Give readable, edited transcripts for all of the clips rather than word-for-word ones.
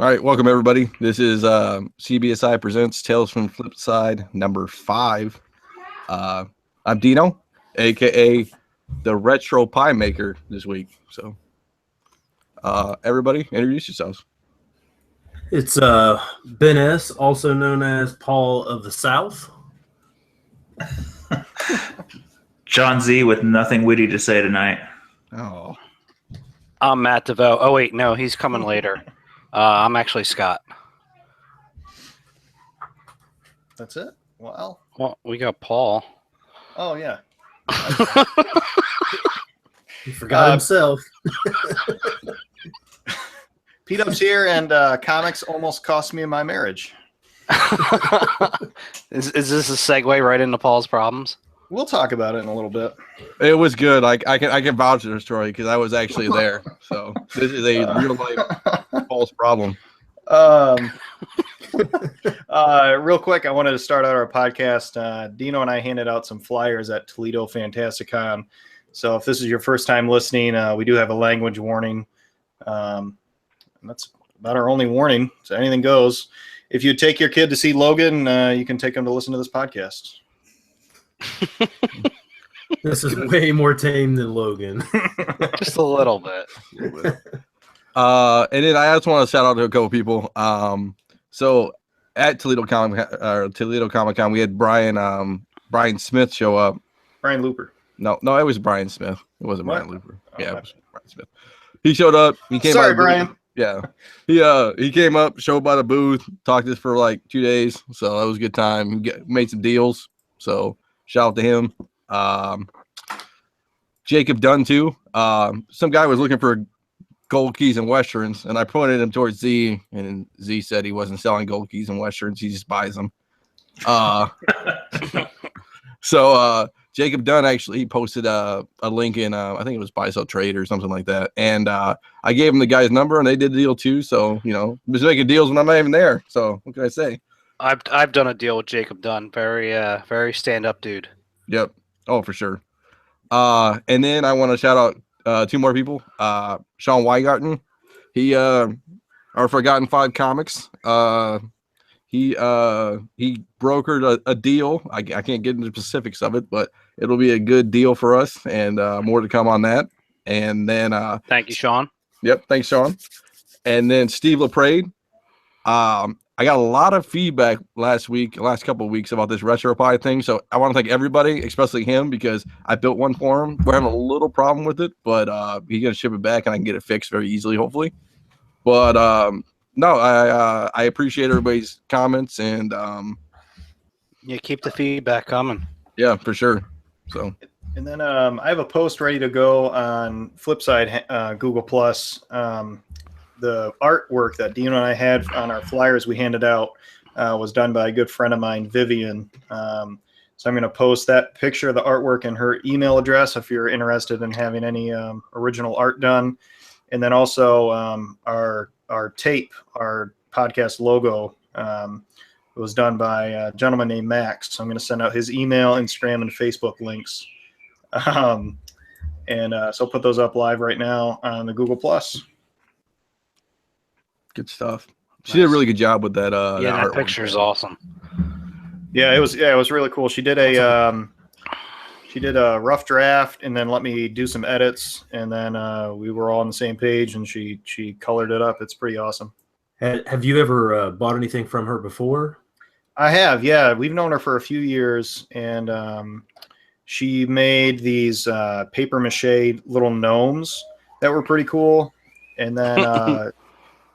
All right, welcome everybody. This is CBSI presents Tales from Flipside number 5. I'm Dino, aka the Retro Pie Maker this week. So, everybody, introduce yourselves. It's Ben S., also known as Paul of the South. John Z with nothing witty to say tonight. Oh, I'm Matt DeVoe. Oh wait, no, he's coming later. I'm actually Scott. That's it? Well, we got Paul. oh yeah. He forgot himself. Pete Up's here, and comics almost cost me my marriage. Is this a segue right into Paul's problems? We'll talk about it in a little bit. it was good. I can vouch for the story because I was actually there. So this is a real life false problem. Real quick, I wanted to start out our podcast. Dino and I handed out some flyers at Toledo Fantasticon. So if this is your first time listening, we do have a language warning. And that's about our only warning. So anything goes. If you take your kid to see Logan, you can take them to listen to this podcast. This is way more tame than Logan. Just a little bit. And then I just want to shout out to a couple people. So at Toledo Comic Con, we had Brian Smith show up. Brian Looper. No, it was Brian Smith. It wasn't What? Brian Looper. Oh, Yeah, my it was Brian Smith. He showed up. He came. Sorry, by the booth. Brian. Yeah, he came up, showed by the booth, talked to us for like 2 days. So that was a good time. Made some deals. So shout out to him. Jacob Dunn too. Some guy was looking for gold keys and westerns, and I pointed him towards Z, and Z said he wasn't selling gold keys and westerns. He just buys them. So Jacob Dunn actually he posted a link in I think it was Buy Sell Trade or something like that, and I gave him the guy's number, and they did the deal too. So just making deals when I'm not even there. So what can I say? I've done a deal with Jacob Dunn. Very stand up dude. Yep. Oh, for sure. And then I want to shout out 2 more people. Sean Weigarten. He our Forgotten 5 Comics. He brokered a deal. I can't get into the specifics of it, but it'll be a good deal for us, and more to come on that. And then Thank you, Sean. Yep, thanks, Sean. And then Steve LaPrade. I got a lot of feedback last couple of weeks about this retro pie thing. So I want to thank everybody, especially him, because I built one for him. We're having a little problem with it, but he's gonna ship it back and I can get it fixed very easily, hopefully. But no, I appreciate everybody's comments, and Yeah, keep the feedback coming. yeah, for sure. So And then I have a post ready to go on Flipside Google Plus. The artwork that Dino and I had on our flyers we handed out was done by a good friend of mine, Vivian. So I'm going to post that picture of the artwork and her email address if you're interested in having any original art done. And then also our tape, our podcast logo, was done by a gentleman named Max. So I'm going to send out his email, Instagram, and Facebook links. So I'll put those up live right now on the Google Plus. good stuff. She did a really good job with that. That picture is awesome. Yeah, it was really cool. She did a rough draft and then let me do some edits, and then we were all on the same page, and she colored it up. It's pretty awesome. Have you ever bought anything from her before? I have, yeah. We've known her for a few years, and she made these paper mache little gnomes that were pretty cool. And then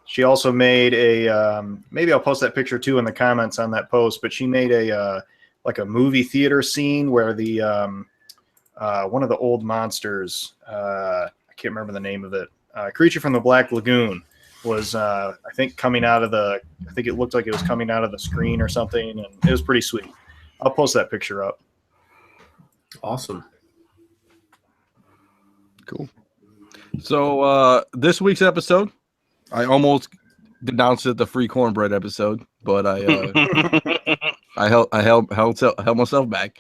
she also made a maybe I'll post that picture too in the comments on that post. But she made a like a movie theater scene where the one of the old monsters, I can't remember the name of it, Creature from the Black Lagoon, was I think coming out of the. I think it looked like it was coming out of the screen or something, and it was pretty sweet. I'll post that picture up. Awesome. Cool. So this week's episode, I almost denounced it the free cornbread episode, but I held myself back.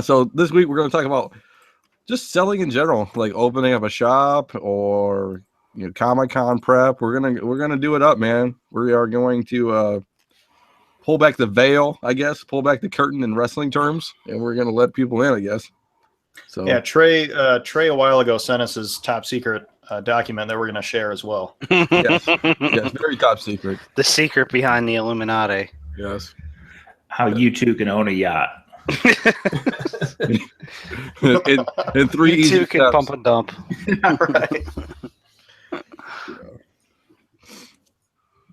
So this week we're going to talk about just selling in general, like opening up a shop or Comic-Con prep. We're gonna do it up, man. We are going to pull back the veil, I guess, pull back the curtain in wrestling terms, and we're gonna let people in, I guess. So Yeah, Trey a while ago sent us his top secret document that we're going to share as well. yes, very top secret. The secret behind the Illuminati. Yes. How you two can own a yacht. in 3 You easy two can steps. pump and dump. Right.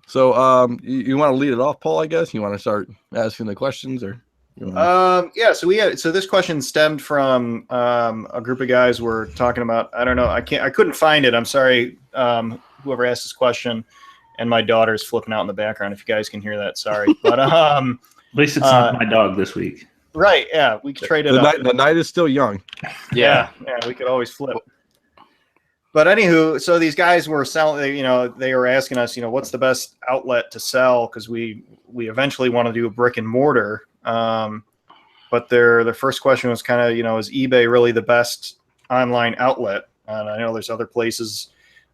So, you want to lead it off, Paul? I guess you want to start asking the questions, or Yeah. So this question stemmed from a group of guys were talking about. I don't know. I couldn't find it. I'm sorry. Whoever asked this question, and my daughter's flipping out in the background. If you guys can hear that, sorry. But At least it's not my dog this week. right. Yeah, we could trade it up. the night is still young. Yeah, we could always flip. But anywho, so these guys were selling. They were asking us, what's the best outlet to sell, because we eventually want to do a brick and mortar. But their first question was kind of, is eBay really the best online outlet? And I know there's other places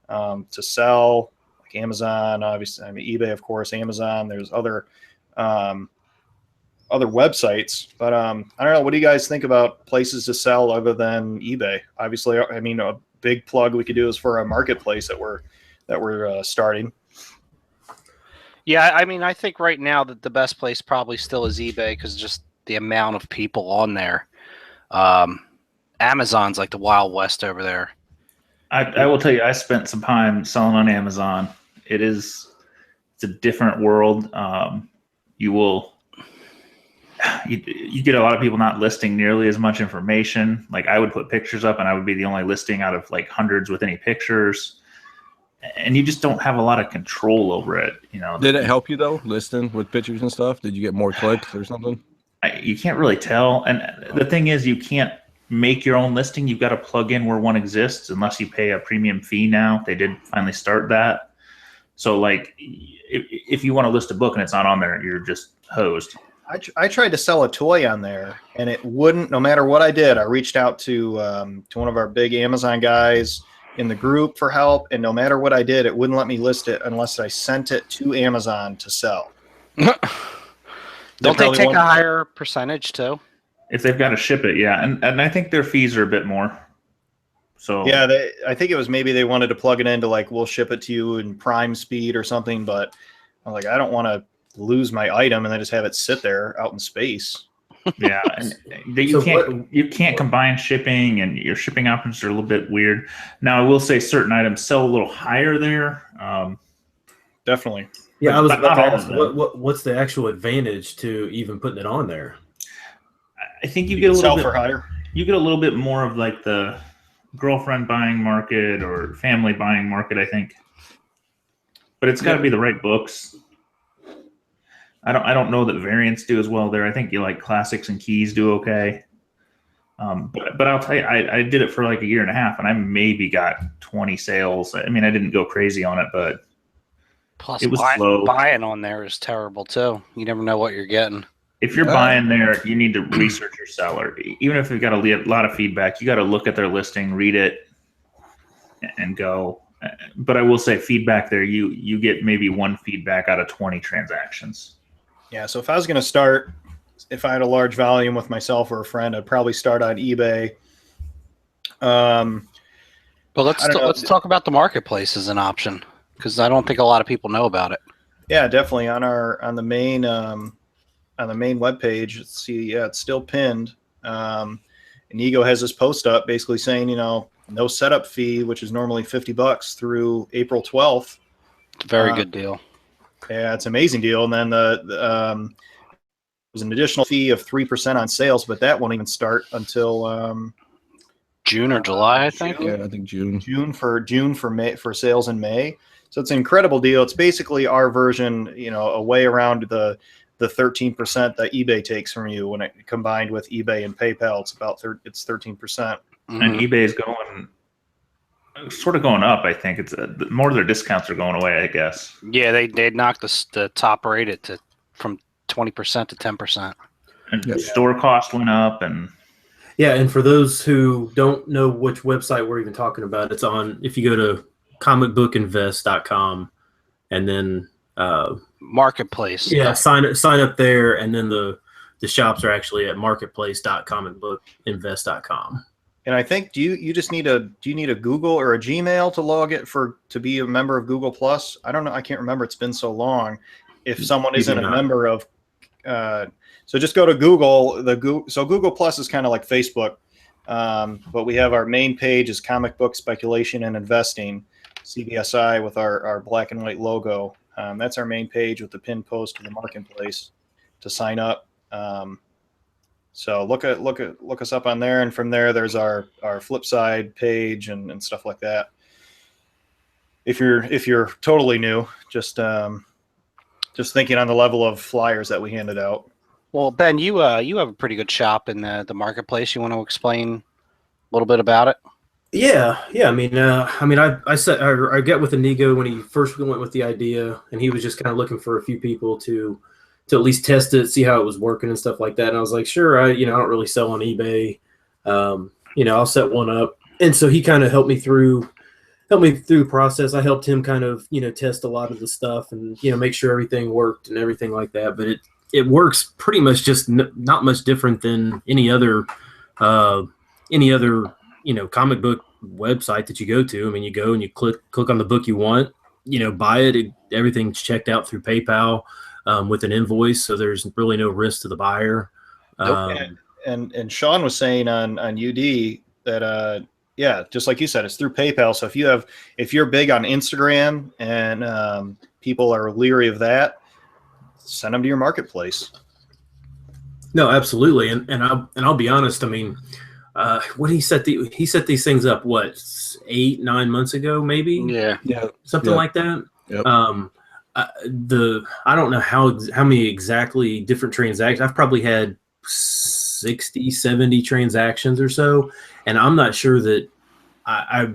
to sell, like Amazon, obviously. I mean, eBay, of course, Amazon. There's other websites, but I don't know. What do you guys think about places to sell other than eBay? Obviously, I mean, a big plug we could do is for a marketplace that we're starting. Yeah, I mean, I think right now that the best place probably still is eBay, because just the amount of people on there. Amazon's like the Wild West over there. I will tell you, I spent some time selling on Amazon. It's a different world. You get a lot of people not listing nearly as much information. Like, I would put pictures up and I would be the only listing out of like hundreds with any pictures. And you just don't have a lot of control over it. Did it help you though, listing with pictures and stuff? Did you get more clicks or something? You can't really tell. And the thing is, you can't make your own listing. You've got to plug in where one exists, unless you pay a premium fee now. They did finally start that. So like, if you want to list a book and it's not on there, you're just hosed. I tried to sell a toy on there, and it wouldn't. No matter what I did, I reached out to one of our big Amazon guys in the group for help, and no matter what I did, it wouldn't let me list it unless I sent it to Amazon to sell. Don't they take a higher percentage too? If they've got to ship it, yeah. And I think their fees are a bit more. So yeah, I think it was maybe they wanted to plug it into like, we'll ship it to you in prime speed or something, but I'm like, I don't want to lose my item and then just have it sit there out in space. Yeah, and you can't combine shipping, and your shipping options are a little bit weird. Now, I will say certain items sell a little higher there. Definitely. Yeah, I was But about to not all ask, of them. what's the actual advantage to even putting it on there? I think you get a little Sell bit for higher. You get a little bit more of like the girlfriend buying market or family buying market, I think. But it's got to be the right books. I don't know that variants do as well there. I think classics and keys do okay. But I'll tell you, I did it for like a year and a half, and I maybe got 20 sales. I mean, I didn't go crazy on it, but Plus, it was slow. buying on there is terrible too. You never know what you're getting. If you're buying there, you need to research your seller. Even if you've got a lot of feedback, you got to look at their listing, read it, and go. But I will say, feedback there, you get maybe one feedback out of 20 transactions. Yeah, so if I was going to start, if I had a large volume with myself or a friend, I'd probably start on eBay. But let's talk about the marketplace as an option, because I don't think a lot of people know about it. Yeah, definitely on the main webpage. See, yeah, it's still pinned. And Ego has this post up basically saying, no setup fee, which is normally $50 through April 12th. It's a very good deal. Yeah, it's an amazing deal. And then there's an additional fee of 3% on sales, but that won't even start until June or July, I think. Yeah, I think June. June for May, for sales in May. So it's an incredible deal. It's basically our version, a way around the 13% that eBay takes from you when it combined with eBay and PayPal. It's about it's 13%. Mm-hmm. And eBay is going up. I think it's more of their discounts are going away, I guess. Yeah, they knocked the top rate from 20% to 10%. And store cost went up, and yeah. And for those who don't know which website we're even talking about, it's on. If you go to comicbookinvest.com, and then Marketplace. yeah, sign up there, and then the shops are actually at marketplace.comicbookinvest.com. And I think do you just need a Google or a Gmail to log it to be a member of Google Plus? I don't know. I can't remember. It's been so long. If someone isn't a member of, so just go to Google. So Google Plus is kind of like Facebook, but we have our main page is Comic Book Speculation and Investing, CBSI, with our black and white logo. That's our main page with the pinned post to the marketplace to sign up. So look us up on there, and from there there's our Flipside page and stuff like that. If you're totally new, just thinking on the level of flyers that we handed out. Well, Ben, you have a pretty good shop in the marketplace. You want to explain a little bit about it? Yeah. I mean, I get with Inigo when he first went with the idea, and he was just kind of looking for a few people to at least test it, see how it was working and stuff like that. And I was like, sure, I don't really sell on eBay. I'll set one up. And so he kind of helped me through the process. I helped him kind of, test a lot of the stuff and, make sure everything worked and everything like that. But it works pretty much just not much different than any other comic book website that you go to. I mean, you go and you click on the book you want, buy it. Everything's checked out through PayPal. With an invoice, so there's really no risk to the buyer. And Sean was saying on UD that just like you said, it's through PayPal. So if you're big on Instagram and people are leery of that, send them to your marketplace. No, absolutely, and I'll be honest. I mean, when he set these things up, what, 8-9 months ago, maybe? Yeah, something like that. Yep. I don't know how many exactly different transactions. I've probably had 60, 70 transactions or so, and I'm not sure that I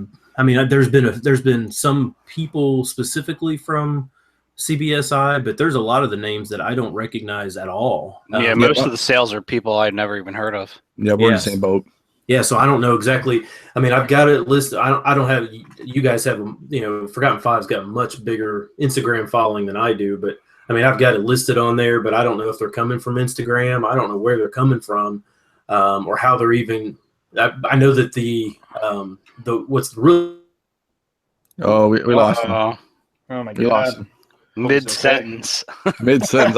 mean, there's been some people specifically from CBSI, but there's a lot of the names that I don't recognize at all. Yeah, most of the sales are people I'd never even heard of. Yeah, we're in the same boat. Yeah, so I don't know exactly. I mean, I've got it listed. I don't have. You guys have, Forgotten Five's got a much bigger Instagram following than I do, but I mean, I've got it listed on there. But I don't know if they're coming from Instagram. I don't know where they're coming from, or how they're even. I know that what's the real. Oh, we lost him. Oh my God! We lost him. Mid-sentence. Mid-sentence.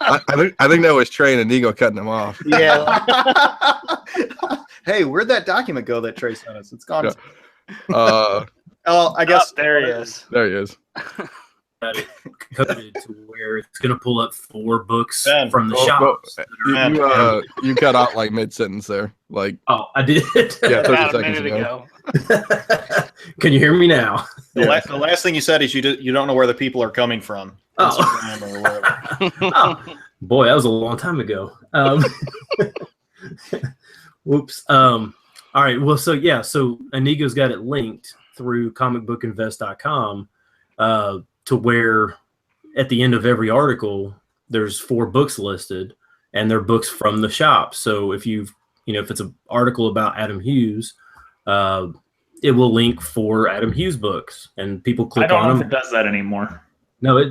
I think that was Trey and Inigo cutting him off. Yeah. Hey, where'd that document go that Trey sent us? It's gone. I guess there he is. There he is. Coded to where it's going to pull up 4 books from the shops. You cut out like mid-sentence there. Like, oh, I did. Yeah, 30 About a seconds minute ago. Can you hear me now? The last thing you said is you don't know where the people are coming from. Oh. Or whatever. Oh, boy, that was a long time ago. Whoops. All right. Well, so Inigo's got it linked through comicbookinvest.com to where at the end of every article, there's 4 books listed, and they're books from the shop. So if if it's an article about Adam Hughes, it will link 4 Adam Hughes books, and people click on them. I don't know if it does that anymore. No, I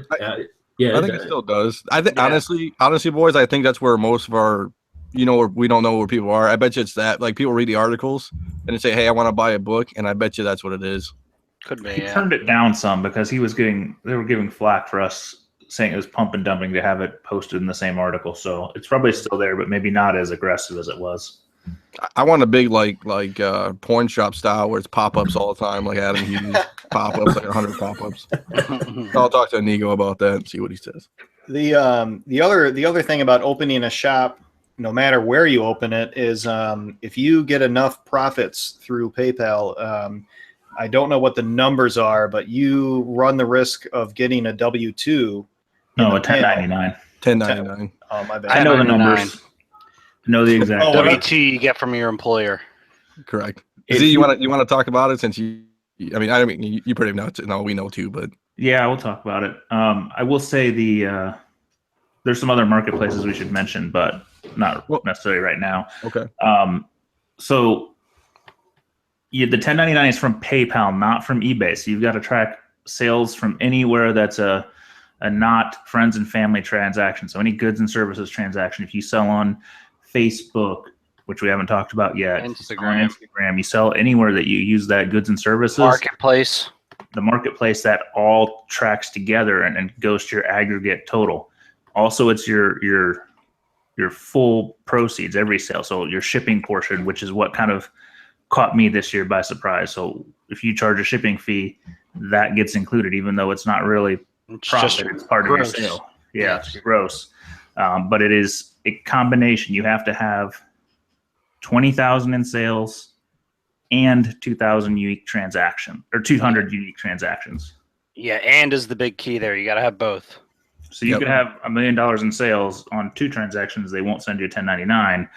think it still does. I think honestly, boys, I think that's where most of our, we don't know where people are. I bet you it's that. Like, people read the articles and they say, "Hey, I want to buy a book," and I bet you that's what it is. Could be. He turned it down some because they were giving flack for us saying it was pump and dumping to have it posted in the same article. So it's probably still there, but maybe not as aggressive as it was. I want a big like porn shop style where it's pop-ups all the time, like Adam Hughes pop-ups, like 100 pop-ups. I'll talk to Inigo about that and see what he says. The other thing about opening a shop, no matter where you open it, is if you get enough profits through PayPal. I don't know what the numbers are, but you run the risk of getting a W-2. No, a 1099. 1099. Oh, my bad. I know the numbers. I know the exact. W-2 you get from your employer. Correct. Z, you want to talk about it since you pretty much know. We know too, but yeah, we'll talk about it. I will say there's some other marketplaces we should mention, but not necessarily right now. Okay. So the 1099 is from PayPal, not from eBay. So you've got to track sales from anywhere that's a not friends and family transaction. So any goods and services transaction. If you sell on Facebook, which we haven't talked about yet, Instagram, you sell anywhere that you use that goods and services. Marketplace. The marketplace, that all tracks together and goes to your aggregate total. Also, it's your full proceeds, every sale. So your shipping portion, which is what kind of caught me this year by surprise. So if you charge a shipping fee, that gets included, even though it's not really profit, it's part gross. of your sale. Yeah, it's gross. But it is a combination. You have to have 20,000 in sales and 2,000 unique transaction, or 200 unique transactions. Yeah, and is the big key there. You got to have both. So you could have $1 million in sales on 2 transactions. They won't send you a 1099.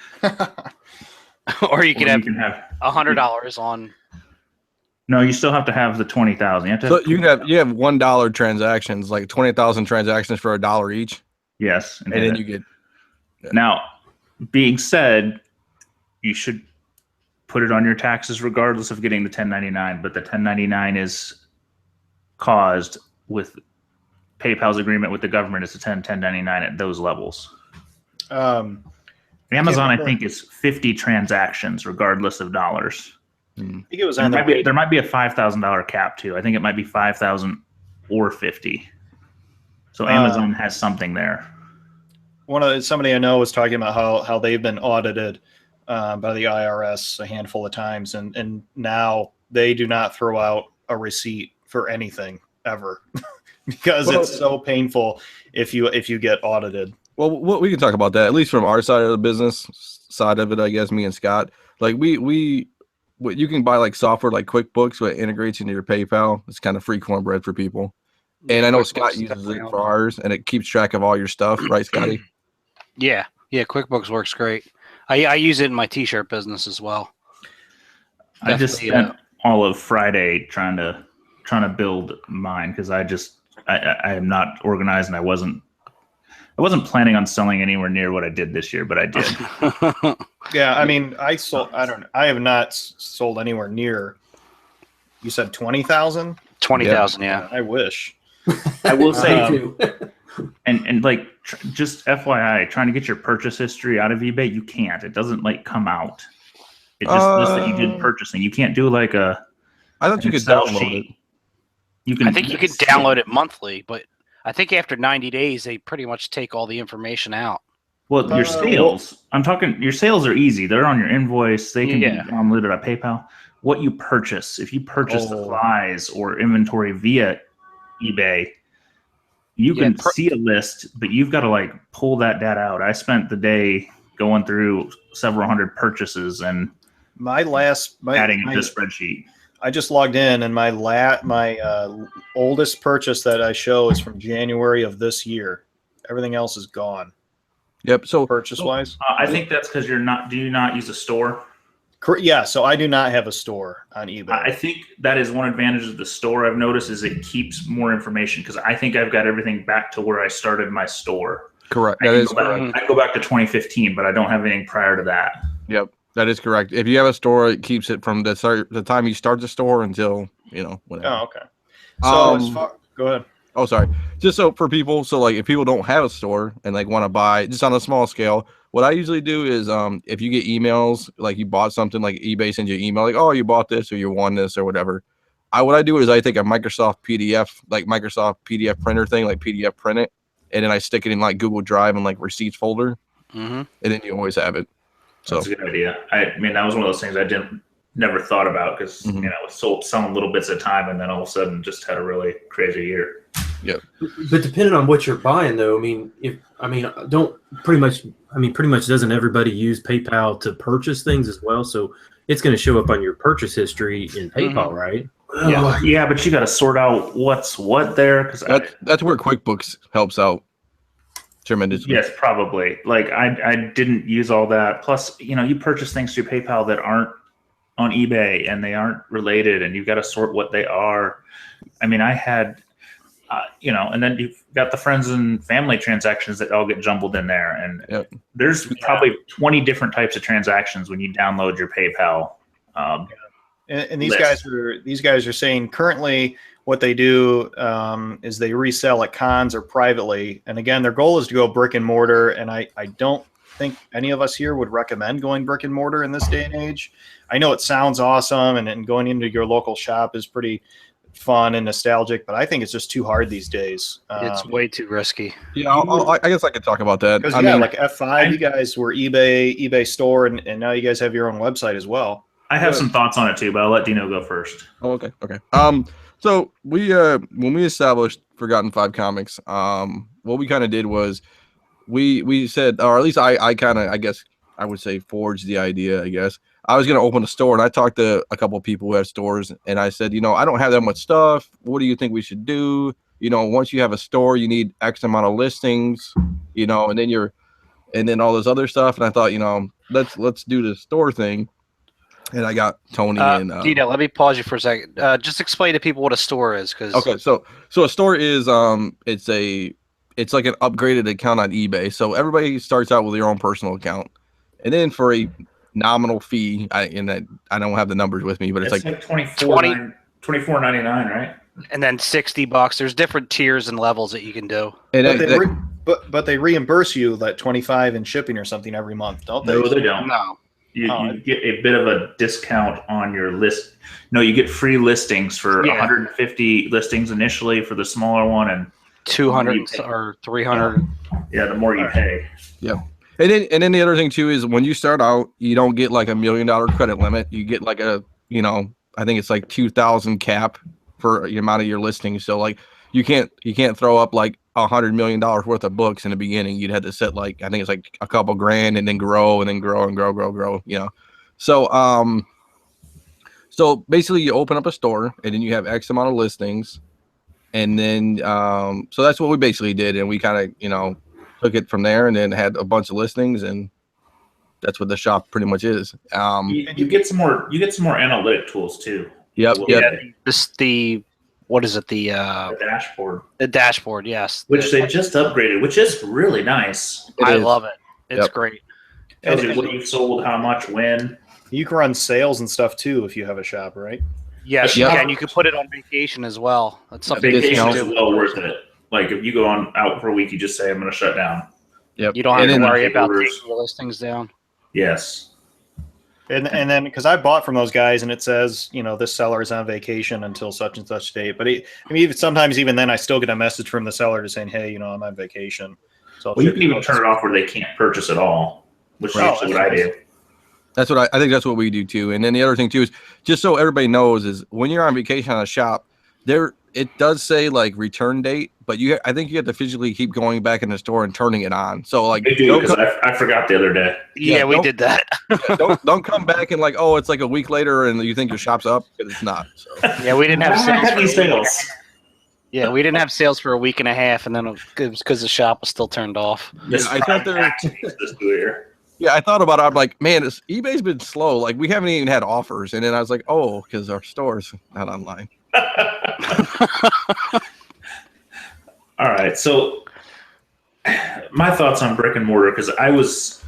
Or you could have $100 on. No, you still have to have the 20,000. You have $1 transactions, like 20,000 transactions for $1 each. Yes, and then you get. Yeah. Now, being said, you should put it on your taxes regardless of getting the 1099. But the 1099 is caused with PayPal's agreement with the government is to 1099 at those levels. Amazon, I think, is 50 transactions regardless of dollars. I think it was on there might be a $5,000 cap too. I think it might be 5,000 or 50. So Amazon has something there. Somebody I know was talking about how they've been audited by the IRS a handful of times, and now they do not throw out a receipt for anything ever because it's so painful if you get audited. Well, we can talk about that, at least from our side of the business side of it, I guess, me and Scott. Like you can buy like software like QuickBooks that integrates into your PayPal. It's kind of free cornbread for people. And I know Scott uses it for ours, and it keeps track of all your stuff, right, Scotty? Yeah, QuickBooks works great. I use it in my T-shirt business as well. I just spent all of Friday trying to build mine because I am not organized, and I wasn't planning on selling anywhere near what I did this year, but I did. Yeah, I mean, I have not sold anywhere near. You said 20,000? 20,000, yeah. I wish. I will say, and like, just FYI, trying to get your purchase history out of eBay, you can't. It doesn't like come out. It just lists that you did purchasing. You can't do like a. I thought you could download it. I think you could download it monthly, but I think after 90 days, they pretty much take all the information out. Well, your sales, I'm talking, your sales are easy. They're on your invoice. They can be downloaded on PayPal. What you purchase, if you purchase supplies or inventory via eBay, you can see a list, but you've got to like pull that data out. I spent the day going through several hundred purchases and adding it to the spreadsheet. I just logged in, and my oldest purchase that I show is from January of this year. Everything else is gone. Yep. So purchase wise, I think that's because do you not use a store? Yeah. So I do not have a store on eBay. I think that is one advantage of the store I've noticed is it keeps more information because I think I've got everything back to where I started my store. Correct. I go back to 2015, but I don't have anything prior to that. Yep. That is correct. If you have a store, it keeps it from the time you start the store until, whatever. Oh, okay. So go ahead. Oh, sorry. Just so for people, so like if people don't have a store and like want to buy just on a small scale, what I usually do is if you get emails, like you bought something, like eBay sends you an email, like, oh, you bought this or you won this or whatever. What I do is I take a Microsoft PDF printer thing, like PDF print it, and then I stick it in like Google Drive and like receipts folder, and then you always have it. So that's a good idea. I mean, that was one of those things I never thought about because I was selling little bits at a time, and then all of a sudden just had a really crazy year. Yeah, but depending on what you're buying, though, pretty much doesn't everybody use PayPal to purchase things as well? So it's going to show up on your purchase history in PayPal, right? Yeah, but you got to sort out what's what there because that's where QuickBooks helps out tremendously. Yes, probably. Like I didn't use all that. Plus, you purchase things through PayPal that aren't on eBay and they aren't related, and you've got to sort what they are. I mean, I had, and then you've got the friends and family transactions that all get jumbled in there, and there's probably 20 different types of transactions when you download your PayPal. And these list. guys are saying currently what they do is they resell at cons or privately. And again, their goal is to go brick and mortar. And I don't think any of us here would recommend going brick and mortar in this day and age. I know it sounds awesome, and going into your local shop is pretty fun and nostalgic, but I think it's just too hard these days. It's way too risky. Yeah, I guess I could talk about that. Because I mean, like F5, you guys were eBay store, and now you guys have your own website as well. I have some thoughts on it too, but I'll let Dino go first. Oh, okay. So we when we established Forgotten Five Comics, what we kind of did was we said, or at least I kind of, I guess I would say, forged the idea. I guess I was going to open a store, and I talked to a couple of people who have stores, and I said, I don't have that much stuff. What do you think we should do? Once you have a store, you need X amount of listings, and then all this other stuff. And I thought, let's do the store thing. And I got Tony and Dino, let me pause you for a second. Just explain to people what a store is, okay. So a store is it's like an upgraded account on eBay. So everybody starts out with your own personal account, and then for a nominal fee, I don't have the numbers with me, but it's like $24.99, right? And then $60. There's different tiers and levels that you can do. And but they reimburse you that $25 in shipping or something every month, don't they? No, they don't. No. You get a bit of a discount on your list. No, you get free listings for 150 listings initially for the smaller one, and 200 or 300. Yeah, the more you pay. Yeah. And then the other thing too is when you start out, you don't get like $1 million credit limit. You get like I think it's like 2,000 cap for the amount of your listings. So like you can't throw up like $100 million worth of books in the beginning. You'd have to set like, I think it's like a couple grand and then grow and then grow and grow. So so basically you open up a store and then you have X amount of listings, and then so that's what we basically did, and we kind of took it from there, and then had a bunch of listings, and that's what the shop pretty much is. You get some more analytic tools too. Yep. What is it? The dashboard. The dashboard, yes. Which they just upgraded, which is really nice. I love it. It's great. Tells you what you've sold, how much, when. You can run sales and stuff too if you have a shop, right? Yes, you can. You can put it on vacation as well. That's something. Vacation is well worth it. Like if you go out for a week, you just say, "I'm going to shut down." Yep. You don't have to worry about taking your listings down. Yes. And then because I bought from those guys, and it says this seller is on vacation until such and such date. But sometimes even then I still get a message from the seller just saying, hey, I'm on vacation. So you can even turn it off where they can't purchase at all, which is what I do. That's what I think that's what we do too. And then the other thing too is, just so everybody knows, is when you're on vacation on a shop, it does say like return date, but I think you have to physically keep going back in the store and turning it on. So like, they do, because I forgot the other day. Yeah, we did that. don't come back and like, oh, it's like a week later and you think your shop's up, because it's not. So. Yeah, we didn't have sales. Yeah, we didn't have sales for a week and a half, and then it was because the shop was still turned off. Yeah, I thought about it. I'm like, man, eBay's been slow. Like we haven't even had offers, and then I was like, oh, because our store's not online. All right, so my thoughts on brick and mortar, because I was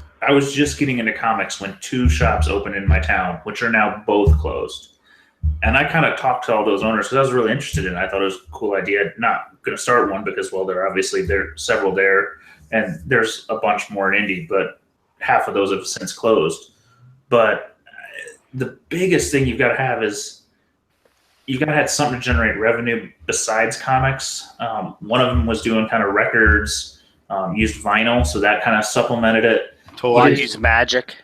just getting into comics when 2 shops opened in my town, which are now both closed. And I kind of talked to all those owners because I was really interested in it. I thought it was a cool idea. Not going to start one because, well, there are several there, and there's a bunch more in Indy, but half of those have since closed. But the biggest thing you've got to have is you've got to have something to generate revenue besides comics. One of them was doing kind of records, used vinyl, so that kind of supplemented it. I use Magic.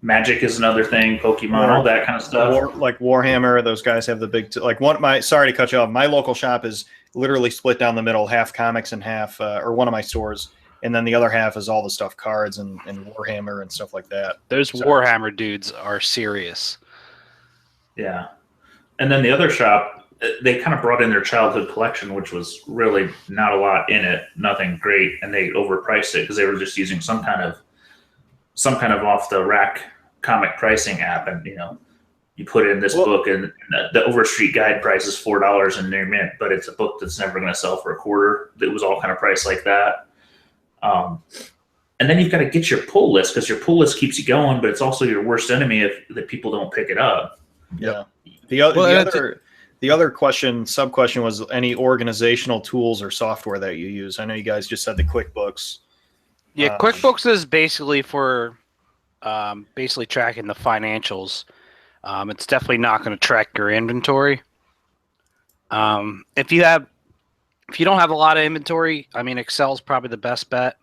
Magic is another thing, Pokemon, all that kind of stuff. Like Warhammer, those guys have the big sorry to cut you off. My local shop is literally split down the middle, half comics and half, or one of my stores. And then the other half is all the stuff, cards and Warhammer and stuff like that. Those Warhammer dudes are serious. Yeah. And then the other shop, they kind of brought in their childhood collection, which was really not a lot in it, nothing great. And they overpriced it because they were just using some kind of off the rack comic pricing app. And, you put in this book and the Overstreet Guide price is $4 in near mint, but it's a book that's never going to sell for $0.25. It was all kind of priced like that. And then you've got to get your pull list, because your pull list keeps you going, but it's also your worst enemy if the people don't pick it up. Yeah. The other question, sub question, was any organizational tools or software that you use. I know you guys just said the QuickBooks. Yeah, QuickBooks is basically for basically tracking the financials. It's definitely not going to track your inventory. If you don't have a lot of inventory, I mean, Excel's probably the best bet.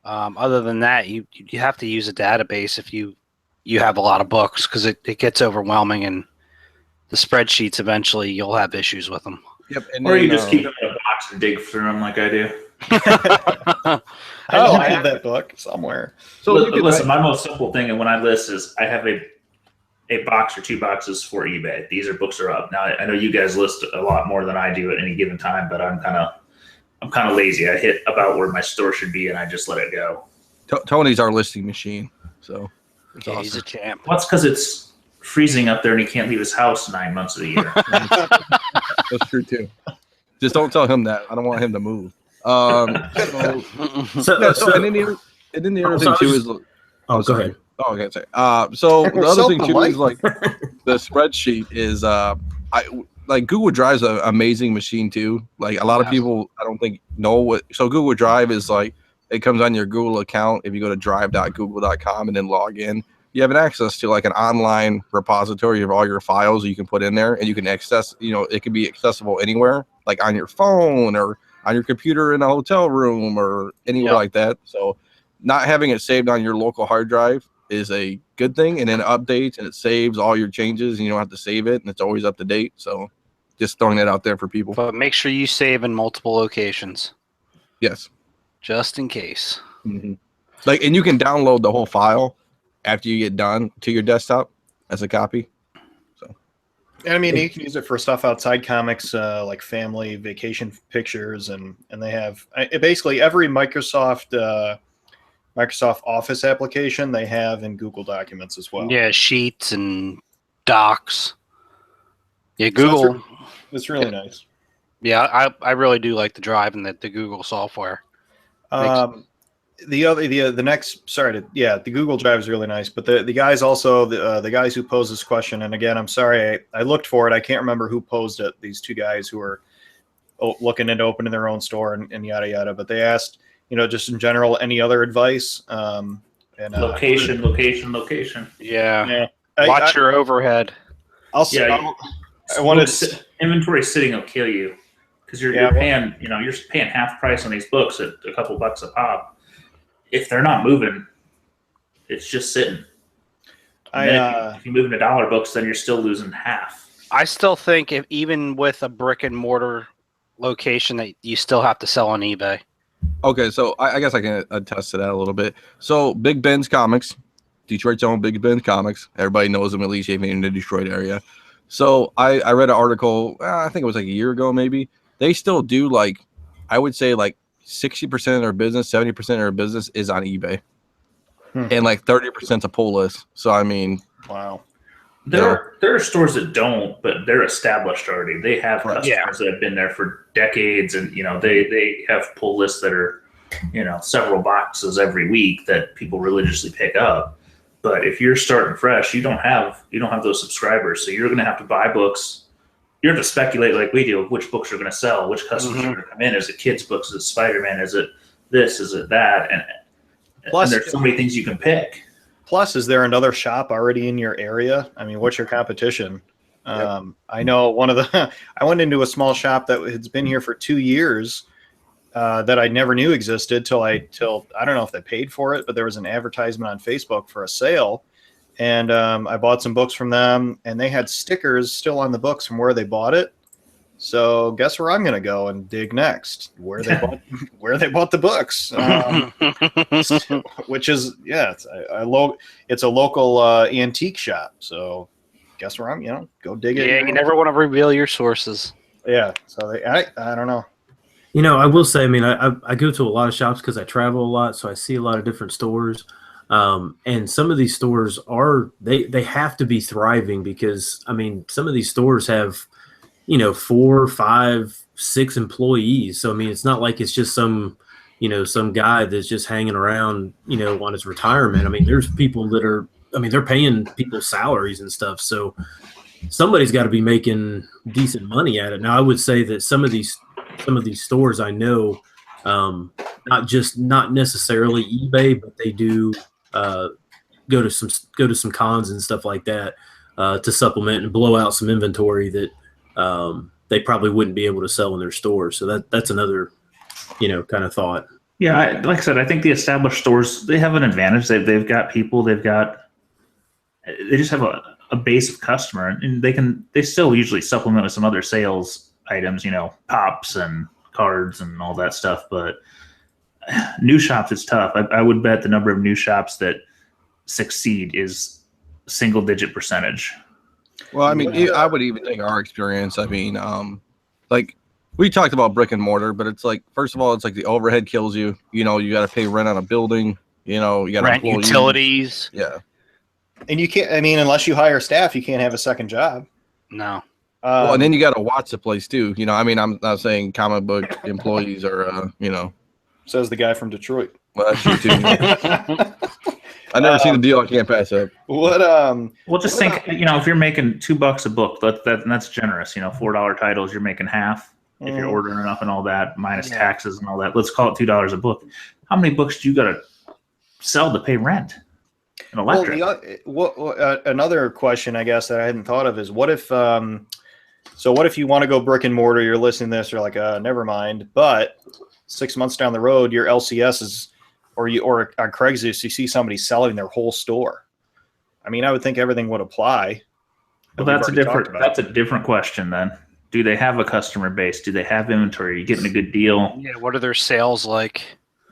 Other than that, you have to use a database if you have a lot of books, because it gets overwhelming, and the spreadsheets eventually you'll have issues with them. Yep. And Or then, you just keep them in a box and dig through them like I do. I have that book somewhere. So listen, my most simple thing when I list is I have a box or 2 boxes for eBay. These are books are up. Now I know you guys list a lot more than I do at any given time, but I'm kind of lazy. I hit about where my store should be and I just let it go. Tony's our listing machine, so it's Yeah, awesome. he's a champ. Well, that's because it's freezing up there and he can't leave his house 9 months of the year. That's true too. Just don't tell him that. I don't want him to move. And then the other thing too is. Oh, go ahead. Oh, okay. So the other thing too Mike. is like the spreadsheet is like Google Drive's an amazing machine too. Like a lot of people I don't think know what. So Google Drive is like it comes on your Google account. If you go to drive.google.com and then log in, you have an access to like an online repository of all your files you can put in there, and you can access. It can be accessible anywhere, like on your phone or on your computer in a hotel room or anywhere like that. So not having it saved on your local hard drive is a good thing, and then it updates and it saves all your changes and you don't have to save it, and it's always up to date. So just throwing that out there for people. But make sure you save in multiple locations, Yes. just in case. Mm-hmm. And you can download the whole file after you get done to your desktop as a copy. And I mean, you can use it for stuff outside comics, like family vacation pictures, and they have basically every Microsoft Office application they have in Google Documents as well. Yeah, Sheets and Docs. Yeah, Google. It's really nice. Yeah, I really do like the Drive and the Google software. The Google Drive is really nice, but the guys also the guys who posed this question, and again, I'm sorry, I looked for it, I can't remember who posed it. These 2 guys who are looking into opening their own store and yada yada, but they asked, just in general, any other advice? Location. Yeah. Watch your overhead. Inventory sitting will kill you because you're paying half price on these books at a couple bucks a pop. If they're not moving, it's just sitting. If you move into dollar books, then you're still losing half. I still think even with a brick and mortar location, that you still have to sell on eBay. Okay, so I guess I can attest to that a little bit. So Big Ben's Comics, Detroit's own Big Ben's Comics. Everybody knows them, at least even in the Detroit area. So I read an article, I think it was like a year ago maybe. They still do I would say 60% of their business, 70% of their business is on eBay. And 30% a pull list. So I mean, wow. There are stores that don't, but they're established already. They have customers that have been there for decades, and they have pull lists that are several boxes every week that people religiously pick up. But if you're starting fresh, you don't have those subscribers, so you're going to have to buy books. You have to speculate like we do, which books are going to sell, which customers are going to come in. Is it kids' books? Is it Spider-Man? Is it this? Is it that? And there's so many things you can pick. Plus, is there another shop already in your area? I mean, what's your competition? I know I went into a small shop that has been here for 2 years that I never knew existed till I don't know if they paid for it, but there was an advertisement on Facebook for a sale. And I bought some books from them, and they had stickers still on the books from where they bought it. So guess where I'm going to go and dig next? Where they bought the books, which is it's a local antique shop. So guess where I'm go dig it. Yeah, you never want to reveal your sources. Yeah, so I don't know. I will say, I mean, I go to a lot of shops because I travel a lot, so I see a lot of different stores. And some of these stores they have to be thriving because, I mean, some of these stores have, 4, 5, 6 employees. So, I mean, it's not like it's just some guy that's just hanging around, on his retirement. I mean, there's people that are I mean, they're paying people's salaries and stuff. So somebody's got to be making decent money at it. Now, I would say that some of these stores I know, not necessarily eBay, but they do go to some cons and stuff like that to supplement and blow out some inventory that they probably wouldn't be able to sell in their stores. So that's another, kind of thought. Yeah, like I said, I think the established stores, they have an advantage. They've got people, they just have a base of customer, and they still usually supplement with some other sales items, pops and cards and all that stuff. But new shops, it's tough. I would bet the number of new shops that succeed is single-digit percentage. Well, I mean, I would even think our experience. I mean, like we talked about brick and mortar, but it's like, first of all, it's like the overhead kills you. You got to pay rent on a building. You got rent, utilities. Yeah. And you can't, I mean, unless you hire staff, you can't have a second job. No. Well, and then you got to watch the place too. I mean, I'm not saying comic book employees are, Says the guy from Detroit. Well, that's true too. I never seen a deal I can't pass up. Well, just think, if you're making $2 a book, that's generous. $4 titles, you're making half if you're ordering enough and all that, minus taxes and all that. Let's call it $2 a book. How many books do you got to sell to pay rent and electric? Well, another question, I guess, that I hadn't thought of is what if you want to go brick and mortar, you're listening to this, you're like, never mind. But 6 months down the road, your LCS is, or on Craigslist, you see somebody selling their whole store. I mean, I would think everything would apply. Well, that's a different question then. Do they have a customer base? Do they have inventory? Are you getting a good deal? Yeah. What are their sales like?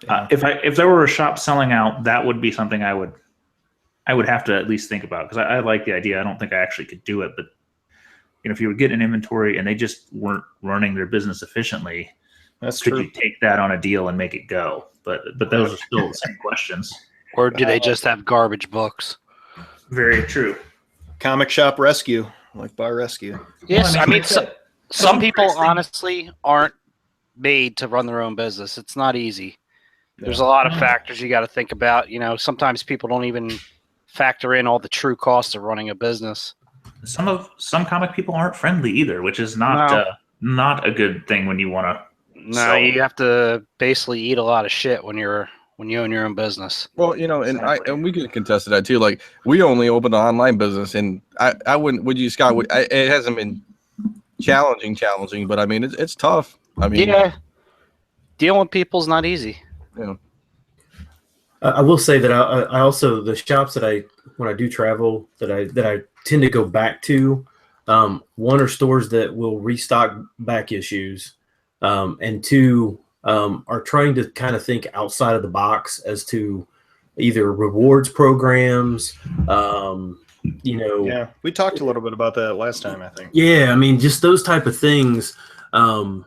If there were a shop selling out, that would be something I would have to at least think about, because I like the idea. I don't think I actually could do it, but if you were getting an inventory and they just weren't running their business efficiently, could you take that on a deal and make it go? But those are still the same questions. Or do they just have garbage books? Very true. Comic shop rescue, like bar rescue. Yes, I mean some people honestly aren't made to run their own business. It's not easy. There's a lot of factors you got to think about. Sometimes people don't even factor in all the true costs of running a business. Some comic people aren't friendly either, which is not a good thing when you want to. No, you have to basically eat a lot of shit when you own your own business. Well, and we can contest to that too. Like, we only opened an online business, and I wouldn't. Would you, Scott? It hasn't been challenging, but I mean, it's tough. I mean, dealing with people's not easy. Yeah. I will say that I also, the shops that when I do travel, that I tend to go back to, one are stores that will restock back issues, and two are trying to kind of think outside of the box as to either rewards programs. Yeah, we talked a little bit about that last time, I think. Yeah, I mean, just those type of things. But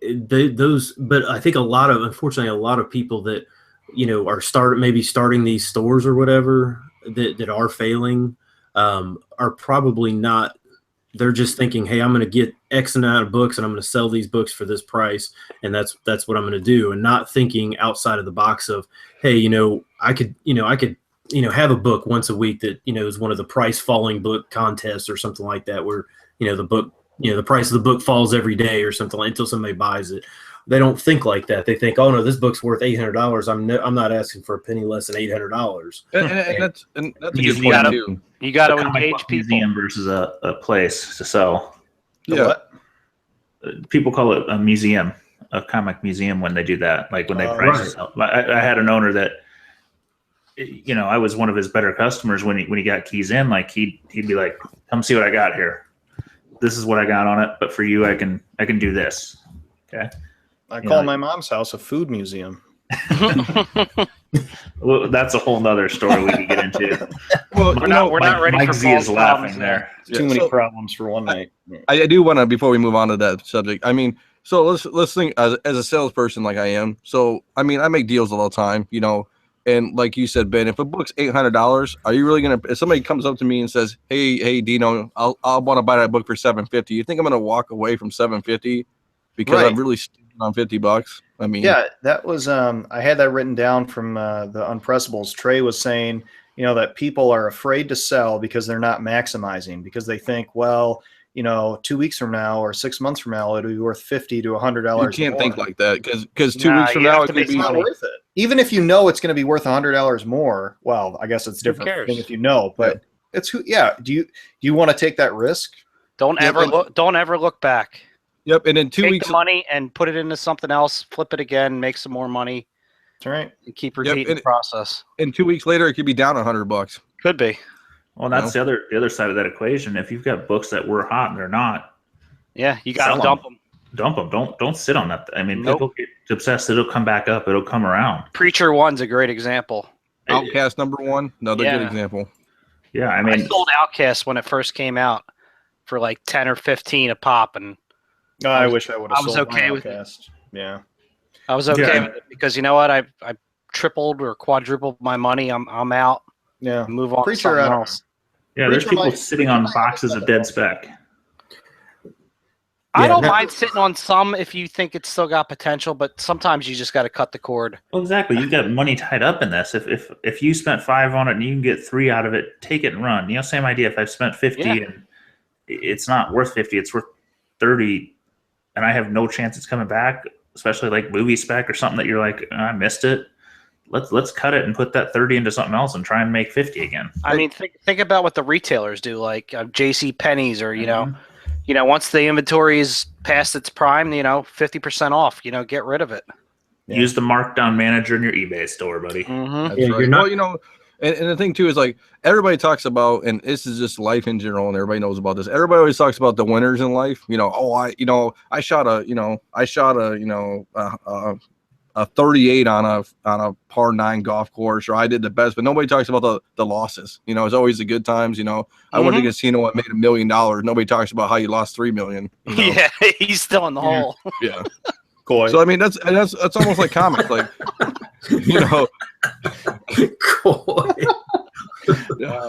I think unfortunately, a lot of people that are starting these stores or whatever that are failing are probably not. They're just thinking, hey, I'm going to get X amount of books and I'm going to sell these books for this price, and that's what I'm going to do, and not thinking outside of the box of, hey, I could have a book once a week that is one of the price falling book contests or something like that, where the book, the price of the book falls every day or something until somebody buys it. They don't think like that. They think, oh no, this book's worth $800. I'm not asking for a penny less than $800. And that's a good point too. You got to engage people. Museum versus a place to sell. Yeah. People call it a museum, a comic museum, when they do that. Like when they price sell. I had an owner that, I was one of his better customers when he got keys in. Like he'd be like, "Come see what I got here. This is what I got on it. But for you, I can do this." Okay. I call my mom's house a food museum. Well, that's a whole nother story we can get into. Well, we're not ready Mike for Z is laughing there. Too many problems for one night. I do want to, before we move on to that subject, I mean, so let's think as a salesperson like I am. So, I mean, I make deals all the time, and like you said, Ben, if a book's $800, are you really going to, if somebody comes up to me and says, hey, Dino, I'll want to buy that book for $750, you think I'm going to walk away from $750 because I'm really on $50? I mean, yeah, that was I had that written down from the Unpressables. Trey was saying, that people are afraid to sell because they're not maximizing, because they think, well, 2 weeks from now or 6 months from now, it'll be worth $50 to $100. You can't think like that because 2 Nah, weeks from you now have it to could make be. It's not worth it. Even if it's going to be worth $100 more, well, I guess it's a different cares? thing if but it's Do you want to take that risk? Don't Yep, ever and- look. Don't ever look back. Yep, and in 2 Take weeks, the money and put it into something else. Flip it again. Make some more money. That's right. And keep repeating and- the process. and 2 weeks later, it could be down $100. Could be. Well, that's the other side of that equation. If you've got books that were hot and they're not, Yeah, you got to Sell 'em. dump them. dump them. Don't sit on that. I mean, Nope. people get obsessed. It'll come back up. It'll come around. Preacher One's a great example. Outcast #1, another good Yeah. example. Yeah, I I mean, sold Outcast when it first came out for like 10 or 15 a pop, and I wish I would have I was sold okay my with it. Outcast. Yeah. I was okay Yeah. with it because you know what? I tripled or quadrupled my money. I'm out. Yeah. Move on Preacher, to I something don't else. yeah, there's Preacher people might- sitting Preacher on might boxes have of dead spec. I Yeah, don't that- mind sitting on some if you think it's still got potential, but sometimes you just got to cut the cord. Well, exactly. You've got money tied up in this. If you spent 5 on it and you can get 3 out of it, take it and run. Same idea. If I've spent 50 Yeah. and it's not worth 50, it's worth 30, and I have no chance it's coming back, especially like movie spec or something that you're like, I missed it. Let's cut it and put that 30 into something else and try and make 50 again. I mean, think about what the retailers do, like J.C. Penney's, or Mhm. once the inventory is past its prime, 50% off. Get rid of it. Yeah. Use the markdown manager in your eBay store, buddy. Mm-hmm. That's Yeah, right. you're not- Well, and the thing too is like everybody talks about, and this is just life in general, and everybody knows about this. Everybody always talks about the winners in life. I shot a 38 on a par 9 golf course, or I did the best, but nobody talks about the losses. It's always the good times. I went to a casino and made $1 million. Nobody talks about how you lost $3 million. Yeah, he's still in the hole. Yeah. Coy. So I mean that's almost like comics, like Coy.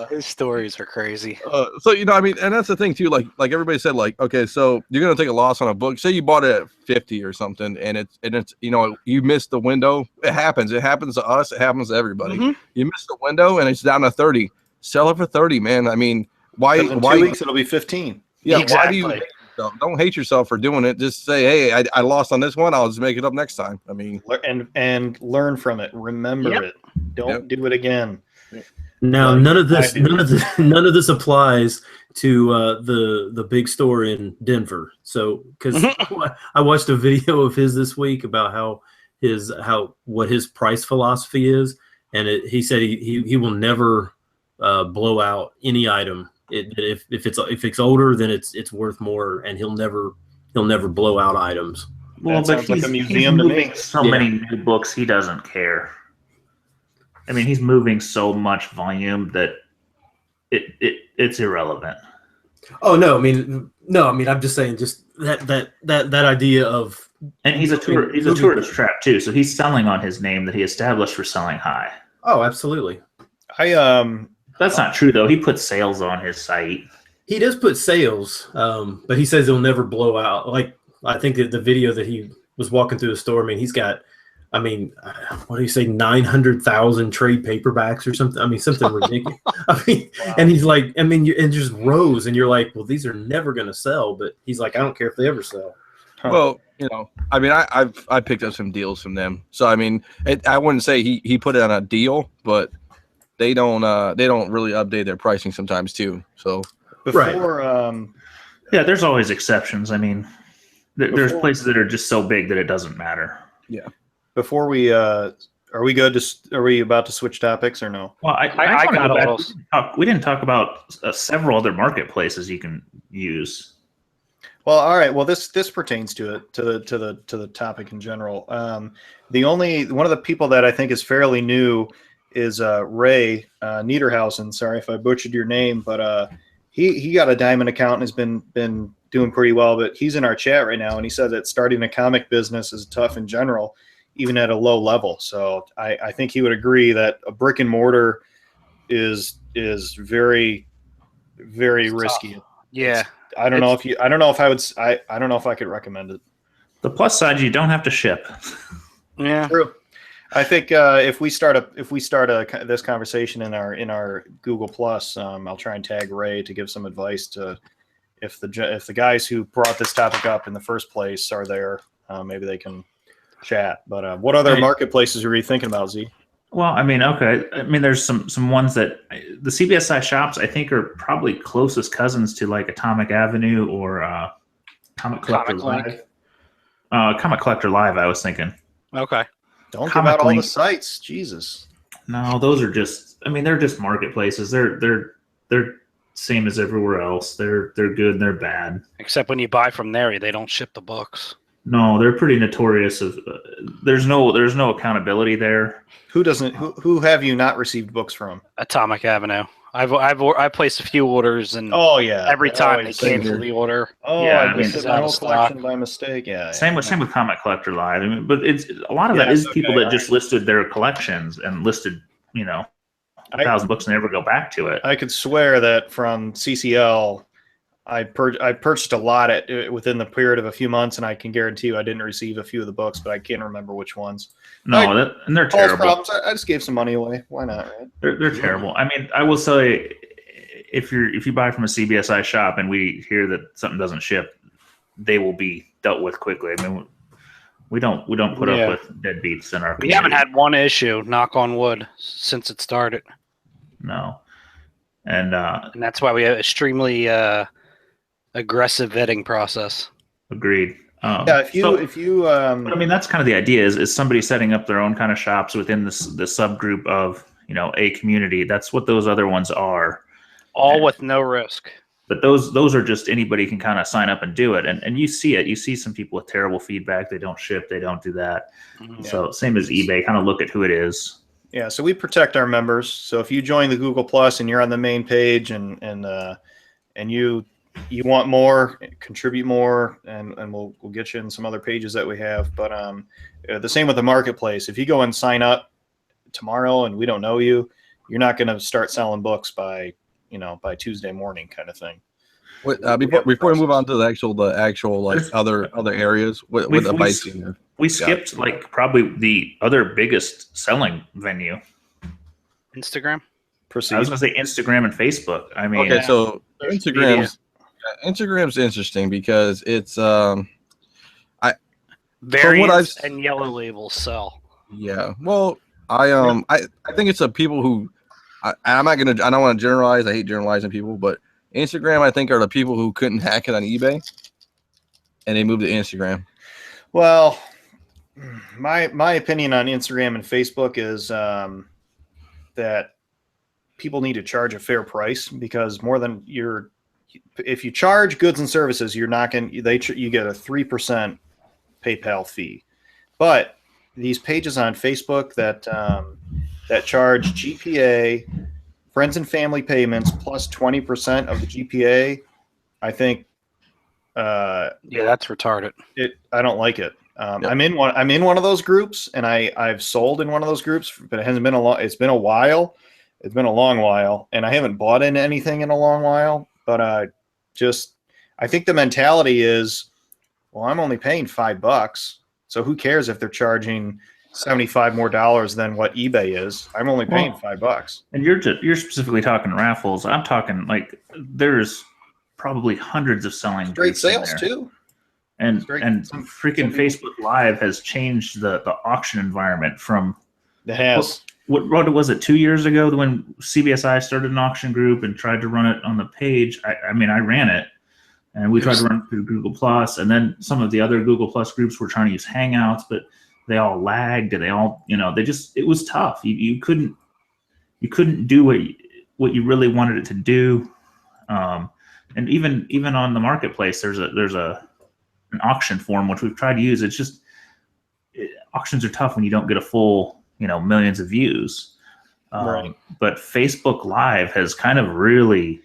His stories are crazy. so I mean, and that's the thing too. Like everybody said, like, okay, so you're gonna take a loss on a book. Say you bought it at 50 or something, and it's you missed the window. It happens. It happens to us. It happens to everybody. Mhm. You missed the window, and it's down to 30. Sell it for 30, man. I mean, why? In 2 weeks, it'll be 15. Yeah. Exactly. Why do you hate yourself? Don't hate yourself for doing it. Just say, hey, I lost on this one. I'll just make it up next time. I mean, And learn from it. Remember Yep. it. Don't do it again. Now, Like, none of this, I do. none of this applies to the big store in Denver. So, because I watched a video of his this week about what his price philosophy is, and he said he will never blow out any item. If it's older, then it's worth more, and he'll never blow out items. Well, That but sounds like he's, a he's museum to me. moving so many new books, he doesn't care. I mean, he's moving so much volume that it's irrelevant. Oh no, I mean I'm just saying, just that idea of. And he's a tourist trap too, so he's selling on his name that he established for selling high. Oh, absolutely. That's not true though. He puts sales on his site. He does put sales, but he says he'll never blow out. Like, I think that the video that he was walking through the store, I mean, he's got, what do you say, 900,000 trade paperbacks or something? I mean, something ridiculous. And he's like, it just rows, and you're like, well, these are never going to sell. But he's like, I don't care if they ever sell. Huh. well, I mean, I picked up some deals from them. So I mean, I wouldn't say he put it on a deal, but they don't really update their pricing sometimes too. So Before, Yeah, there's always exceptions. I mean, there's Before- places that are just so big that it doesn't matter. before we are we good? Are we about to switch topics or no? Well, I I wanna got go all back- those. We didn't talk about several other marketplaces you can use. Well, all right. Well, this pertains to it, to the topic in general. The only one of the people that I think is fairly new is Ray Niederhausen. Sorry if I butchered your name, but he got a diamond account and has been doing pretty well. But he's in our chat right now, and he said that starting a comic business is tough in general, even at a low level. So I think he would agree that a brick and mortar is very, very risky. Yeah. I don't know if I could recommend it. The plus side, you don't have to ship. Yeah. True. I think if we start this conversation in our Google Plus, I'll try and tag Ray to give some advice to if the guys who brought this topic up in the first place are there, maybe they can chat. But what other marketplaces are you thinking about, Z? Well, I mean, okay. I mean, there's some ones that the CBSI shops I think are probably closest cousins to like Atomic Avenue or Comic Collector Live. Comic Collector Live, I was thinking. Okay. Don't give out all the sites, Jesus. No, those are just. I mean, they're just marketplaces. They're same as everywhere else. They're good and they're bad. Except when you buy from there, they don't ship the books. No, they're pretty notorious. There's no accountability there. Who have you not received books from? Atomic Avenue. I placed a few orders and every time they cancel the order. Oh yeah, I missed my whole collection by mistake. Yeah. Same with Comic Collector Live. I mean, but it's a lot of that is people that just listed their collections and listed 1,000 books and never go back to it. I could swear that from CCL, I purchased a lot within the period of a few months, and I can guarantee you I didn't receive a few of the books, but I can't remember which ones. No, and they're terrible. Problems, I just gave some money away. Why not? Right? They're terrible. I mean, I will say, if you buy from a CBSI shop and we hear that something doesn't ship, they will be dealt with quickly. I mean, we don't put up with deadbeats in our community. We haven't had one issue, knock on wood, since it started. No, and that's why we have extremely aggressive vetting process. Agreed. If you but I mean, that's kind of the idea is somebody setting up their own kind of shops within the subgroup of a community. That's what those other ones are, all with no risk. But those are just anybody can kind of sign up and do it, and you see it. You see some people with terrible feedback. They don't ship. They don't do that. Mm-hmm. So same as eBay. Kind of look at who it is. Yeah. So we protect our members. So if you join the Google Plus and you're on the main page and you want more, contribute more, and we'll get you in some other pages that we have. But the same with the marketplace. If you go and sign up tomorrow and we don't know you, you're not going to start selling books by Tuesday morning, kind of thing. Before we move on to the actual like other areas, what advice do you have? We skipped like probably the other biggest selling venue. Instagram. Proceed. I was going to say Instagram and Facebook. I mean, okay, so Instagram's interesting because it's variants and yellow labels sell. Yeah, well, I think it's people who I don't want to generalize. I hate generalizing people, but Instagram I think are the people who couldn't hack it on eBay, and they moved to Instagram. Well, my opinion on Instagram and Facebook is that people need to charge a fair price, because if you charge goods and services, you get a 3% PayPal fee. But these pages on Facebook that charge GPA, friends and family payments plus 20% of the GPA, I think. That's retarded. I don't like it. I'm in one of those groups, and I've sold in one of those groups, but it hasn't been it's been a while. It's been a long while, and I haven't bought into anything in a long while. But I think the mentality is, well, I'm only paying $5, so who cares if they're charging $75 more than what eBay is? I'm only paying $5. And you're specifically talking raffles. I'm talking like there's probably hundreds of selling straight sales too. And freaking Facebook Live has changed the auction environment from. It has. What was it 2 years ago when CBSI started an auction group and tried to run it on the page? I mean, I ran it, and we tried to run it through Google Plus, and then some of the other Google Plus groups were trying to use Hangouts, but they all lagged, and they all, it was tough. You couldn't do what you really wanted it to do, and even on the marketplace, there's an auction form which we've tried to use. It's just auctions are tough when you don't get a full millions of views. Right. But Facebook Live has kind of really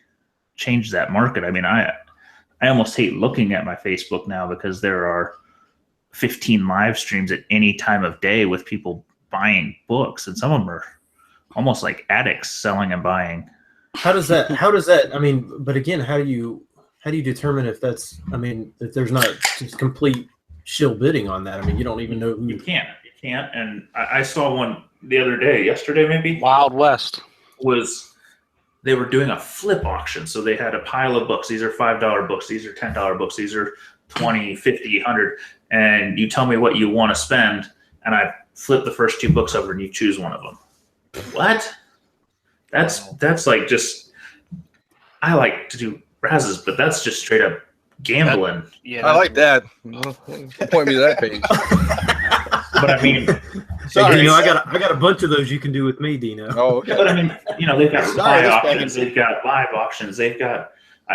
changed that market. I mean, I almost hate looking at my Facebook now because there are 15 live streams at any time of day with people buying books, and some of them are almost like addicts selling and buying. How does that, I mean, but again, how do you determine if that's, I mean, that there's not just complete shill bidding on that? I mean, you don't even know who. You can't. can't. And I saw one the other day, yesterday maybe. Wild West. They were doing a flip auction. So they had a pile of books. These are $5 books. These are $10 books. These are 20, 50, 100. And you tell me what you want to spend. And I flip the first 2 books over and you choose one of them. What? That's like just, I like to do razzes, but that's just straight up gambling. Yeah, I like that. Point me to that page. But I mean, Sorry, Dino, I got a bunch of those you can do with me, Dino. Oh, okay. but I mean, they've got Sorry, buy this auctions, they've got live auctions, they've got.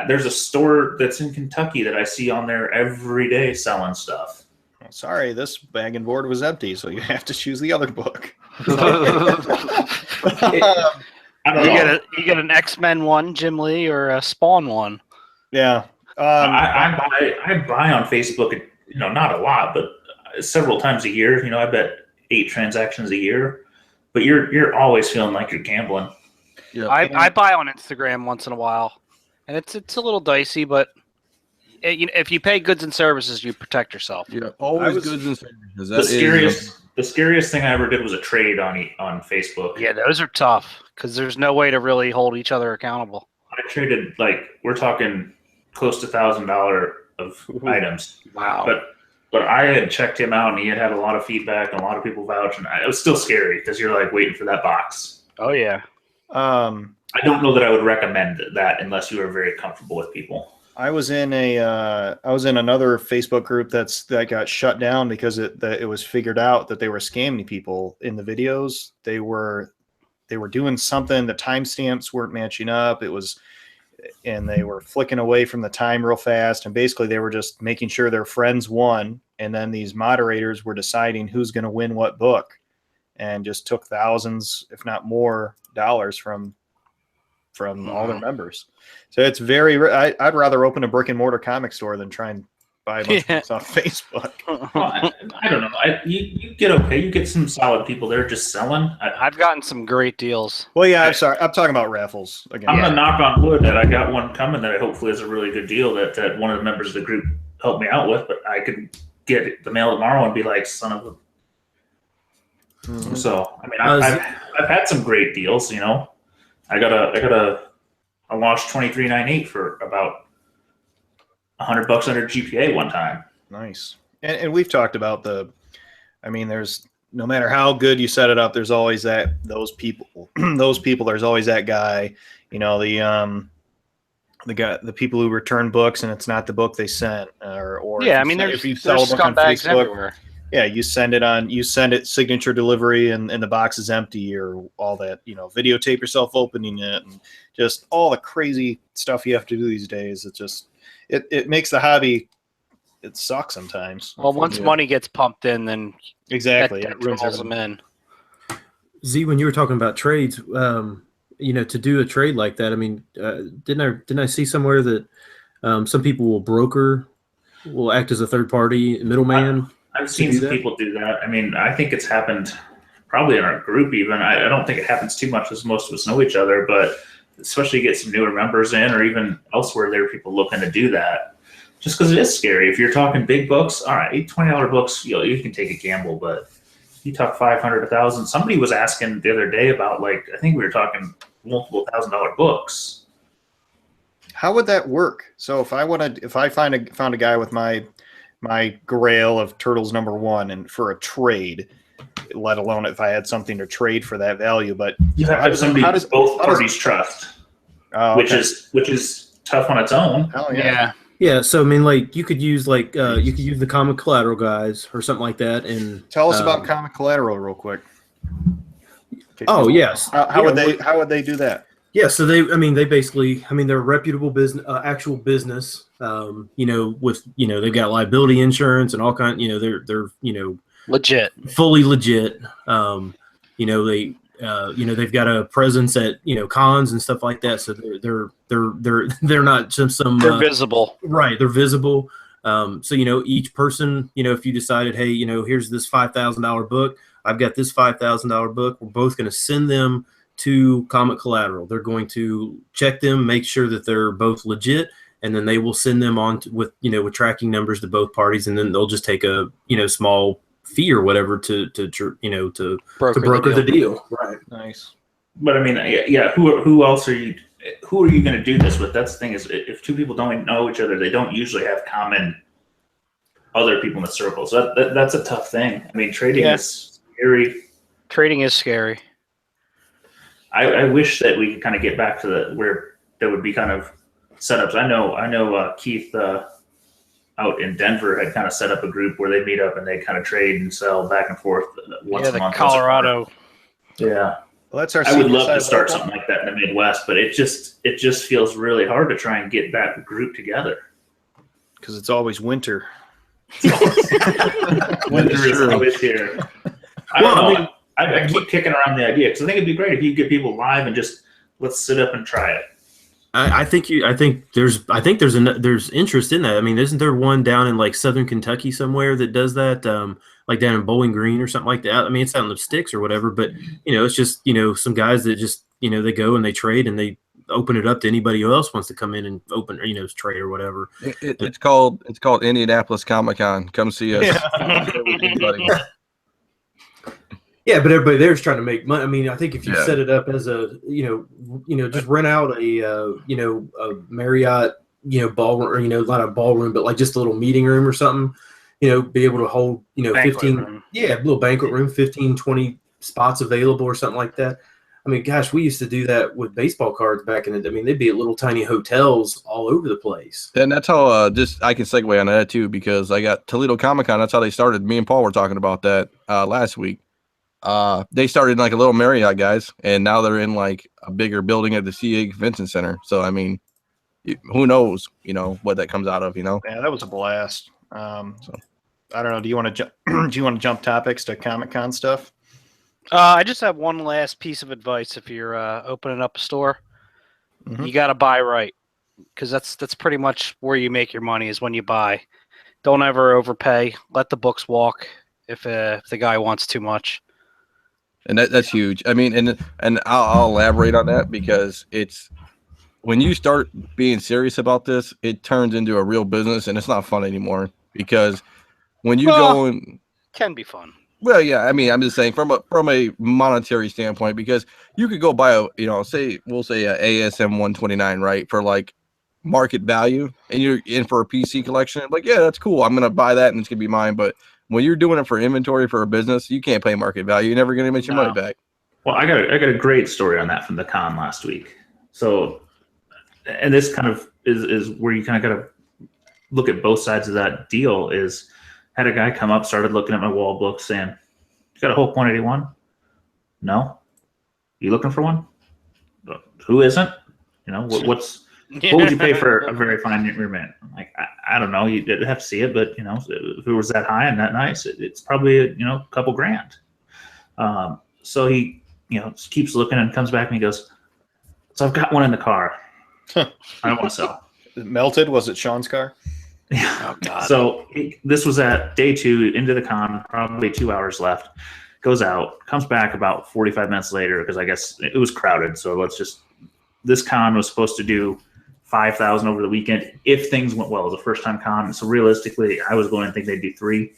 There's a store that's in Kentucky that I see on there every day selling stuff. Sorry, this bag and board was empty, so you have to choose the other book. I don't know. You get an X-Men one, Jim Lee, or a Spawn one. Yeah. I buy on Facebook, not a lot, but several times a year. I bet 8 transactions a year. But you're always feeling like you're gambling. Yeah. I buy on Instagram once in a while, and it's a little dicey, but if you pay goods and services, you protect yourself. Yeah, always goods and services. The scariest thing I ever did was a trade on Facebook. Yeah, those are tough because there's no way to really hold each other accountable. I traded we're talking close to $1,000 of items. Wow. But I had checked him out, and he had a lot of feedback, and a lot of people vouch, and it was still scary because you're waiting for that box. Oh yeah. I don't know that I would recommend that unless you are very comfortable with people. I was in another Facebook group that got shut down because it was figured out that they were scamming people in the videos. They were doing something. The timestamps weren't matching up. And they were flicking away from the time real fast. And basically they were just making sure their friends won. And then these moderators were deciding who's going to win what book, and just took thousands, if not more, dollars from all their members. So it's I'd rather open a brick and mortar comic store than try and buy a bunch of books off Facebook. Well, I don't know. You get okay. You get some solid people there just selling. I've gotten some great deals. Well, yeah, I'm sorry. I'm talking about raffles again. I'm gonna knock on wood that I got one coming that hopefully is a really good deal that one of the members of the group helped me out with. But I could get the mail tomorrow and be like, son of a. Mm-hmm. So I mean, I've had some great deals. I launched 2398 for about $100 under GPA one time. Nice. And we've talked about there's no matter how good you set it up, there's always those people, there's always that guy, the people who return books and it's not the book they sent, or yeah, if you sell a book on Facebook, everywhere. Yeah, you send it signature delivery and the box is empty, or all that, videotape yourself opening it, and just all the crazy stuff you have to do these days. It just, it makes the hobby, it sucks sometimes. Well, once money gets pumped in, then exactly that draws them in. Z, when you were talking about trades, to do a trade like that, I mean, didn't I see somewhere that some people will act as a third party middleman? I've seen some people do that. I mean, I think it's happened probably in our group even. I don't think it happens too much because most of us know each other, but especially get some newer members in, or even elsewhere, there are people looking to do that. Just because it is scary. If you're talking big books, all right, $20 books, you can take a gamble, but if you talk 500, 1,000, somebody was asking the other day about I think we were talking multiple $1,000 books. How would that work? So if I found a guy with my grail of Turtles #1 and for a trade, let alone if I had something to trade for that value, but you have to have somebody both parties trust, which is tough on its own. Hell yeah. Yeah, so I mean, you could use the Comic Collateral guys or something like that, and tell us about Comic Collateral real quick. Oh yes, how would they do that? Yeah, so they basically, they're a reputable business, actual business. They've got liability insurance and all kind. They're legit, fully legit. They've got a presence at cons and stuff like that. So they're not just some. They're visible, right? They're visible. So each person, if you decided, hey, here's this $5,000 book. I've got this $5,000 book. We're both going to send them to Comic Collateral. They're going to check them, make sure that they're both legit, and then they will send them on with tracking numbers to both parties, and then they'll just take a small fee or whatever to broker the deal. Right. Nice. But I mean, yeah. Who else are you? Who are you going to do this with? That's the thing is, if two people don't know each other, they don't usually have common other people in the circle. So that's a tough thing. I mean, trading is scary. Trading is scary. I wish that we could kind of get back to where there would be kind of setups. I know Keith out in Denver had kind of set up a group where they meet up and they kind of trade and sell back and forth once a month. Colorado. Yeah. Well, that's our. I would love to CBSI start local. something like that in the Midwest, but it just feels really hard to try and get that group together. Because it's always winter. Winter is always here. I don't know. I keep kicking around the idea because I think it'd be great if you get people live and just let's sit up and try it. I think there's interest in that. I mean, isn't there one down in like Southern Kentucky somewhere that does that? Like down in Bowling Green or something like that. I mean, it's out in the sticks or whatever, but it's just some guys that just they go and they trade and they open it up to anybody who else wants to come in and open trade or whatever. It's called Indianapolis Comic-Con. Come see us. Yeah, but everybody there's trying to make money. I mean, I think if you set it up as a just rent out a Marriott ballroom, or not a ballroom, but like just a little meeting room or something. Be able to hold 15 a little banquet room, 15, 20 spots available or something like that. I mean, gosh, we used to do that with baseball cards back in the. I mean, they'd be at little tiny hotels all over the place. And that's how I can segue on that too, because I got Toledo Comic-Con. That's how they started. Me and Paul were talking about that last week. They started in like a little Marriott, guys, and now they're in like a bigger building at the CA Convention Center. So I mean, who knows? What that comes out of. Yeah, that was a blast. I don't know. Do you want to jump topics to Comic-Con stuff? I just have one last piece of advice. If you're opening up a store, you got to buy right, because that's pretty much where you make your money is when you buy. Don't ever overpay. Let the books walk if the guy wants too much. And that's huge. I mean, and I'll elaborate on that, because it's when you start being serious about this, it turns into a real business, and it's not fun anymore. Because when you go and can be fun. Well, yeah, I mean, I'm just saying from a monetary standpoint, because you could go buy a, we'll say a ASM 129, right, for like market value, and you're in for a PC collection. Like, yeah, that's cool. I'm gonna buy that, and it's gonna be mine. But when you're doing it for inventory for a business, you can't pay market value. You're never gonna make your money back. Well, I got a great story on that from the con last week. So, and this kind of is where you kind of got to look at both sides of that deal. Is had a guy come up, started looking at my wall book, saying, "You got a Hulk 181? No? You looking for one? Who isn't? What would you pay for a very fine reprint?" I'm like, I don't know. You'd have to see it, but if it was that high and that nice, it's probably a couple grand. So he keeps looking and comes back and he goes, "So I've got one in the car. I don't want to sell." Melted? Was it Sean's car? Yeah. Oh, God. So this was at day 2 into the con, probably 2 hours left. Goes out, comes back about 45 minutes later, because I guess it was crowded. So this con was supposed to do 5,000 over the weekend if things went well. It was a first time con. So realistically, I was going to think they'd do 3.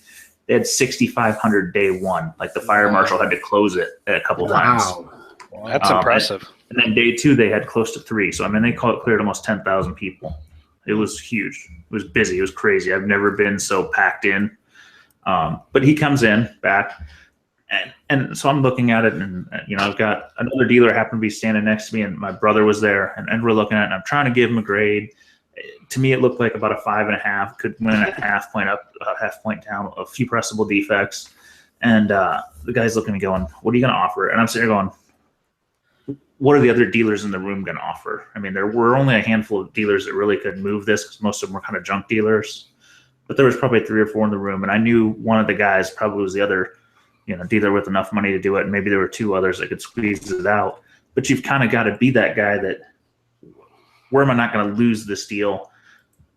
They had 6,500 day 1. Like the fire marshal had to close it a couple times. Wow. That's impressive. And then day 2, they had close to 3. So, I mean, they cleared almost 10,000 people. It was huge. It was busy. It was crazy. I've never been so packed in. But he comes in back, and so I'm looking at it, and I've got another dealer happened to be standing next to me, and my brother was there, and we're looking at it, and I'm trying to give him a grade. To me, it looked like about a 5.5. Could win a half point up, a half point down, a few pressable defects. And the guy's looking at me going, "What are you going to offer?" And I'm sitting there going, what are the other dealers in the room going to offer? I mean, there were only a handful of dealers that really could move this, because most of them were kind of junk dealers. But there was probably 3 or 4 in the room, and I knew one of the guys probably was the other, dealer with enough money to do it, and maybe there were 2 others that could squeeze it out. But you've kind of got to be that guy that, where am I not going to lose this deal?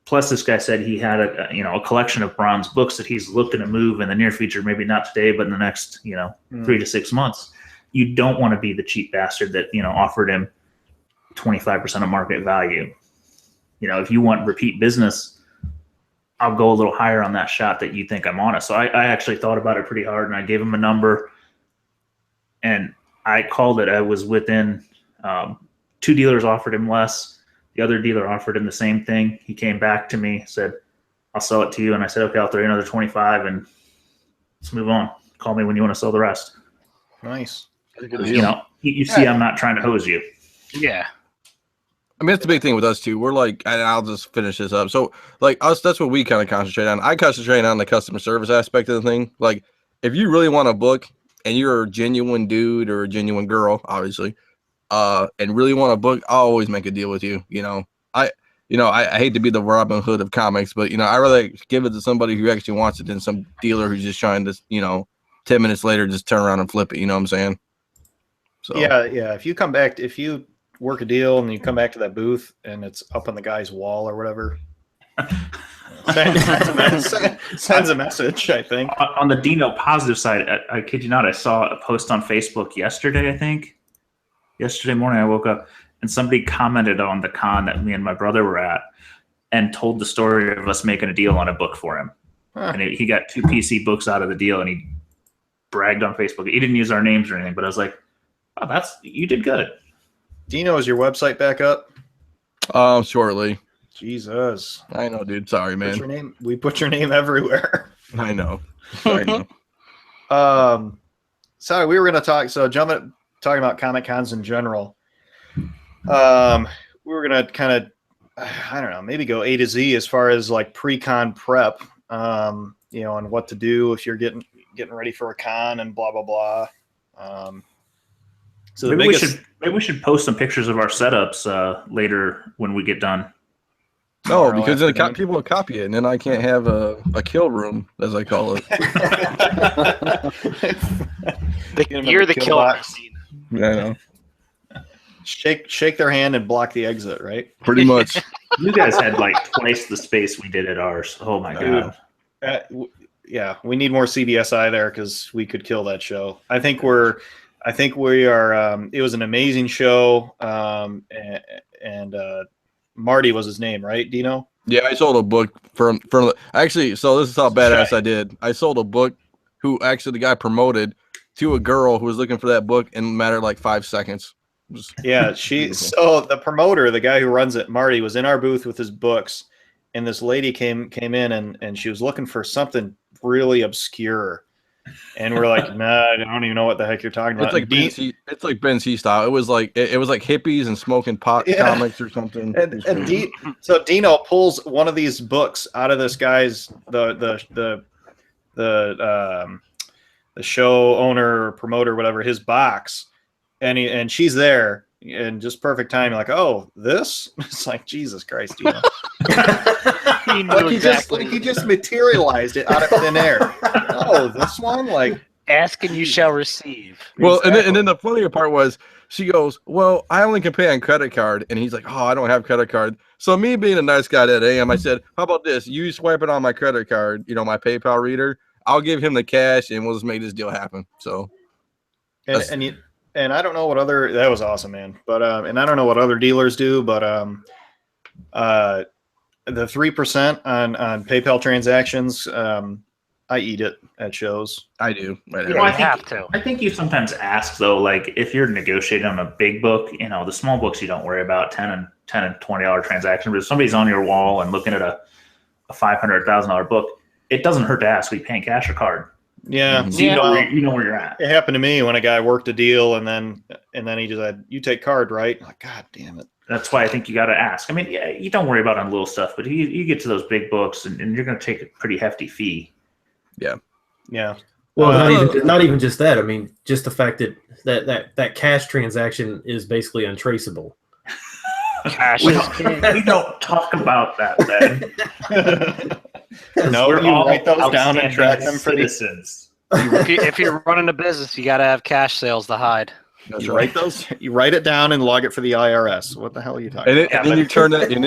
Plus, this guy said he had a collection of bronze books that he's looking to move in the near future, maybe not today, but in the next 3 to 6 months. You don't want to be the cheap bastard that offered him 25% of market value. If you want repeat business, I'll go a little higher on that shot that you think I'm on it. So I actually thought about it pretty hard, and I gave him a number, and I called it. I was within 2 dealers offered him less. The other dealer offered him the same thing. He came back to me, said, I'll sell it to you. And I said, okay, I'll throw you another 25 and let's move on. Call me when you want to sell the rest. Nice. You know, you see, I'm not trying to hose you. Yeah. I mean, that's the big thing with us too. We're like, and I'll just finish this up. So, like us, that's what we kind of concentrate on. I concentrate on the customer service aspect of the thing. Like, if you really want a book and you're a genuine dude or a genuine girl, obviously, and really want a book, I'll always make a deal with you. I hate to be the Robin Hood of comics, but I rather give it to somebody who actually wants it than some dealer who's just trying to, 10 minutes later just turn around and flip it. You know what I'm saying? So yeah. If you work a deal and you come back to that booth and it's up on the guy's wall or whatever, sends a message, I think. On the Dino positive side, I kid you not, I saw a post on Facebook yesterday, I think. Yesterday morning I woke up and somebody commented on the con that me and my brother were at and told the story of us making a deal on a book for him. Huh. And he got 2 PC books out of the deal and he bragged on Facebook. He didn't use our names or anything, but I was like, oh, you did good. Dino, is your website back up? Shortly. Jesus. I know, dude. Sorry, man. We put your name everywhere. I know. Sorry, we were going to talk. So talking about Comic Cons in general. We were going to kind of, I don't know, maybe go A to Z as far as like pre-con prep, and what to do if you're getting ready for a con and blah, blah, blah. So maybe we should post some pictures of our setups later when we get done. No, because then people will copy it, and then I can't have a kill room, as I call it. You're the killer. Yeah, I know. Shake their hand and block the exit, right? Pretty much. You guys had like twice the space we did at ours. Oh my god. Yeah, we need more CBSI there because we could kill that show. I think we are. It was an amazing show, and Marty was his name, right, Dino? Yeah, I sold a book from actually. So this is how badass I did. I sold a book who actually the guy promoted to a girl who was looking for that book in a matter of like 5 seconds. Yeah, so the promoter, the guy who runs it, Marty, was in our booth with his books, and this lady came in and she was looking for something really obscure. And we're like, nah, I don't even know what the heck you're talking about. It's like Ben C style. It was like hippies and smoking pot comics or something. So Dino pulls one of these books out of this guy's the show owner or promoter, whatever, his box, and she's there, and just perfect timing. Like, oh, this? It's like, Jesus Christ, Dino. He just materialized it out of thin air. Oh, this one? Like, ask and you shall receive. Well, exactly. and then the funnier part was she goes, well, I only can pay on credit card. And he's like, oh, I don't have credit card. So me being a nice guy that I am, I said, how about this? You swipe it on my credit card, my PayPal reader. I'll give him the cash and we'll just make this deal happen. So, and I don't know what that was awesome, man. But, and I don't know what other dealers do, but, the 3% on PayPal transactions, I eat it at shows. I do. I have to. I think you sometimes ask though, like if you're negotiating on a big book, the small books you don't worry about $10 and $20 transaction. But if somebody's on your wall and looking at a $500,000 book, it doesn't hurt to ask. We paying cash or card? Yeah, so you know where you're at. It happened to me when a guy worked a deal and then he just said, "You take card, right?" I'm like, God damn it. That's why I think you got to ask. I mean, yeah, you don't worry about on little stuff, but you get to those big books and you're going to take a pretty hefty fee. Yeah. Yeah. Well, not even just that. I mean, just the fact that cash transaction is basically untraceable. Cash we don't talk about that then. No, we're all write those down and track them for citizens. If you're running a business, you got to have cash sales to hide. You write it down and log it for the IRS. What the hell are you talking about? And then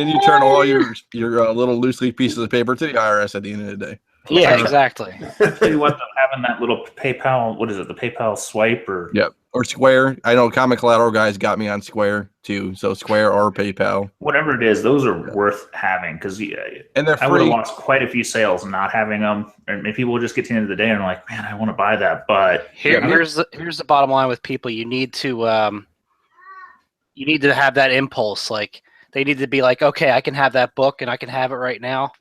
you turn all your little loose leaf pieces of paper to the IRS at the end of the day. Yeah, exactly. I tell you what, though, having that little PayPal, what is it, the PayPal swipe or Yep. Or Square. I know Comic Collateral guys got me on Square too. So Square or PayPal. whatever it is, those are worth having because And they're I would have free. lost quite a few sales not having them. And people will just get to the end of the day and are like, man, I want to buy that, but Here's the bottom line with people. You need to have that impulse. Like they need to be like, okay, I can have that book and I can have it right now.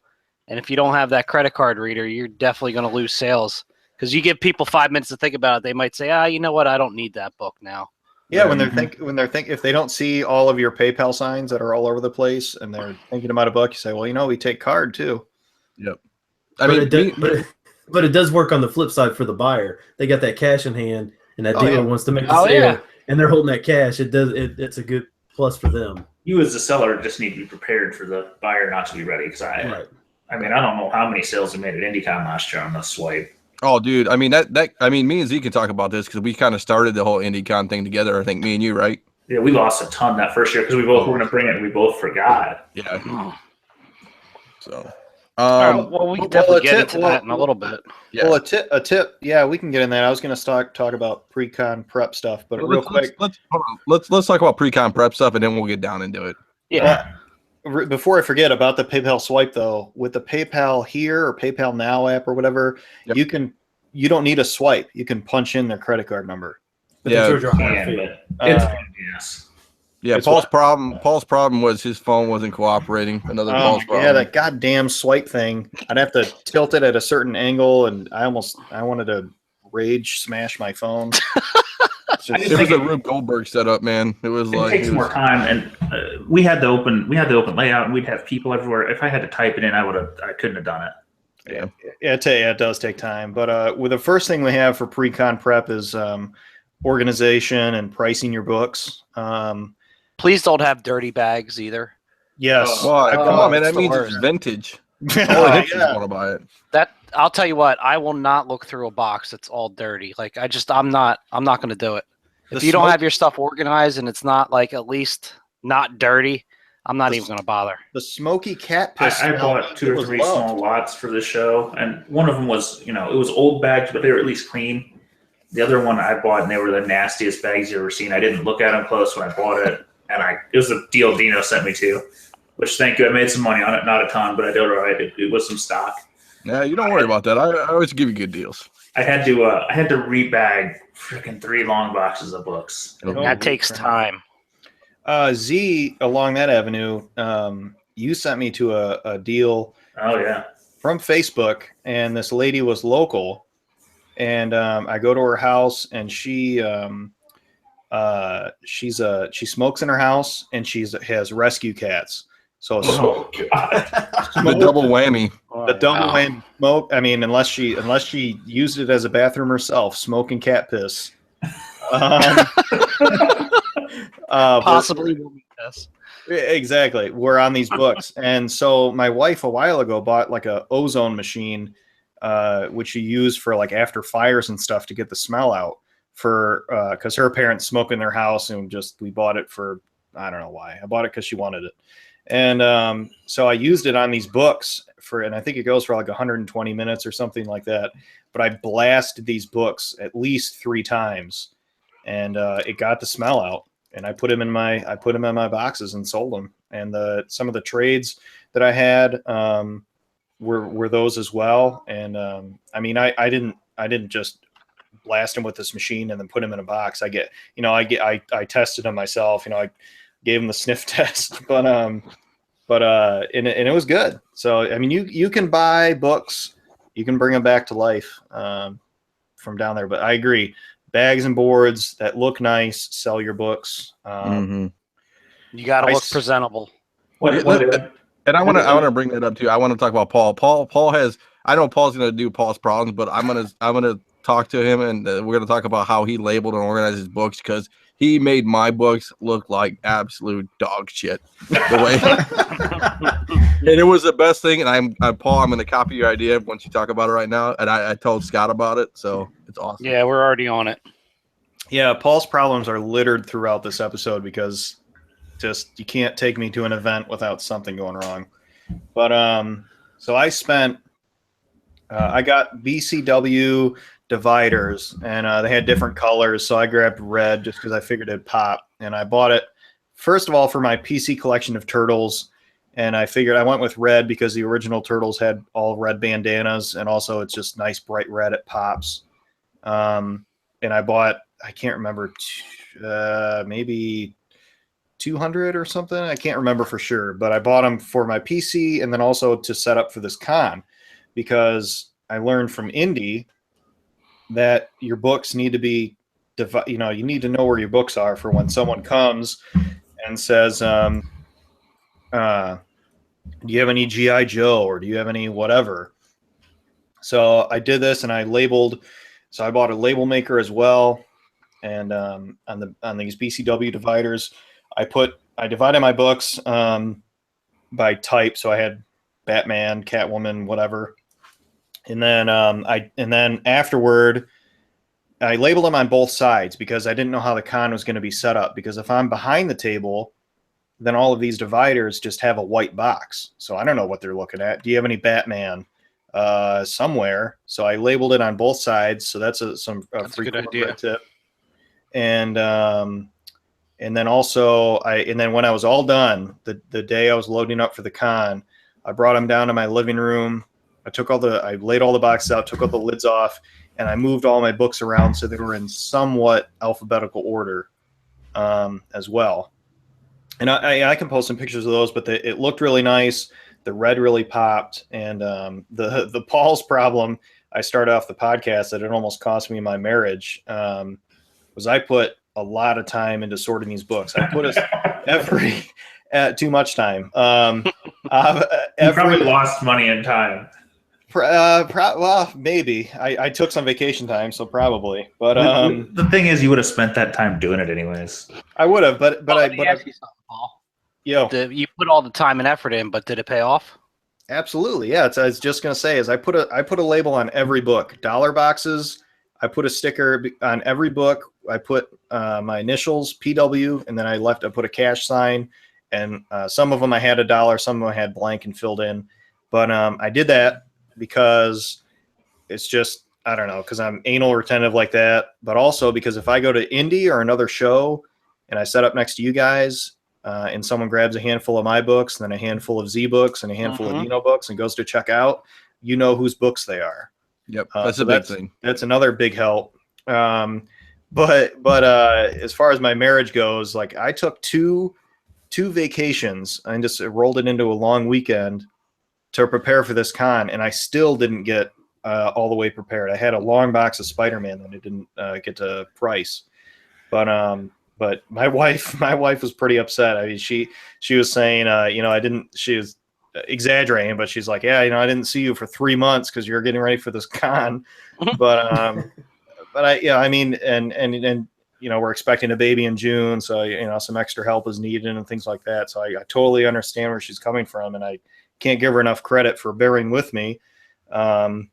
And if you don't have that credit card reader, you're definitely going to lose sales because you give people 5 minutes to think about it. They might say, you know what? I don't need that book now. Yeah, when they're thinking, if they don't see all of your PayPal signs that are all over the place, and they're thinking about a book, you say, well, we take card too. Yep. But it does work on the flip side for the buyer. They got that cash in hand, and that dealer wants to make a sale, and they're holding that cash. It's a good plus for them. you as the seller just need to be prepared for the buyer not to be ready. Because I mean, I don't know how many sales we made at IndyCon last year on the swipe. Oh, dude. I mean, me and Z can talk about this because we kind of started the whole IndyCon thing together. I think me and you, right? Yeah, we lost a ton that first year because we both were going to bring it and we both forgot. Yeah. So, well, we can definitely get into that in a little bit. Yeah. Well, a tip. Yeah, we can get in that. I was going to talk about pre-con prep stuff, but real quick, let's talk about pre-con prep stuff, and then we'll get down into it. Yeah. Before I forget about the PayPal swipe, though, with the PayPal Here or PayPal Now app or whatever, you don't need a swipe. You can punch in their credit card number. But yes. Yeah, Paul's problem was his phone wasn't cooperating. Paul's problem. Yeah, that goddamn swipe thing. I'd have to tilt it at a certain angle, and I wanted to rage smash my phone. It was a Rube Goldberg setup, man. It takes more time, and we had the open layout, and we'd have people everywhere. If I had to type it in, I couldn't have done it. Yeah, it does take time. But with the first thing we have for pre-con prep is organization and pricing your books. Please don't have dirty bags either. Yes. Come on, man. That means it's vintage. All the hipsters want to buy it. I'll tell you what. I will not look through a box that's all dirty. Like I'm not going to do it. If you don't have your stuff organized and it's not like at least not dirty, I'm not even going to bother. The smoky cat piss. I bought 2 or 3 small lots for this show, and one of them was, it was old bags, but they were at least clean. The other one I bought, and they were the nastiest bags you ever seen. I didn't look at them close when I bought it, and it was a deal Dino sent me to, which thank you. I made some money on it, not a ton, but I did all right. It was some stock. Yeah, you don't worry about that. I always give you good deals. I had to rebag freaking 3 long boxes of books. That takes time. Z, along that avenue, you sent me to a deal. Oh yeah. From Facebook, and this lady was local, and I go to her house, and she smokes in her house, and she has rescue cats. So the double whammy. The double whammy smoke. I mean, unless she used it as a bathroom herself, smoking cat piss. Possibly will be this. Exactly. We're on these books. And so my wife a while ago bought like a ozone machine, which she used for like after fires and stuff to get the smell out because her parents smoke in their house, and we bought it for, I don't know why. I bought it because she wanted it. And so I used it on these books and I think it goes for like 120 minutes or something like that. But I blasted these books at least 3 times, and it got the smell out. And I put them in my boxes and sold them. And some of the trades that I had were those as well. And I mean, I didn't just blast them with this machine and then put them in a box. I tested them myself. I gave them the sniff test, but it was good. So I mean, you can buy books, you can bring them back to life from down there. But I agree, bags and boards that look nice, sell your books. You got to look presentable. And I want to bring that up too. I want to talk about Paul. Paul has. I know Paul's going to do Paul's problems, but I'm gonna talk to him, and we're going to talk about how he labeled and organized his books, because he made my books look like absolute dog shit. The way, and it was the best thing. And Paul, I'm going to copy your idea once you talk about it right now. And I told Scott about it, so it's awesome. Yeah, we're already on it. Yeah, Paul's problems are littered throughout this episode because you can't take me to an event without something going wrong. But so I spent I got BCW dividers, and they had different colors, so I grabbed red just because I figured it'd pop. And I bought it, first of all, for my PC collection of turtles, and I figured I went with red because the original turtles had all red bandanas, and also it's just nice bright red. It pops. And I bought, I can't remember, maybe 200 or something. I can't remember for sure, but I bought them for my PC and then also to set up for this con, because I learned from Indy that your books need to be, you need to know where your books are for when someone comes and says, do you have any G.I. Joe, or do you have any whatever? So I did this, and I labeled. So I bought a label maker as well, and on these BCW dividers, I divided my books by type. So I had Batman, Catwoman, whatever, and then afterward, I labeled them on both sides because I didn't know how the con was going to be set up. Because if I'm behind the table, then all of these dividers just have a white box, so I don't know what they're looking at. Do you have any Batman? Somewhere. So I labeled it on both sides. So that's a free good idea tip. And then also when I was all done, the day I was loading up for the con, I brought them down to my living room. I laid all the boxes out, took all the lids off, and I moved all my books around so they were in somewhat alphabetical order as well. And I can post some pictures of those, but it looked really nice. The red really popped, and the Paul's problem. I started off the podcast that it almost cost me my marriage. Was I put a lot of time into sorting these books. I put too much time. You probably lost money and time. Well, maybe I took some vacation time, so probably. But the thing is, you would have spent that time doing it anyways. I would have, but let me ask you something, Paul. You put all the time and effort in, but did it pay off? Absolutely, yeah. I was just gonna say, I put a label on every book. Dollar boxes. I put a sticker on every book. I put my initials, PW, and then I put a cash sign. And some of them I had $1, some of them I had blank and filled in. But I did that because it's just, I don't know, because I'm anal retentive like that. But also because if I go to Indy or another show and I set up next to you guys, and someone grabs a handful of my books, and then a handful of Z books and a handful of Dino books and goes to check out, you know whose books they are. Yep, that's a big thing. That's another big help. But as far as my marriage goes, like I took two vacations and just rolled it into a long weekend to prepare for this con, and I still didn't get all the way prepared. I had a long box of Spider-Man that I didn't get to price, but my wife was pretty upset. I mean, she was saying, she was exaggerating, but she's like, yeah, I didn't see you for 3 months because you're getting ready for this con. But we're expecting a baby in June, so some extra help is needed and things like that. So I totally understand where she's coming from, and I can't give her enough credit for bearing with me. But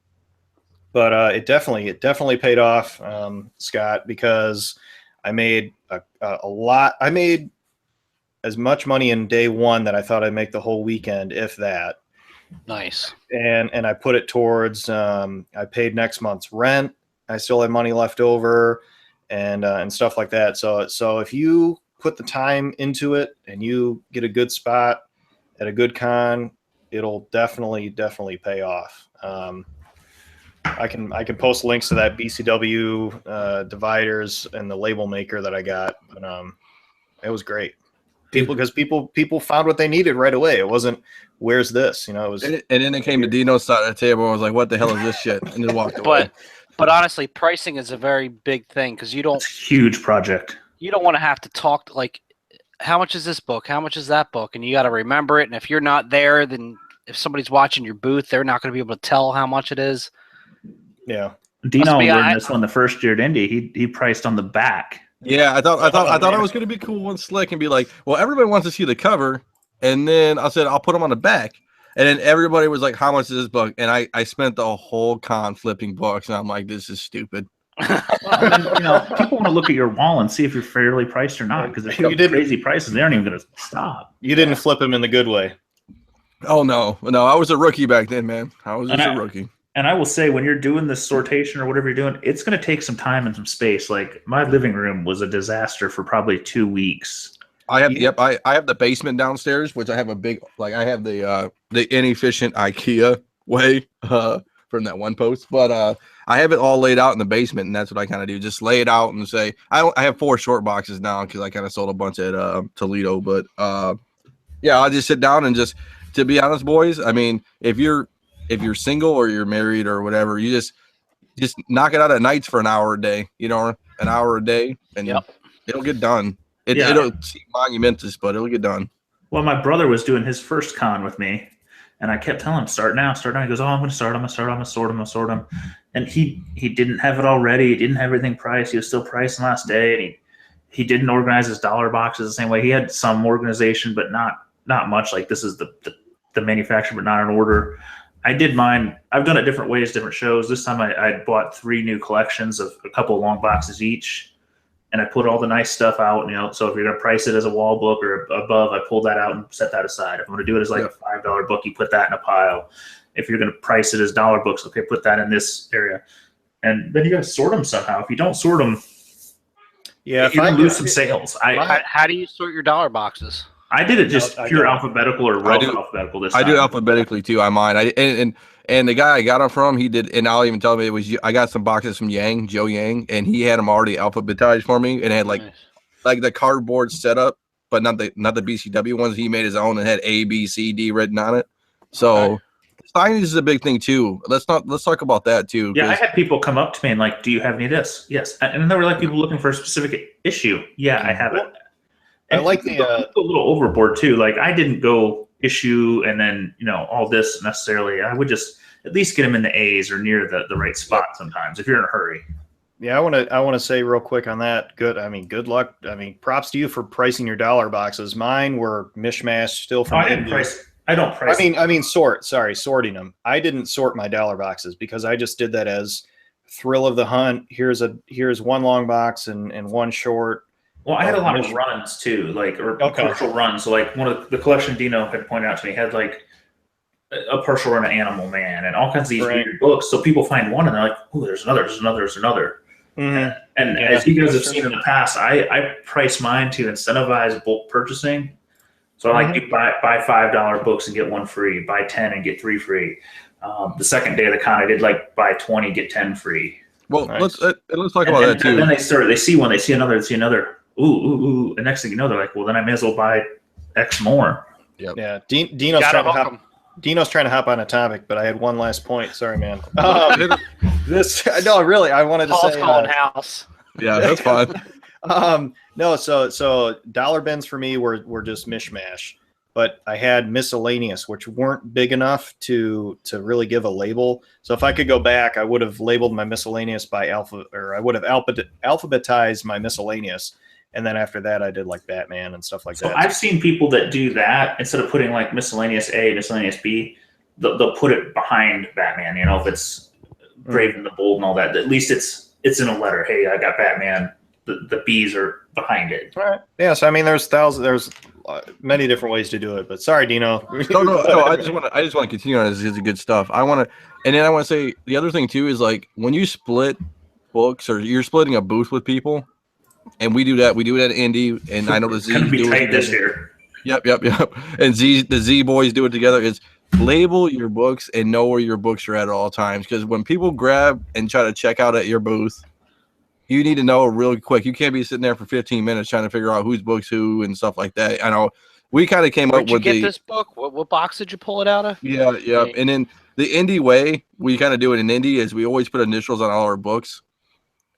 it definitely paid off, Scott, because I made a lot. I made as much money in day one that I thought I'd make the whole weekend, if that. Nice. And I put it towards, I paid next month's rent. I still have money left over and stuff like that. So if you put the time into it and you get a good spot at a good con, it'll definitely pay off. I can post links to that BCW dividers and the label maker that I got, but it was great. People found what they needed right away. It wasn't, where's this? It was. And then it came to Dino's side of the table. I was like, what the hell is this shit? And then walked away. But honestly, pricing is a very big thing because you don't. It's a huge project. You don't want to have to talk like, how much is this book? How much is that book? And you got to remember it. And if you're not there, then if somebody's watching your booth, they're not going to be able to tell how much it is. Yeah. Dino learned this one the first year at Indy. He priced on the back. Yeah, I thought it was going to be cool and slick and be like, well, everybody wants to see the cover, and then I said I'll put them on the back, and then everybody was like, how much is this book? And I spent the whole con flipping books, and I'm like, this is stupid. And, people want to look at your wall and see if you're fairly priced or not, because if you did crazy prices, they aren't even going to stop. You didn't flip them in the good way. Oh no, I was a rookie back then, man. I was just a rookie. And I will say, when you're doing this sortation or whatever you're doing, it's going to take some time and some space. Like my living room was a disaster for probably 2 weeks. I have I have the basement downstairs, which I have a big I have the inefficient IKEA way from that one post, but I have it all laid out in the basement, and that's what I kind of do. Just lay it out and say I have 4 short boxes now because I kind of sold a bunch at Toledo, but yeah, I'll just sit down and just, to be honest, boys, I mean, if you're single or you're married or whatever, you just knock it out at nights for an hour a day, an hour a day, and it'll get done. It'll seem monumentous, but it'll get done. Well, my brother was doing his first con with me, and I kept telling him, start now. He goes, oh, I'm going to start. I'm going to sort them. And he didn't have it already. He didn't have everything priced. He was still pricing last day, and he didn't organize his dollar boxes the same way. He had some organization, but not much. Like this is the manufacturer, but not an order. I did mine. I've done it different ways, different shows. This time I bought 3 new collections of a couple of long boxes each. And I put all the nice stuff out, so if you're going to price it as a wall book or above, I pull that out and set that aside. If I'm going to do it as like a $5 book, you put that in a pile. If you're going to price it as dollar books, okay, put that in this area. And then you got to sort them somehow. If you don't sort them, you're going to lose some sales. How do you sort your dollar boxes? I did it just pure alphabetical or rough alphabetical this time. I do alphabetically too on mine. And the guy I got them from, he did, and I'll even tell me I got some boxes from Joe Yang, and he had them already alphabetized for me, and had like the cardboard setup, but not the BCW ones. He made his own and had A, B, C, D written on it. So signage is a big thing too. Let's talk about that too. Yeah, I had people come up to me and like, do you have any of this? Yes, and there were like people looking for a specific issue. Yeah, I have it. And I like the a little overboard too. Like I didn't go issue and then all this necessarily. I would just at least get them in the A's or near the right spot sometimes if you're in a hurry. Yeah, I want to say real quick on that. Good luck. I mean, props to you for pricing your dollar boxes. Mine were mishmash still from. I don't price. Sorting them. I didn't sort my dollar boxes because I just did that as thrill of the hunt. Here's one long box and one short. Well, I had a lot of runs too, partial runs. So like one of the collection Dino had pointed out to me had like a partial run of Animal Man and all kinds of these weird books. So people find one and they're like, oh, there's another. Mm-hmm. And as you guys have seen in the past, I price mine to incentivize bulk purchasing. So I like to buy $5 books and get 1 free, buy 10 and get 3 free. The second day of the con, I did like buy 20, get 10 free. Well, let's talk about that too. And then they see one, they see another. Ooh. And next thing you know, they're like, well, then I may as well buy X more. Yep. Yeah. Dino's trying to hop on a topic, but I had one last point. Sorry, man. I wanted to say calling house. Yeah, that's fine. No, so dollar bins for me were just mishmash, but I had miscellaneous, which weren't big enough to really give a label. So if I could go back, I would have labeled my miscellaneous by alpha, or I would have alphabetized my miscellaneous. And then after that, I did like Batman and stuff like that. I've seen people that do that instead of putting like miscellaneous A, miscellaneous B, they'll put it behind Batman. If it's brave and the bold and all that, at least it's in a letter. Hey, I got Batman. The B's are behind it. All right. Yeah. So I mean, there's many different ways to do it. But sorry, Dino. No. I just want to continue on. This is good stuff. I want to say the other thing too is like when you split books or you're splitting a booth with people. And we do that. We do it at Indy, and I know the Z do it this year. Yep. And the Z boys do it together. Is label your books and know where your books are at all times. Because when people grab and try to check out at your booth, you need to know really quick. You can't be sitting there for 15 minutes trying to figure out whose book's who and stuff like that. I know we kind of came up with this book? What box did you pull it out of? Yeah. And then the Indy way, we kind of do it in Indy is we always put initials on all our books,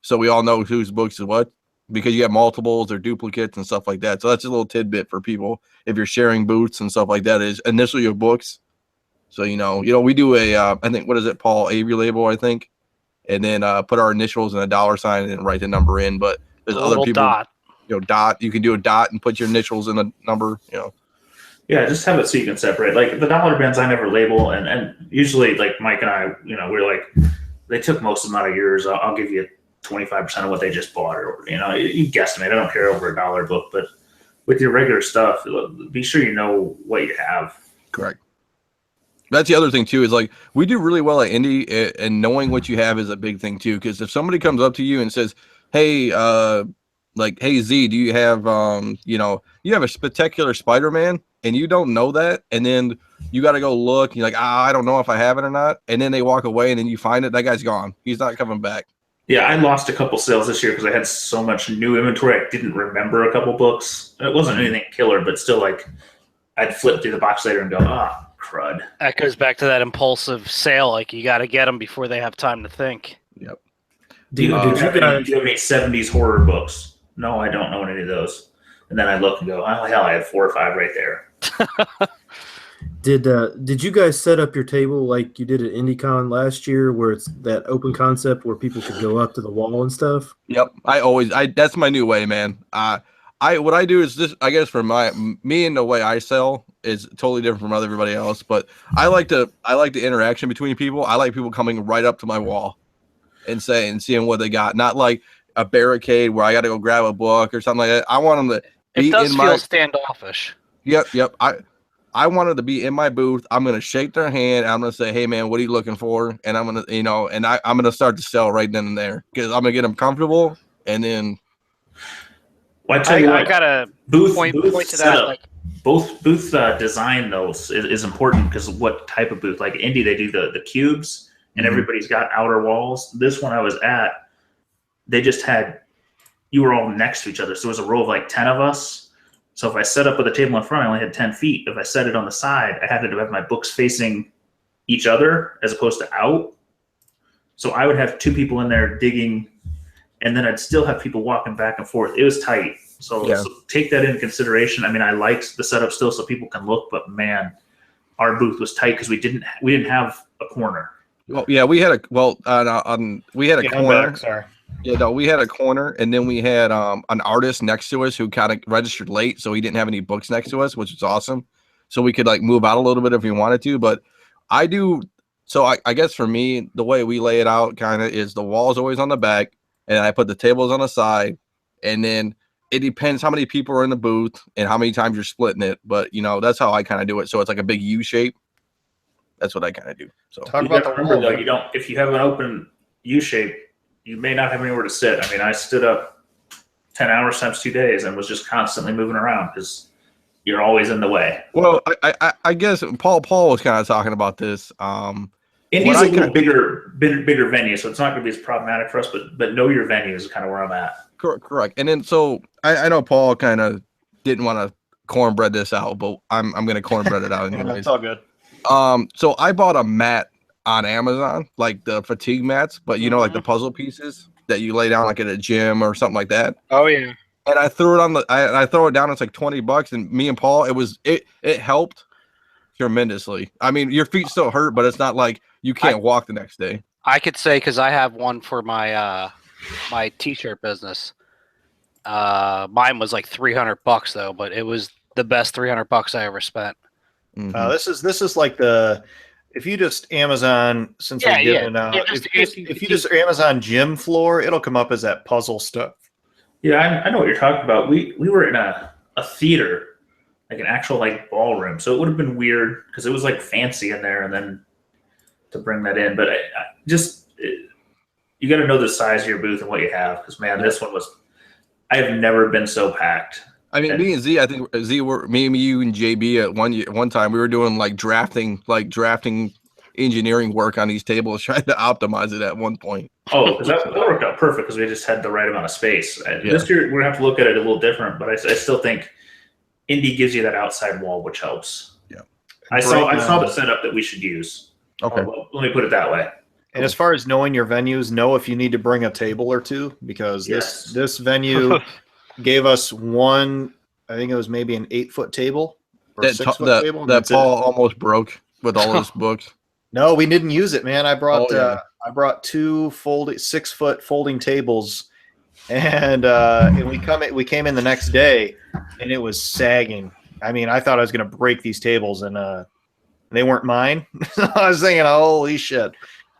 so we all know whose books is what. Because you have multiples or duplicates and stuff like that. So that's a little tidbit for people. If you're sharing booths and stuff like that, is initial your books. So, we do I think, what is it, Paul Avery label, I think. And then put our initials and a dollar sign and write the number in. But there's other people. Dot. Dot. You can do a dot and put your initials in the number, Yeah, just have it so you can separate. Like the dollar bins, I never label. And usually, like Mike and I, we're like, they took most of them out of yours. I'll give you 25% of what they just bought, or you guesstimate. I don't care over $1 book, but with your regular stuff, be sure you know what you have. Correct. That's the other thing too. Is like we do really well at indie, and knowing what you have is a big thing too. Because if somebody comes up to you and says, "Hey, hey Z, do you have you have a spectacular Spider-Man," and you don't know that, and then you got to go look. And you're like, I don't know if I have it or not, and then they walk away, and then you find it. That guy's gone. He's not coming back. Yeah, I lost a couple sales this year because I had so much new inventory. I didn't remember a couple books. It wasn't anything killer, but still, like, I'd flip through the box later and go, crud. That goes back to that impulsive sale. Like, you got to get them before they have time to think. Yep. Do you have any 70s horror books? No, I don't know any of those. And then I look and go, oh, hell, I have 4 or 5 right there. Did you guys set up your table like you did at IndieCon last year, where it's that open concept where people could go up to the wall and stuff? Yep. That's my new way, man. What I do is this. I guess for me and the way I sell is totally different from everybody else. But I like the interaction between people. I like people coming right up to my wall and seeing what they got, not like a barricade where I got to go grab a book or something like that. I want them to be it does in feel my standoffish. Yep. I wanted to be in my booth. I'm gonna shake their hand. I'm gonna say, "Hey, man, what are you looking for?" And I'm gonna, I'm gonna start to sell right then and there because I'm gonna get them comfortable. And then, well, I tell you what, I gotta point to that. Like, both booth design though is important because what type of booth? Like indie, they do the cubes, and everybody's got outer walls. This one I was at, they just had you were all next to each other, so it was a row of like 10 of us. So if I set up with a table in front, I only had 10 feet. If I set it on the side, I had to have my books facing each other as opposed to out. So I would have 2 people in there digging, and then I'd still have people walking back and forth. It was tight. So take that into consideration. I mean, I liked the setup still so people can look, but man, our booth was tight because we didn't have a corner. Well, yeah, we had a corner. Sorry. Yeah, no, we had a corner, and then we had an artist next to us who kind of registered late, so he didn't have any books next to us, which was awesome. So we could like move out a little bit if we wanted to. But I do. So I guess for me, the way we lay it out kind of is the wall's always on the back, and I put the tables on the side, and then it depends how many people are in the booth and how many times you're splitting it. But that's how I kind of do it. So it's like a big U shape. That's what I kind of do. So talk about the remember though, you don't. If you have an open U shape, you may not have anywhere to sit. I mean, I stood up 10 hours times 2 days and was just constantly moving around because you're always in the way. Well, I guess Paul was kind of talking about this. Indie's a little bigger venue, so it's not going to be as problematic for us. But know your venue is kind of where I'm at. Correct. And then so I know Paul kind of didn't want to cornbread this out, but I'm going to cornbread it out anyways. It's all good. So I bought a mat on Amazon, like the fatigue mats, but like the puzzle pieces that you lay down like at a gym or something like that. Oh yeah. And I threw it I throw it down. It's like $20, and me and Paul, it helped tremendously. I mean, your feet still hurt, but it's not like you can't walk the next day. I could say because I have one for my my t-shirt business. Mine was like $300 though, but it was the best $300 I ever spent. Mm-hmm. This is like if you just Amazon, since we're giving out, if you just Amazon gym floor, it'll come up as that puzzle stuff. Yeah, I know what you're talking about. We were in a theater, like an actual like ballroom, so it would have been weird because it was like fancy in there, and then to bring that in. But you got to know the size of your booth and what you have, because man, this one was. I have never been so packed. I mean, me and Z, I think Z were me, you, and JB at one time we were doing like drafting engineering work on these tables, trying to optimize it at one point. Oh, because that worked out perfect because we just had the right amount of space. This year we're gonna have to look at it a little different, but I still think Indie gives you that outside wall, which helps. Yeah, I saw the setup that we should use. Okay, let me put it that way. And as far as knowing your venues, know if you need to bring a table or two, because this venue gave us one. I think it was maybe an 8-foot table or 6-foot table. That Paul almost broke with all his books. No, we didn't use it, man. I brought 2 6-foot folding tables, and we came in the next day, and it was sagging. I mean, I thought I was going to break these tables, and they weren't mine. I was thinking, holy shit.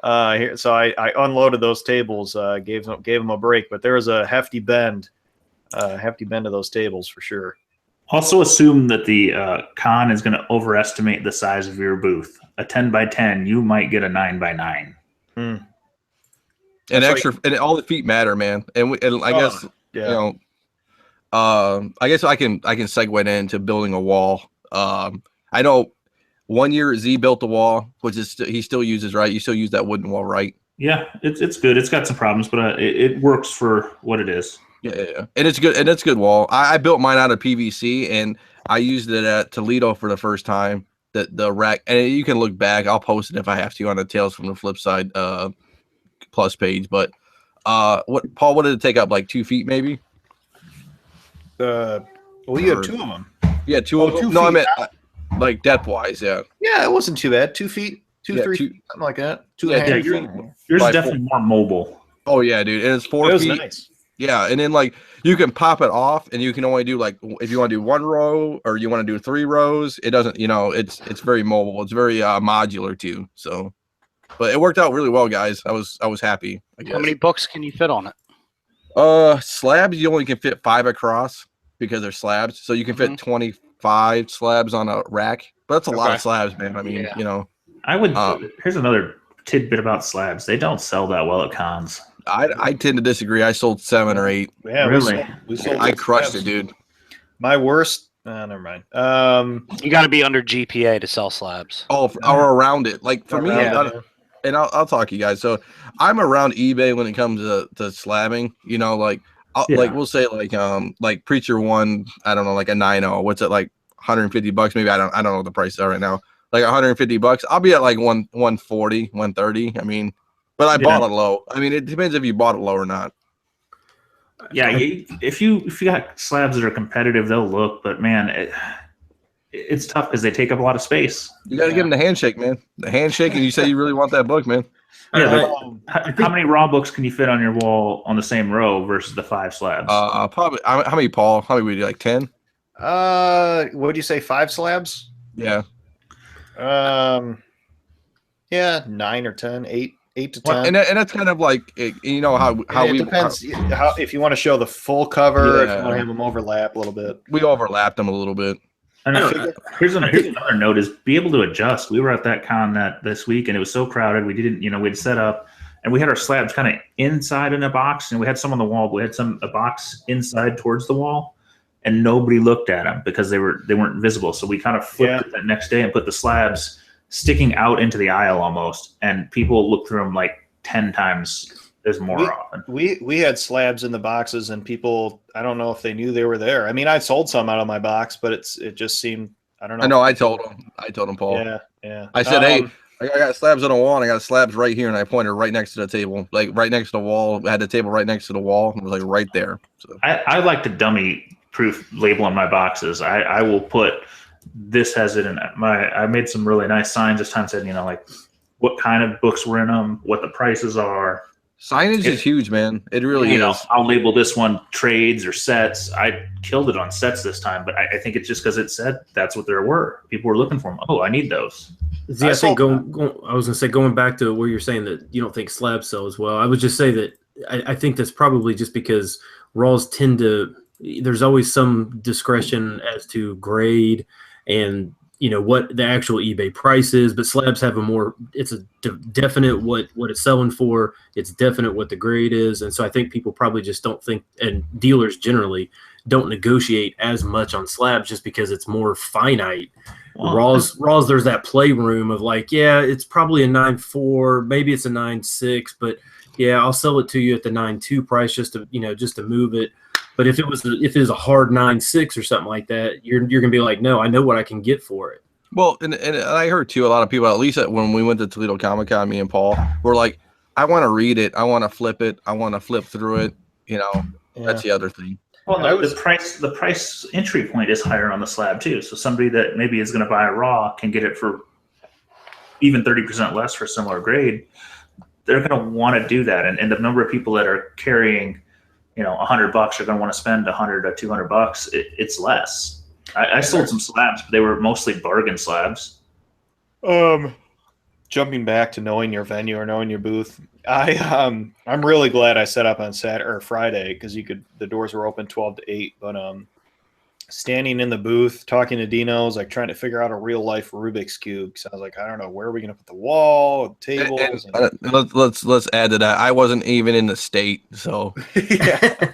So I unloaded those tables, gave them a break, but there was a hefty bend of those tables for sure. Also assume that the con is going to overestimate the size of your booth. A 10 by 10, you might get a 9 by 9. And That's extra, and all the feet matter, man. And I guess yeah. I guess I can segue into building a wall. I know 1 year Z built the wall, which is he still uses, right? You still use that wooden wall, right? Yeah, it's good. It's got some problems, but it works for what it is. Yeah, and it's good, and it's good wall. I built mine out of PVC, and I used it at Toledo for the first time. The rack, and you can look back. I'll post it if I have to on the Tales from the Flipside plus page. But what Paul? What did it take up? Like 2 feet, maybe? Well, you have 2 of them. Yeah, 2 of them. 2 No, I feet. meant like depth wise. Yeah. Yeah, it wasn't too bad. 2 feet, 3 feet, something like that. 2.5 feet. Yours By is definitely more mobile. Oh yeah, dude, and it's 4 It was feet. nice. Yeah, and then like you can pop it off, and you can only do like if you want to do 1 row or you want to do 3 rows. It doesn't, it's very mobile. It's very modular too. So, but it worked out really well, guys. I was happy. I guess. How many books can you fit on it? Slabs you only can fit 5 across because they're slabs, so you can fit 25 slabs on a rack. But that's a lot of slabs, man. I mean, I would. Here's another tidbit about slabs. They don't sell that well at cons. I tend to disagree. I sold 7 or 8. Yeah, Really? We sold I those crushed slabs. it, dude. My worst. Never mind. You got to be under GPA to sell slabs. Oh, or around it. Like for me, and I'll talk to you guys. So I'm around eBay when it comes to slabbing. Like like we'll say like Preacher One. I don't know, like a 9.0. What's it like? $150 maybe. I don't know what the prices are right now. Like $150. I'll be at like 140, 130. I mean, but I bought it low. I mean, it depends if you bought it low or not. Yeah, if you got slabs that are competitive, they'll look. But man, it's tough because they take up a lot of space. You got to give them the handshake, man. The handshake, and you say you really want that book, man. Yeah, how many raw books can you fit on your wall on the same row versus the 5 slabs? Probably. How many, Paul? How many would you like? 10? What'd you say? 5 slabs? Yeah. Yeah, 9 or 10, 8 to 10. Well, and that's kind of like how it depends how if you want to show the full cover, if you want to have them overlap a little bit. We overlapped them a little bit. Here's another note: is be able to adjust. We were at that con this week, and it was so crowded. We didn't, we'd set up, and we had our slabs kind of inside in a box, and we had some on the wall. But we had a box inside towards the wall, and nobody looked at them because they weren't visible. So we kind of flipped it that next day and put the slabs sticking out into the aisle almost, and people look through them like 10 times as more often. We had slabs in the boxes, and people, I don't know if they knew they were there. I mean, I sold some out of my box, but it just seemed, I don't know. I know. I told him, Paul. Yeah. I said, hey, I got slabs on the wall, and I got slabs right here, and I pointed right next to the table, like right next to the wall. I had the table right next to the wall, and it was like right there. So I like to dummy proof label on my boxes. I will put this has it in I made some really nice signs this time, said like what kind of books were in them, what the prices are. Signage is huge, man. It really is. I'll label this one trades or sets. I killed it on sets this time, but I think it's just because it said that's what there were. People were looking for them. Oh, I need those. See, I think I was gonna say, going back to where you're saying that you don't think slabs sell as well, I would just say that I think that's probably just because raws tend to. There's always some discretion as to grade and what the actual eBay price is, but slabs have it's a definite what it's selling for. It's definite what the grade is. And so I think people probably just don't think, and dealers generally don't negotiate as much on slabs just because it's more finite. Wow. Raws, there's that playroom of like, yeah, it's probably a 9.4, maybe it's a 9.6, but yeah, I'll sell it to you at the 9.2 price just to move it. But if it was a hard 9.6 or something like that, you're gonna be like, no, I know what I can get for it. Well, and I heard too, a lot of people, at least when we went to Toledo Comic Con, me and Paul were like, I want to read it, I want to flip it, I want to flip through it. That's the other thing. Well, the price entry point is higher on the slab too. So somebody that maybe is going to buy a raw can get it for even 30% less for a similar grade. They're going to want to do that, and the number of people that are carrying $100 are going to want to spend $100 to $200. It's less. I sold some slabs, but they were mostly bargain slabs. Jumping back to knowing your venue or knowing your booth, I'm really glad I set up on Saturday or Friday because the doors were open 12 to 8. But standing in the booth talking to Dino, like trying to figure out a real life Rubik's cube. Because I was like, I don't know, where are we going to put the wall, tables? Let's add to that. I wasn't even in the state, so Yeah.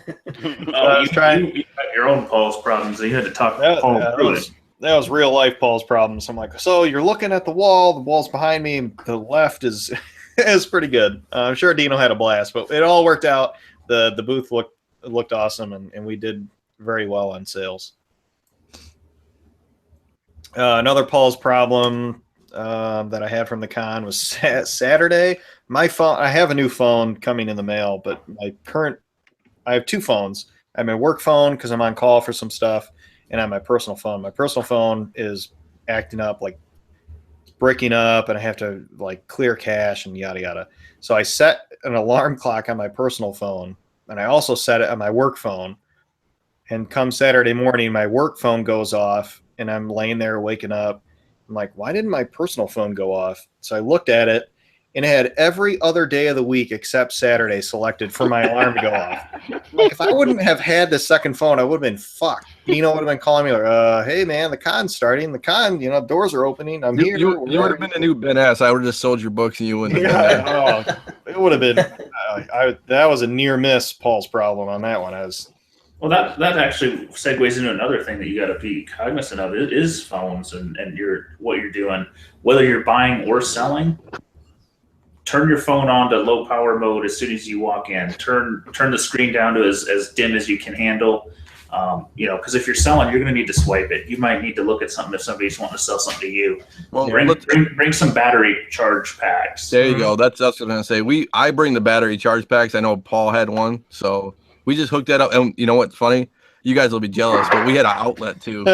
Oh, you had your own Paul's problems. So you had to talk Paul through it. That was real life Paul's problems. I'm like, so you're looking at the wall's behind me, and the left is pretty good. I'm sure Dino had a blast, but it all worked out. The booth looked awesome, and we did very well on sales. Another Paul's problem that I had from the con was Saturday. My phone, I have a new phone coming in the mail, but I have two phones. I have my work phone because I'm on call for some stuff, and I have my personal phone. My personal phone is acting up, like breaking up, and I have to like clear cache and yada yada. So I set an alarm clock on my personal phone, and I also set it on my work phone. And come Saturday morning, my work phone goes off, and I'm laying there waking up. I'm like, why didn't my personal phone go off? So I looked at it, and it had every other day of the week except Saturday selected for my alarm to go off. Like, if I wouldn't have had the second phone, I would have been fucked. Nino would have been calling me like, hey, man, the con's starting. The con, doors are opening. I'm here. You would have been a new Ben S. I would have just sold your books and you wouldn't have been there. It would have been that was a near miss Paul's problem on that one. Well, that actually segues into another thing that you got to be cognizant of is phones and what you're doing, whether you're buying or selling. Turn your phone on to low power mode as soon as you walk in. Turn the screen down to as dim as you can handle. Because if you're selling, you're going to need to swipe it. You might need to look at something if somebody's wanting to sell something to you. Well, bring some battery charge packs. There you go. That's what I was going to say. I bring the battery charge packs. I know Paul had one, so we just hooked that up. And you know what's funny? You guys will be jealous, but we had an outlet too.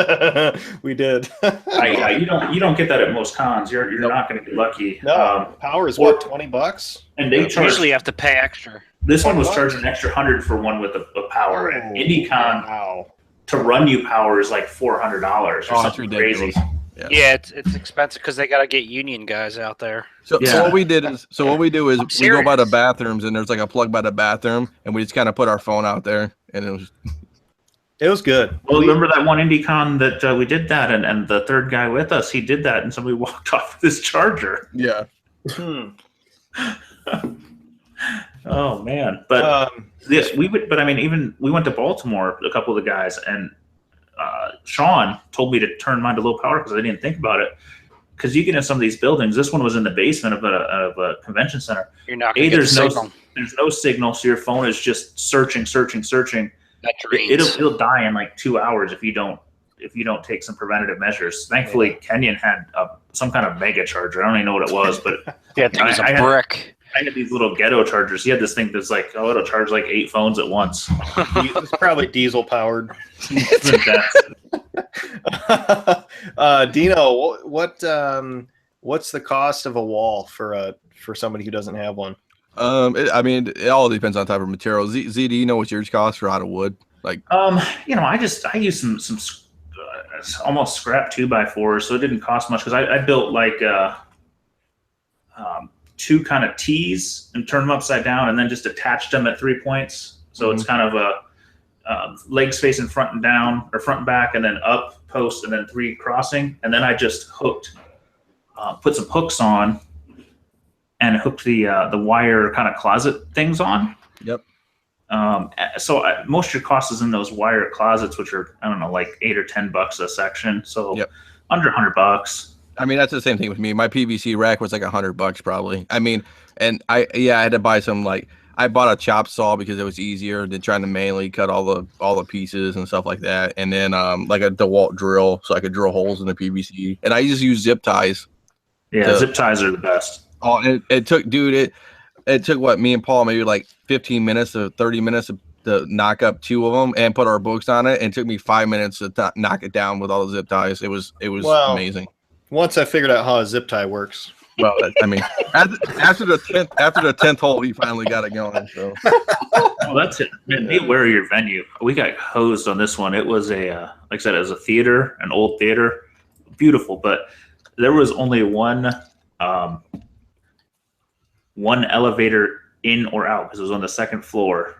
We did. You don't get that at most cons. You're not going to get lucky. No, power is what, $20? And they usually you have to pay extra. This one was charging an extra $100 for one with a power. Oh, and IndyCon to run you power is like $400 or something crazy. Yeah, it's expensive because they got to get union guys out there. So what we do is we go by the bathrooms, and there's like a plug by the bathroom, and we just kind of put our phone out there, and it was good. Well, remember that one IndyCon that we did that, and the third guy with us, he did that, and somebody walked off with his charger. Yeah. Oh man, but we went to Baltimore, a couple of the guys, and Sean told me to turn mine to low power because I didn't think about it. Because you get in some of these buildings, this one was in the basement of a convention center. You're not going to get signal. There's no signal, so your phone is just searching. It'll die in like 2 hours if you don't take some preventative measures. Thankfully, Kenyon had some kind of mega charger. I don't even know what it was, but yeah, it was a brick. I had these little ghetto chargers. He had this thing that's like, it'll charge like 8 phones at once. It's probably diesel powered. Dino, what's the cost of a wall for somebody who doesn't have one? It all depends on type of material. Z, do you know what yours costs for out of wood? Like, I use some almost scrap 2x4s, so it didn't cost much because I built like 2 kind of T's and turned them upside down, and then just attached them at 3 points. So it's kind of a legs facing front and down, or front and back, and then up post, and then 3 crossing, and then I just put some hooks on. And hooked the wire kind of closet things on. Yep. So most of your cost is in those wire closets, which are, I don't know, like $8 or $10 a section. So under $100. That's the same thing with me. My PVC rack was like $100 probably. And I had to buy some, like, I bought a chop saw because it was easier than trying to manually cut all the pieces and stuff like that. And then like a DeWalt drill so I could drill holes in the PVC. And I just use zip ties. Yeah, zip ties are the best. Oh, it took what, me and Paul maybe like 15 minutes to 30 minutes to knock up 2 of them and put our books on it. And it took me 5 minutes to knock it down with all the zip ties. It was amazing. Once I figured out how a zip tie works. Well, after the 10th hole, we finally got it going. So. Well, that's it. Be aware of your venue. We got hosed on this one. It was like I said, it was a theater, an old theater, beautiful, but there was only one elevator in or out because it was on the second floor.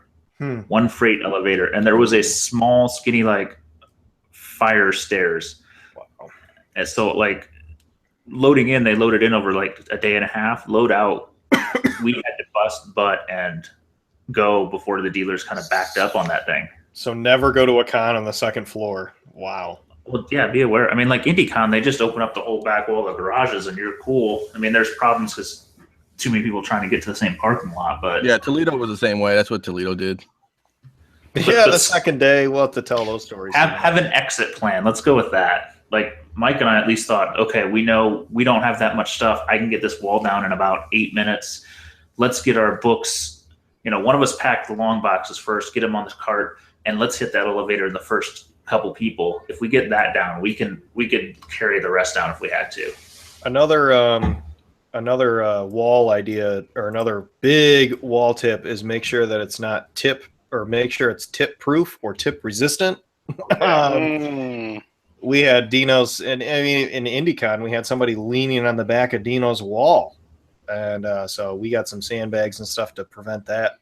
One freight elevator, and there was a small, skinny, like fire stairs. Wow. And so like loading in, they loaded in over like a day and a half. Load out, we had to bust butt and go before the dealers kind of backed up on that thing. So never go to a con on the second floor. Wow. Well, yeah, be aware. I mean, like IndyCon, they just open up the whole back wall of garages and you're cool. I mean, there's problems because too many people trying to get to the same parking lot. But Yeah, Toledo was the same way. That's what Toledo did. Yeah, the second day, we'll have to tell those stories. have an exit plan. Let's go with that. Like Mike and I at least thought, okay, we know we don't have that much stuff. I can get this wall down in about 8 minutes. Let's get our books. You know, one of us packed the long boxes first, get them on the cart, and let's hit that elevator in the first couple people. If we get that down, we could carry the rest down if we had to. Another wall idea or another big wall tip is make sure that it's not make sure it's tip proof or tip resistant. We had Dino's, and I mean in IndyCon we had somebody leaning on the back of Dino's wall, and so we got some sandbags and stuff to prevent that.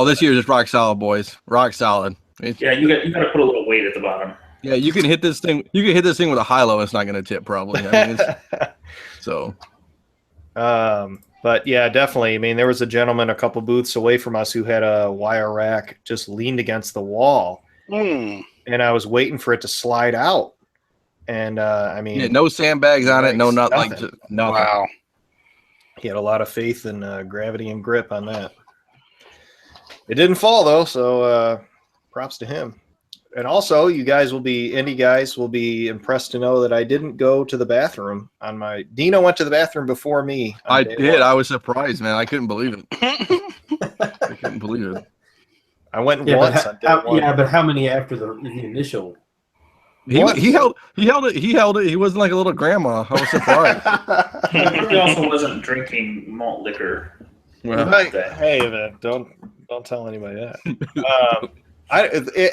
This year's just rock solid, boys. Rock solid. Yeah, you got to put a little weight at the bottom. Yeah, you can hit this thing. You can hit this thing with a high-low. It's not going to tip, probably. I mean, so. But yeah, definitely. I mean, there was a gentleman a couple booths away from us who had a wire rack just leaned against the wall, and I was waiting for it to slide out. And I mean, yeah, no sandbags on it, no nothing. Like nothing. Wow. He had a lot of faith in gravity and grip on that. It didn't fall though, so props to him. And also, Indy guys will be impressed to know that I didn't go to the bathroom on my. Dino went to the bathroom before me. I did. I was surprised, man. I couldn't believe it. I couldn't believe it. I went once. But how many after the initial? He held it. He held it. He wasn't like a little grandma. I was surprised. He also wasn't drinking malt liquor. Well, hey, man, don't tell anybody that.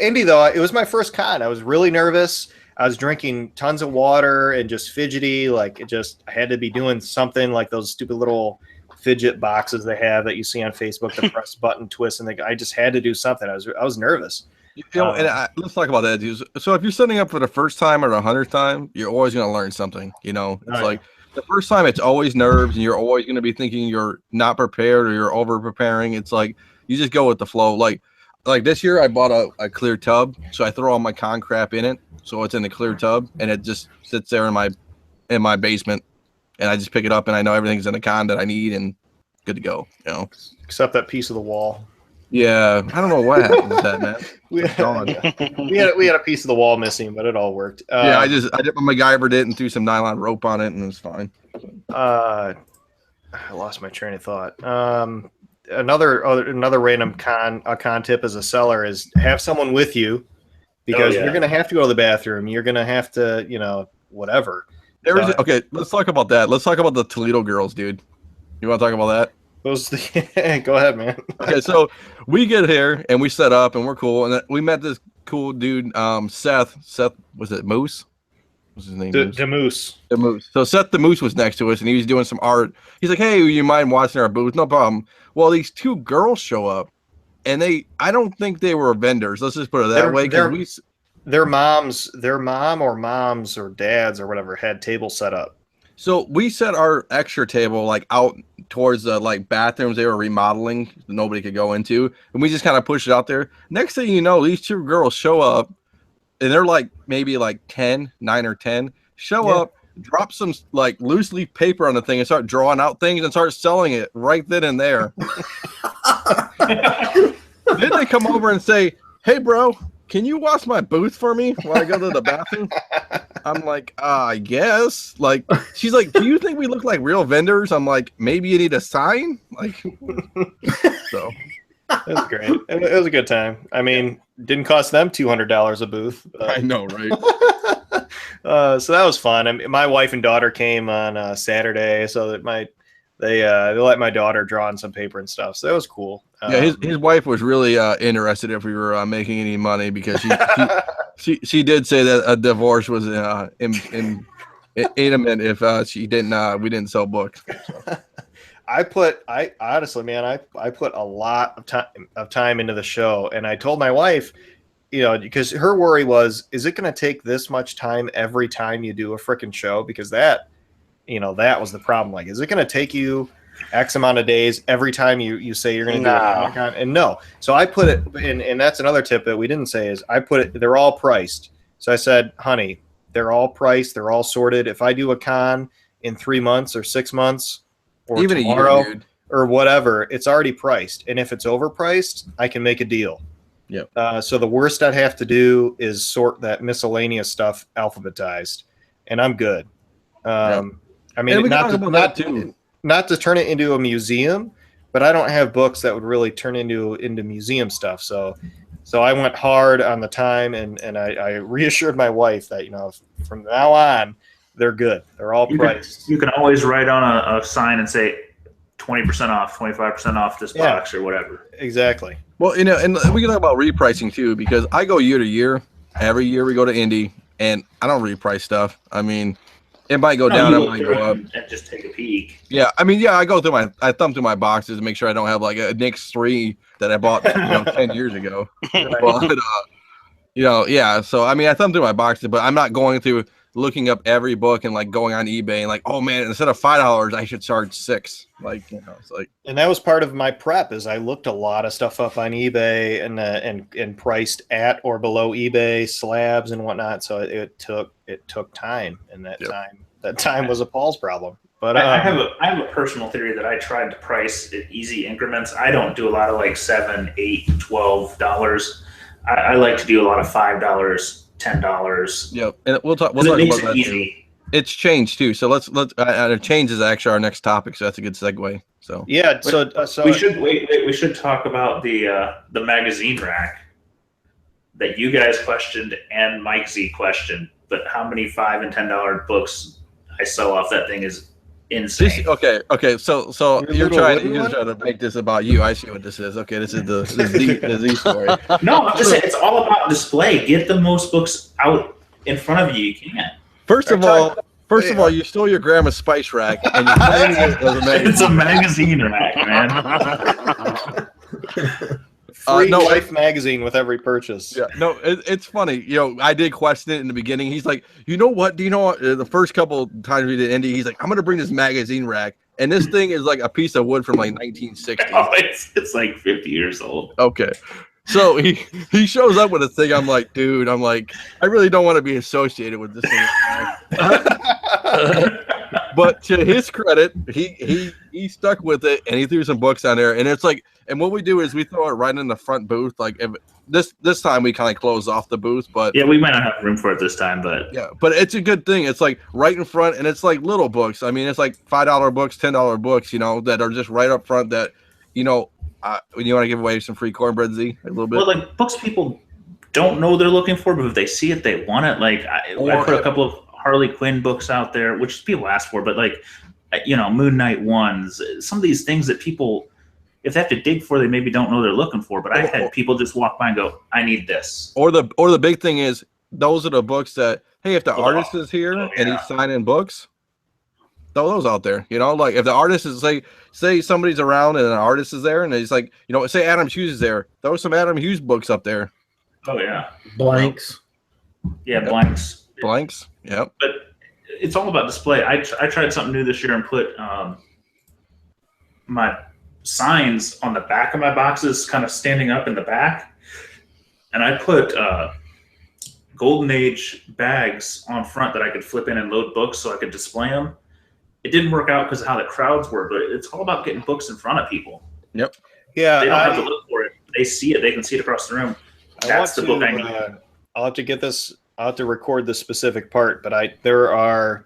Indy though, it was my first con. I was really nervous. I was drinking tons of water and just fidgety. Like I had to be doing something like those stupid little fidget boxes they have that you see on Facebook, the press button twist, and I just had to do something. I was nervous. Let's talk about that, dude. So if you're setting up for the first time or the 100th time, you're always going to learn something. You know, it's like the first time, it's always nerves, and you're always going to be thinking you're not prepared or you're over preparing. It's like you just go with the flow. Like this year, I bought a clear tub, so I throw all my con crap in it, so it's in the clear tub, and it just sits there in my basement, and I just pick it up, and I know everything's in the con that I need, and good to go. You know, except that piece of the wall. Yeah, I don't know what happened with that, man. we had a piece of the wall missing, but it all worked. Yeah, I did MacGyvered it and threw some nylon rope on it, and it was fine. I lost my train of thought. Another random con tip as a seller is have someone with you, because you're going to have to go to the bathroom. You're going to have to, whatever. Okay, let's talk about that. Let's talk about the Toledo girls, dude. You want to talk about that? Go ahead, man. Okay, so we get here and we set up and we're cool, and we met this cool dude, Seth. Seth, was it Moose? What's his name? The Moose. The Moose. So Seth the Moose was next to us, and he was doing some art. He's like, "Hey, you mind watching our booth?" No problem. Well, these two girls show up, and I don't think they were vendors. Let's just put it that way. Their moms or dads or whatever had tables set up. So we set our extra table like out towards the bathrooms they were remodeling that nobody could go into, and we just kind of pushed it out there. Next thing you know, these two girls show up, and they're maybe 9 or 10, show up, drop some loose leaf paper on the thing and start drawing out things and start selling it right then and there. Then they come over and say, "Hey bro, can you wash my booth for me while I go to the bathroom?" I'm like, I guess. She's like, "Do you think we look like real vendors?" I'm like, "Maybe you need a sign." So it was great. It was a good time. I mean, didn't cost them $200 a booth. I know, right? So that was fun. I mean, my wife and daughter came on Saturday, so that they let my daughter draw on some paper and stuff. So that was cool. Yeah, his wife was really interested if we were making any money, because she did say that a divorce was imminent if we didn't sell books. So. I honestly, man, I put a lot of time into the show, and I told my wife, because her worry was, is it going to take this much time every time you do a freaking show? Because that was the problem. Like, is it going to take you X amount of days every time you say you're going to do a Comic-Con? And no. So I put it, and that's another tip that we didn't say, is I put it, they're all priced. So I said, honey, they're all priced. They're all sorted. If I do a con in 3 months or 6 months or even tomorrow, a year, dude, or whatever, it's already priced. And if it's overpriced, I can make a deal. Yep. So the worst I'd have to do is sort that miscellaneous stuff alphabetized, and I'm good. I mean, not to turn it into a museum, but I don't have books that would really turn into museum stuff. So I went hard on the time, and I reassured my wife that, from now on, they're good. They're all priced. You can always write on a sign and say 20% off, 25% off this box or whatever. Exactly. Well, and we can talk about repricing too, because I go year to year. Every year we go to Indy, and I don't reprice stuff. I mean, it might go down, it might go up. And just take a peek. Yeah, I mean, I go through I thumb through my boxes to make sure I don't have like a Nyx 3 that I bought 10 years ago. But, yeah. So I mean, I thumb through my boxes, but I'm not going through looking up every book and like going on eBay and like, oh man, instead of $5, I should charge $6. Like, it's like. And that was part of my prep, is I looked a lot of stuff up on eBay and priced at or below eBay slabs and whatnot. So it took time, and that time was a Paul's problem. But I have a personal theory that I tried to price at easy increments. I don't do a lot of like $7, $8, $12. I like to do a lot of $5. $10. Yep, and we'll talk about that too. It's changed too, so let's change is actually our next topic, so that's a good segue. So yeah, so we should we should talk about the magazine rack that you guys questioned and Mike Z questioned, but how many $5 and $10 books I sell off that thing is insane. Okay. So you're trying to make this about you. I see what this is. Okay, this is the Z story. No, I'm just saying it's all about display. Get the most books out in front of you can. First of all, you stole your grandma's spice rack, and you're claiming it as a magazine. It's a magazine rack, man. Free Life magazine with every purchase. Yeah, no, it's funny. I did question it in the beginning. He's like, you know what? Do you know what? The first couple times we did Indy, he's like, I'm going to bring this magazine rack. And this thing is like a piece of wood from like 1960. Oh, it's like 50 years old. Okay. So he shows up with a thing. I'm like, dude, I really don't want to be associated with this thing. But to his credit, he stuck with it, and he threw some books on there. And it's like, and what we do is we throw it right in the front booth. Like this time we kind of close off the booth, but yeah, we might not have room for it this time, but yeah, but it's a good thing. It's like right in front, and it's like little books. I mean, it's like $5 books, $10 books, that are just right up front. That when you want to give away some free cornbread, Z, a little bit. Well, like books people don't know they're looking for, but if they see it, they want it. Like I put a couple of Harley Quinn books out there, which people ask for, but like, Moon Knight ones, some of these things that people, if they have to dig for, they maybe don't know they're looking for. But I've had people just walk by and go, I need this. Or the big thing is, those are the books that, hey, if the artist is here and he's signing books, throw those out there. Like if the artist is say somebody's around and an artist is there and he's like, say Adam Hughes is there, throw some Adam Hughes books up there. Oh yeah. Blanks. Yeah, blanks. Blanks. Yep. But it's all about display. I tried something new this year and put my signs on the back of my boxes, kind of standing up in the back, and I put Golden Age bags on front that I could flip in and load books so I could display them. It didn't work out because of how the crowds were, but it's all about getting books in front of people. Yep. Yeah. They don't have to look for it. They see it. They can see it across the room. That's the book I need. I'll have to get this. I'll have to record this specific part, but there are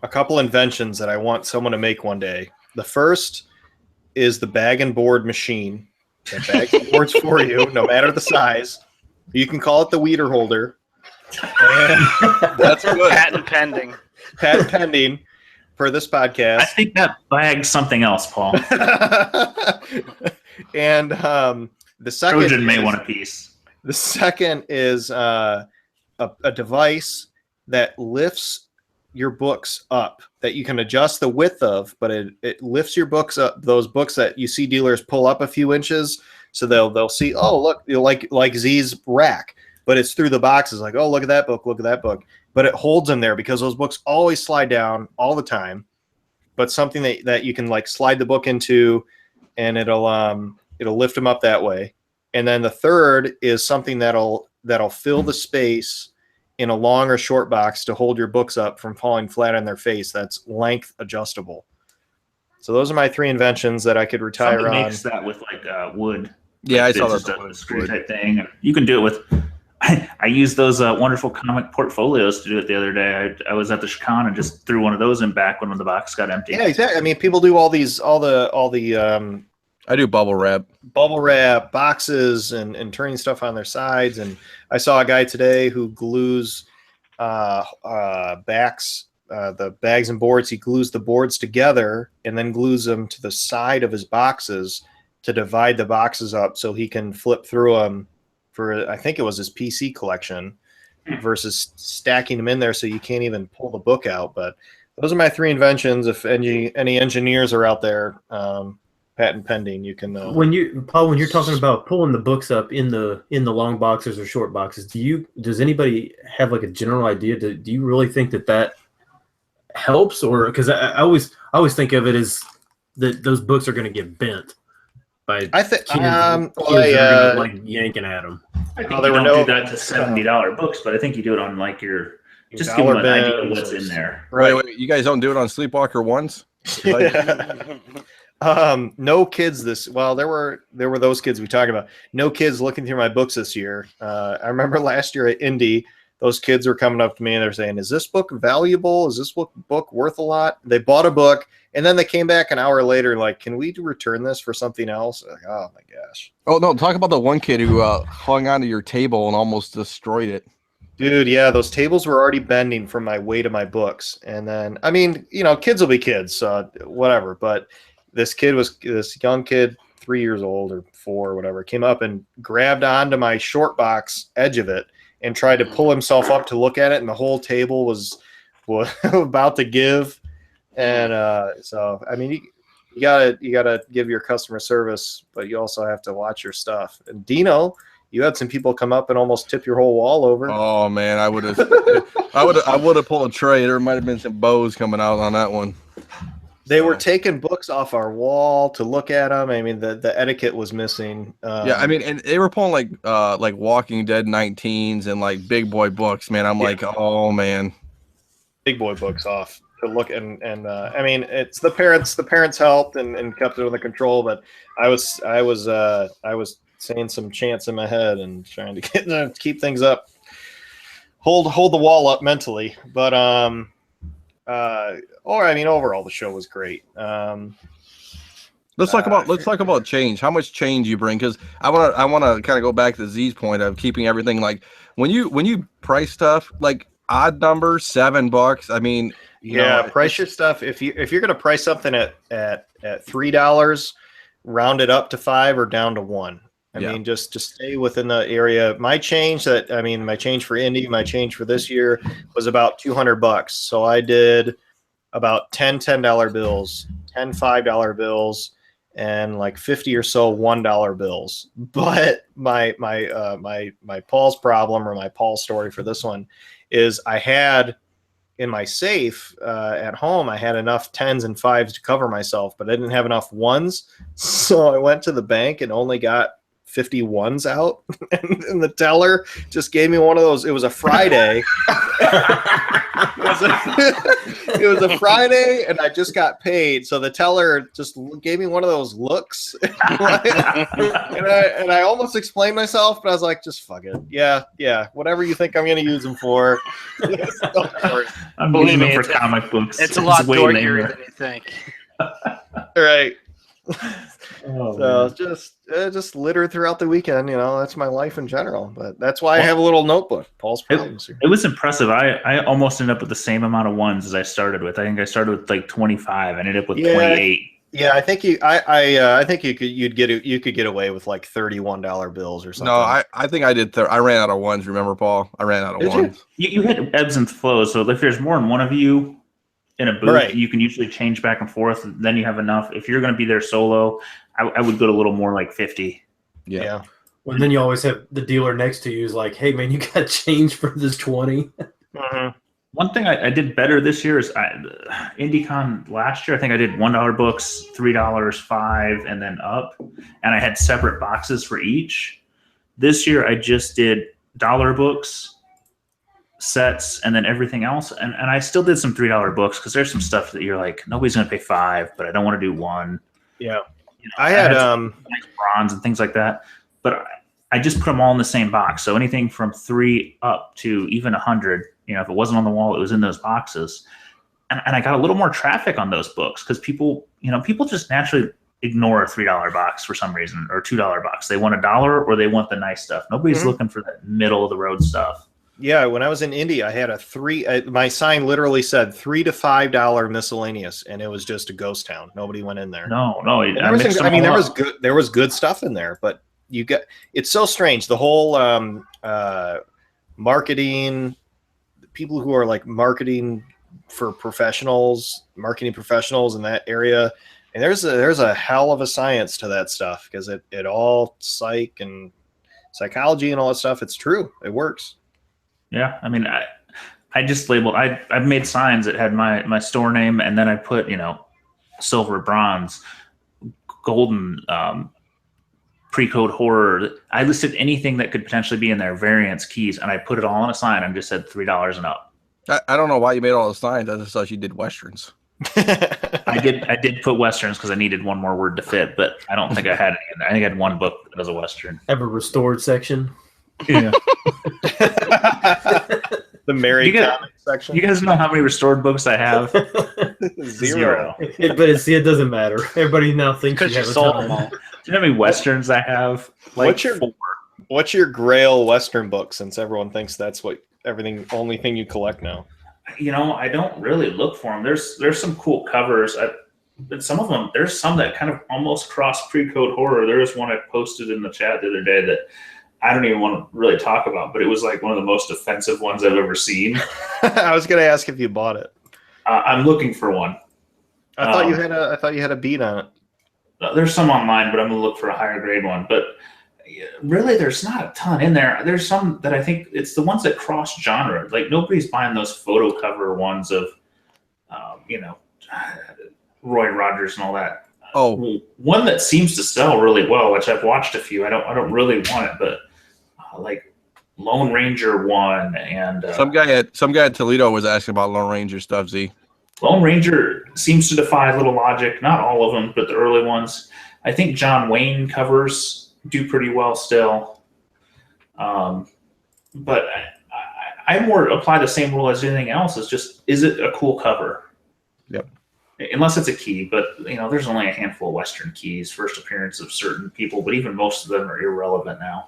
a couple inventions that I want someone to make one day. The first is the bag and board machine. That bags and boards for you, no matter the size. You can call it the weeder holder. And that's good. Patent pending. Patent pending for this podcast. I think that bag's something else, Paul. And the second Trojan may want a piece. The second is a device that lifts your books up, that you can adjust the width of, but it lifts your books up. Those books that you see dealers pull up a few inches, so they'll see, oh look, like Z's rack, but it's through the boxes. Like, oh, look at that book, but it holds them there because those books always slide down all the time. But something that you can like slide the book into, and it'll lift them up that way. And then the third is something that'll fill the space in a long or short box to hold your books up from falling flat on their face. That's length adjustable. So those are my 3 inventions that I could retire Somebody on. makes that with like wood. Yeah, like, I saw it's that. just a screw type thing. You can do it with. I used those wonderful comic portfolios to do it the other day. I was at the Chican and just threw one of those in back when the box got empty. Yeah, exactly. I mean, people do all the I do bubble wrap boxes and turning stuff on their sides. And I saw a guy today who glues backs, the bags and boards. He glues the boards together and then glues them to the side of his boxes to divide the boxes up so he can flip through them for, I think it was his PC collection, versus stacking them in there so you can't even pull the book out. But those are my 3 inventions. If any engineers are out there, patent pending, you can. When you're talking about pulling the books up in the long boxes or short boxes, does anybody have like a general idea? Do you really think that helps, or because I always think of it as that those books are going to get bent by kids that are gonna, like yanking at them. I think you don't do that to $70 books, but I think you do it on like your just give them an idea of what's in there. Right. Wait, you guys don't do it on Sleepwalker ones? No kids there were those kids we talked about. No kids looking through my books this year. I remember last year at Indy, those kids were coming up to me and they're saying, "Is this book valuable? Is this book worth a lot?" They bought a book and then they came back an hour later like, "Can we return this for something else?" Like, oh my gosh. Oh no, talk about the one kid who hung onto your table and almost destroyed it. Dude, yeah, those tables were already bending from my weight of my books. And then, I mean, kids will be kids, whatever. But this young kid, 3 years old or 4 or whatever, came up and grabbed onto my short box edge of it and tried to pull himself up to look at it. And the whole table was about to give. And so, I mean, you gotta give your customer service, but you also have to watch your stuff. And Dino, you had some people come up and almost tip your whole wall over. Oh man, I would have pulled a tray. There might have been some bows coming out on that one. They were taking books off our wall to look at them. I mean, the etiquette was missing. Yeah, I mean, and they were pulling like Walking Dead 19s and like big boy books. Man, I'm like, oh man, big boy books off to look and I mean, it's the parents. The parents helped and kept it under control. But I was saying some chants in my head and trying to keep things up, hold the wall up mentally. But I mean, overall the show was great. Let's talk about change. How much change you bring? Because I want to kind of go back to Z's point of keeping everything like when you price stuff like odd numbers, $7. I mean, price your stuff. If you're gonna price something at $3, round it up to 5 or down to 1. I mean, just stay within the area. My change for Indy, my change for this year was about $200. So I did about 10 $10 bills, 10 $5 bills, and like 50 or so $1 bills. But my Paul's problem, or my Paul story for this one, is I had in my safe at home, I had enough 10s and 5s to cover myself, but I didn't have enough 1s. So I went to the bank and only got 51s out, and the teller just gave me one of those. It was a Friday. It was a Friday, and I just got paid. So the teller just gave me one of those looks, and I almost explained myself, but I was like, just fuck it. Yeah, whatever you think I'm going to use them for. I'm using them for comic books. It's a lot dorkier than you think. Right. Oh, so just litter throughout the weekend. That's my life in general. But that's why I have a little notebook. Paul's problems here. It was impressive. I almost ended up with the same amount of 1s as I started with. I think I started with like 25. I ended up with 28. Yeah, I think I think you could get away with like $31 bills or something. No, I think I did. I ran out of 1s. Remember, Paul? I ran out of 1s. You hit ebbs and flows. So if there's more than one of you in a booth, right, you can usually change back and forth. Then you have enough. If you're going to be there solo, I would go to a little more like 50. Yeah. Well, then you always have the dealer next to you is like, hey, man, you got change for this 20. One thing I did better this year is IndieCon last year. I think I did $1 books, $3, $5, and then up, and I had separate boxes for each. This year I just did dollar books, sets, and then everything else. And I still did some $3 books because there's some stuff that you're like, nobody's going to pay $5, but I don't want to do one. Yeah, You know, I had some nice bronze and things like that, but I just put them all in the same box. So anything from 3 up to even 100. You know, if it wasn't on the wall, it was in those boxes. And I got a little more traffic on those books because people just naturally ignore a $3 box for some reason, or $2 box. They want $1 or they want the nice stuff. Nobody's looking for that middle of the road stuff. Yeah, when I was in Indy, I had a my sign literally said $3 to $5 miscellaneous, and it was just a ghost town. Nobody went in there. No. There was good stuff in there, but it's so strange. The whole marketing, people who are like marketing professionals in that area, and there's a hell of a science to that stuff because it all psych and psychology and all that stuff. It's true. It works. Yeah, I mean, I just labeled. I've made signs that had my store name, and then I put silver, bronze, golden, pre-code horror. I listed anything that could potentially be in there, variants, keys, and I put it all on a sign and just said $3 and up. I don't know why you made all the signs. I just thought you did Westerns. I did put Westerns because I needed one more word to fit, but I don't think I had any in there. I think I had one book that was a Western. Have a restored section. Yeah. The married comic section. You guys know how many restored books I have? Zero. But it doesn't matter. Everybody now thinks you have a sold ton. them all. Do you know how many Westerns I have? Like What's your Grail Western book? Since everyone thinks that's only thing you collect now. I don't really look for them. There's some cool covers. But some of them, there's some that kind of almost cross pre-code horror. There was one I posted in the chat the other day that I don't even want to really talk about, but it was like one of the most offensive ones I've ever seen. I was going to ask if you bought it. I'm looking for one. I thought you had a beat on it. There's some online, but I'm going to look for a higher grade one. But really, there's not a ton in there. There's some that I think it's the ones that cross genre. Like nobody's buying those photo cover ones of, Roy Rogers and all that. Oh, one that seems to sell really well, which I've watched a few. I don't really want it, but like Lone Ranger one and some guy at Toledo was asking about Lone Ranger stuff. Z. Lone Ranger seems to defy a little logic. Not all of them, but the early ones. I think John Wayne covers do pretty well still. But I more apply the same rule as anything else. Is it a cool cover? Yep. Unless it's a key, but there's only a handful of Western keys, first appearance of certain people, but even most of them are irrelevant now.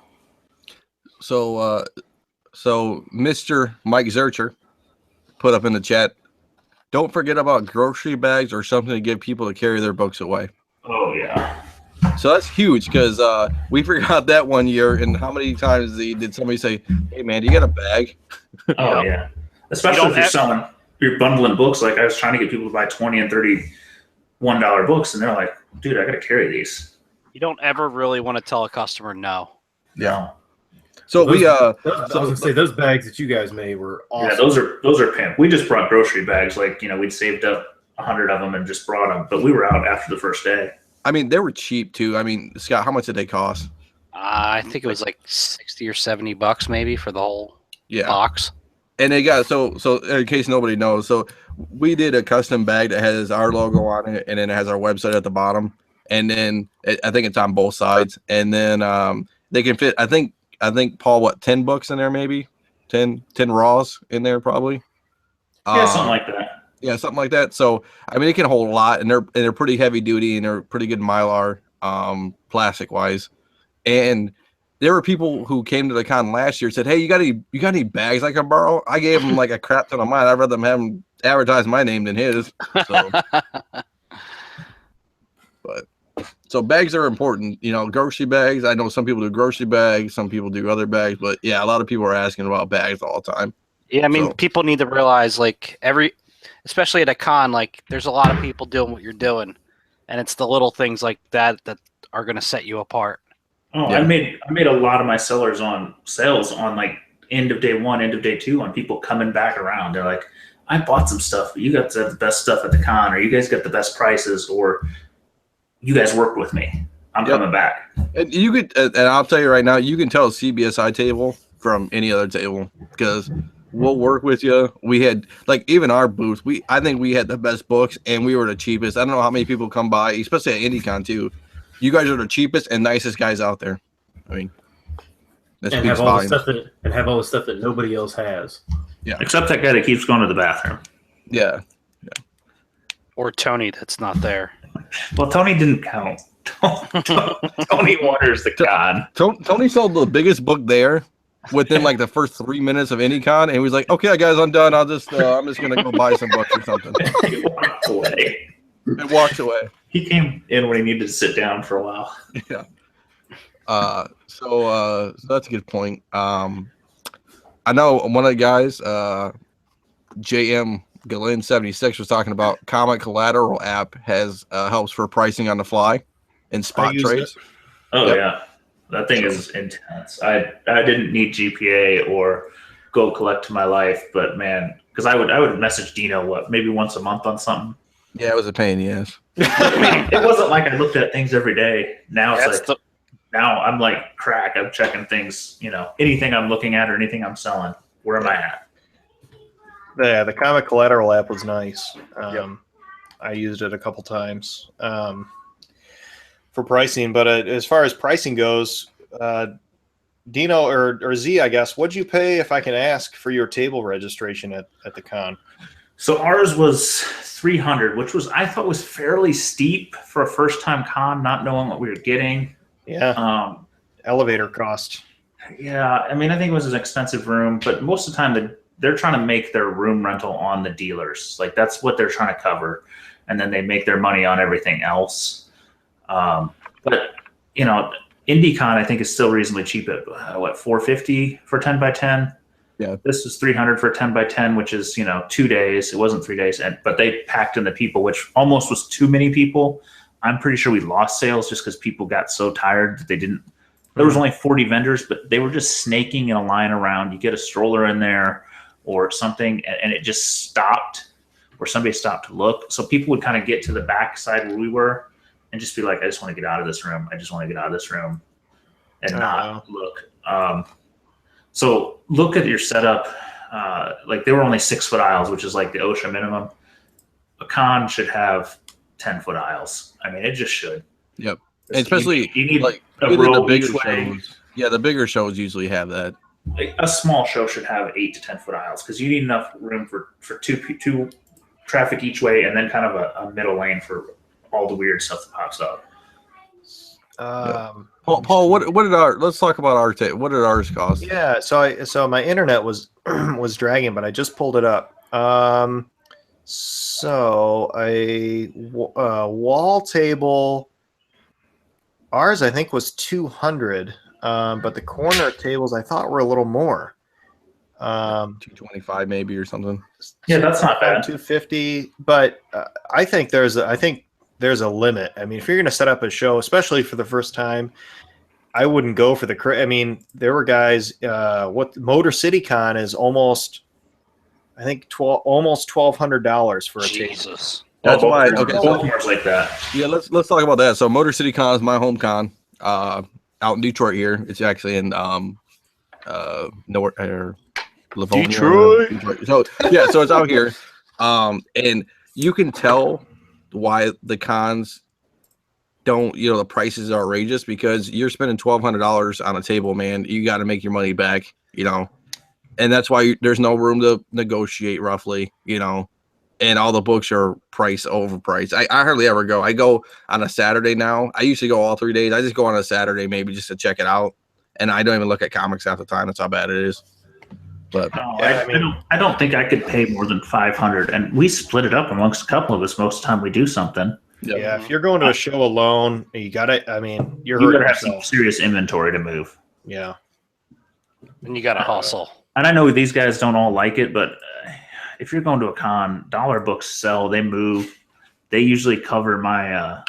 So Mr. Mike Zercher put up in the chat, don't forget about grocery bags or something to give people to carry their books away. Oh, yeah. So that's huge because we forgot that one year. And how many times did somebody say, hey, man, do you got a bag? Oh, yeah. Especially if you're bundling books. Like I was trying to get people to buy $20 and $31 books, and they're like, dude, I got to carry these. You don't ever really want to tell a customer no. Yeah. So I was gonna say those bags that you guys made were awesome. Yeah, those are pimp. We just brought grocery bags. Like we'd saved up 100 of them and just brought them, but we were out after the first day. I mean, they were cheap too. I mean, Scott, how much did they cost? I think it was like $60 or $70 maybe for the whole box. And they got so in case nobody knows, so we did a custom bag that has our logo on it, and then it has our website at the bottom, and then I think it's on both sides, and then they can fit. I think Paul, 10 books in there, maybe 10 raws in there, probably. Yeah, something like that. Yeah, something like that. So I mean, it can hold a lot, and they're pretty heavy duty, and they're pretty good Mylar, plastic wise, and there were people who came to the con last year and said, hey, you got any bags I can borrow? I gave them like a crap ton of mine. I'd rather them have them advertise my name than his. So bags are important, grocery bags. I know some people do grocery bags, some people do other bags, but yeah, a lot of people are asking about bags all the time. Yeah, I mean, people need to realize especially at a con, like there's a lot of people doing what you're doing, and it's the little things like that are going to set you apart. Oh, Yeah. I made a lot of my sales on like end of day 1, end of day 2 on people coming back around. They're like, I bought some stuff, but you got the best stuff at the con, or you guys got the best prices, or you guys worked with me. I'm coming back. And you could, and I'll tell you right now, you can tell a CBSI table from any other table because we'll work with you. We had like even our booth. I think we had the best books, and we were the cheapest. I don't know how many people come by, especially at IndieCon too. You guys are the cheapest and nicest guys out there. I mean, that And speaks have all the volumes. stuff that nobody else has. Except that guy that keeps going to the bathroom. Yeah. Or Tony that's not there. Well, Tony didn't count. Tony waters the con. Tony sold the biggest book there within like the first 3 minutes of IndieCon, and he was like, "Okay, guys, I'm done. I'm just gonna go buy some books or something." He walked away. And walked away. He came in when he needed to sit down for a while. Yeah. So that's a good point. I know one of the guys, JM Galen 76 was talking about Comic Collateral app has helps for pricing on the fly and spot trades. Oh Yep. yeah, that thing is intense. I didn't need GPA or Go Collect to my life, but man, because I would message Dino maybe once a month on something. Yeah, it was a pain, yes. It wasn't like I looked at things every day. Now it's That's like now I'm like crack. I'm checking things. Anything I'm looking at or anything I'm selling. Where am I at? Yeah, the Comic Collateral app was nice. I used it a couple times for pricing, but as far as pricing goes, Dino or Z, I guess, what'd you pay, if I can ask, for your table registration at the con? So ours was 300, which I thought was fairly steep for a first time con, not knowing what we were getting. Yeah. Elevator cost. Yeah, I mean, I think it was an expensive room, but most of the time they're trying to make their room rental on the dealers. Like that's what they're trying to cover, and then they make their money on everything else. But IndieCon I think is still reasonably cheap at $450 for 10 by 10. Yeah, this is 300 for 10 by 10, which is 2 days. It wasn't 3 days, but they packed in the people, which almost was too many people. I'm pretty sure we lost sales just because people got so tired that they didn't. There was only 40 vendors, but they were just snaking in a line around. You get a stroller in there or something, and it just stopped, or somebody stopped to look. So people would kind of get to the back side where we were and just be like, I just want to get out of this room. I just want to get out of this room and not look. So look at your setup. Like they were only 6-foot aisles, which is like the OSHA minimum. A con should have 10-foot aisles. I mean, it just should. Yep. And especially you need like a row the of bigger each way. shows. Yeah, the bigger shows usually have that. Like a small show should have 8 to 10-foot aisles because you need enough room for two traffic each way, and then kind of a middle lane for all the weird stuff that pops up. Paul, let's talk about our tape. What did ours cost? Yeah, so my internet was was dragging, but I just pulled it up. So a wall table, ours I think was 200, but the corner tables I thought were a little more. 225 maybe or something. Yeah, that's not bad. 250, but I think there's a limit. I mean, if you're going to set up a show, especially for the first time, I wouldn't go for I mean, there were guys. What Motor City Con is almost, I think, almost $1,200 for a table. Jesus. That's why. Okay, Baltimore's like that. Yeah, let's talk about that. So Motor City Con is my home con, out in Detroit here. It's actually in nowhere, Livonia, Detroit. So yeah, so it's out here, and you can tell why the cons don't, the prices are outrageous because you're spending $1,200 on a table, man. You got to make your money back, and that's why there's no room to negotiate roughly, and all the books are overpriced. I hardly ever go. I go on a Saturday now. I used to go all 3 days. I just go on a Saturday maybe just to check it out, and I don't even look at comics half the time. That's how bad it is. But no, I don't think I could pay more than $500, and we split it up amongst a couple of us most of the time we do something. Yeah, if you're going to a show alone, you gotta. I mean, you gotta have some serious inventory to move. Yeah, and you gotta hustle. And I know these guys don't all like it, but if you're going to a con, dollar books sell. They move. They usually cover my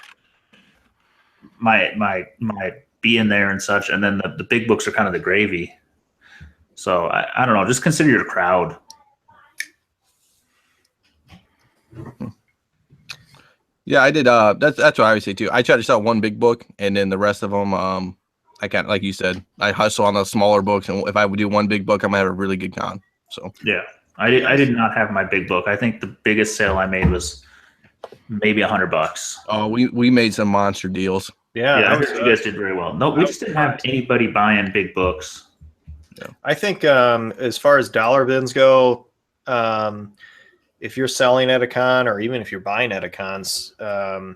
my be in there and such. And then the big books are kind of the gravy. So I don't know. Just consider your crowd. Yeah, I did. That's what I would say too. I try to sell one big book, and then the rest of them, I can't. Like you said, I hustle on the smaller books, and if I would do one big book, I might have a really good con. So yeah, I did not have my big book. I think the biggest sale I made was maybe $100. oh, we made some monster deals. Yeah, Yeah, I I was, heard you guys did very well. No, we just didn't have anybody buying big books. I think as far as dollar bins go, if you're selling at a con or even if you're buying at a cons, go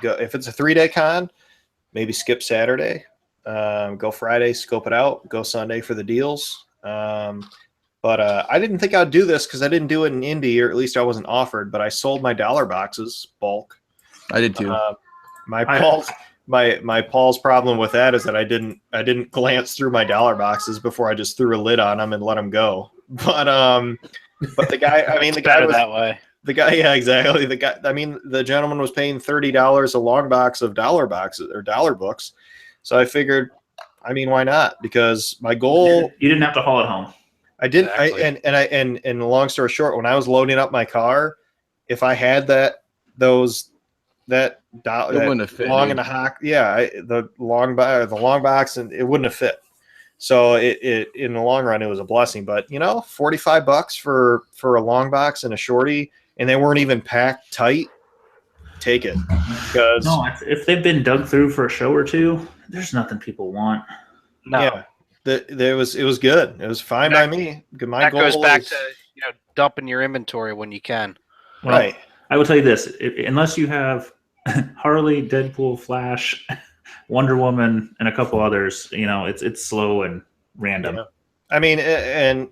if it's a 3-day con, maybe skip Saturday, go Friday, scope it out, go Sunday for the deals. But I didn't think I'd do this because I didn't do it in Indy, or at least I wasn't offered. But I sold my dollar boxes bulk. I did too. My Paul's problem with that is that I didn't glance through my dollar boxes before I just threw a lid on them and let them go. But the guy, I mean, the guy was that way. the guy, yeah, exactly. The guy, I mean, the gentleman was paying $30 a long box of dollar boxes or dollar books. So I figured, I mean, why not? Because my goal, You didn't have to haul it home. I didn't. Exactly. And long story short, when I was loading up my car, if I had that long wouldn't have fit, and dude. a hock, yeah, the long box, and it wouldn't have fit. So it in the long run, it was a blessing. But you know, $45 for a long box and a shorty, and they weren't even packed tight. Take it, because No, if they've been dug through for a show or two, there's nothing people want. No, yeah, it was good. It was fine by me. My that goal goes back is, to dumping your inventory when you can. Well, right. I will tell you this: unless you have Harley, Deadpool, Flash, Wonder Woman, and a couple others, it's slow and random. Yeah. I mean, and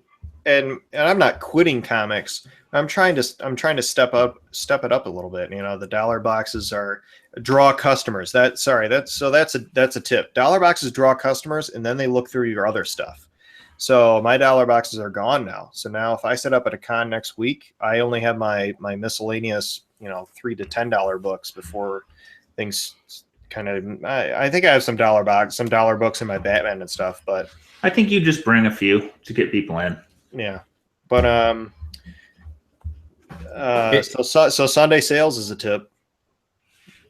I'm not quitting comics. I'm trying to step it up a little bit. You know, the dollar boxes are draw customers. That's a tip. Dollar boxes draw customers, and then they look through your other stuff. So my dollar boxes are gone now. So now if I set up at a con next week, I only have my miscellaneous, $3 to $10 books before things kind of. I think I have some dollar books in my Batman and stuff, but I think you just bring a few to get people in. yeah. But so Sunday sales is a tip.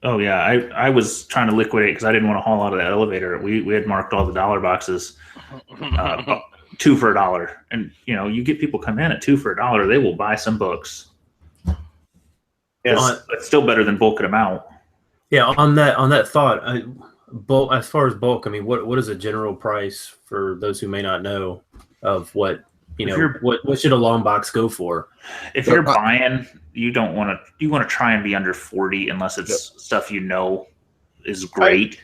Oh yeah, I was trying to liquidate because I didn't want to haul out of that elevator. We had marked all the dollar boxes, 2 for $1, and you get people come in at 2 for $1, they will buy some books. Yes. It's still better than bulking them out. Yeah, on that thought, bulk, as far as bulk, I mean, what is a general price for those who may not know of what what should a long box go for? If you're buying, you want to try and be under 40 unless it's stuff is great.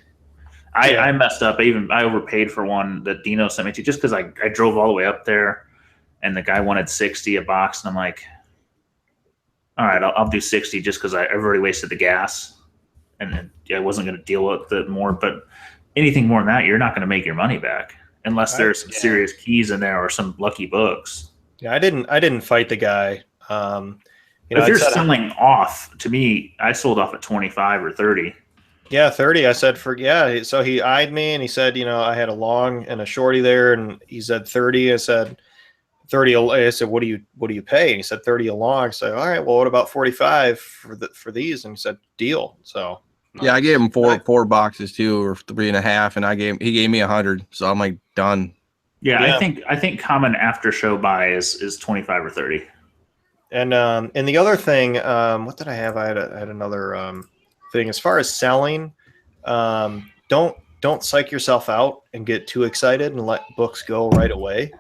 I messed up. I overpaid for one that Dino sent me to just because I drove all the way up there, and the guy wanted 60 a box, and I'm like, all right, I'll do 60 just because I've already wasted the gas, and I wasn't going to deal with it more. But anything more than that, you're not going to make your money back unless there's some serious keys in there or some lucky books. Yeah, I didn't fight the guy. If you're selling off, to me, I sold off at 25 or 30. Yeah, 30. I said so he eyed me and he said, I had a long and a shorty there, and he said 30. I said 30. I said, what do you pay? And he said 30 a long. I said, all right, well, what about 45 for these? And he said, deal. So yeah, I gave him four boxes too, or 3.5, and he gave me 100. So I'm like done. Yeah. I think common after show buy is 25 or 30. And the other thing, what did I have? I had another thing as far as selling. Don't psych yourself out and get too excited and let books go right away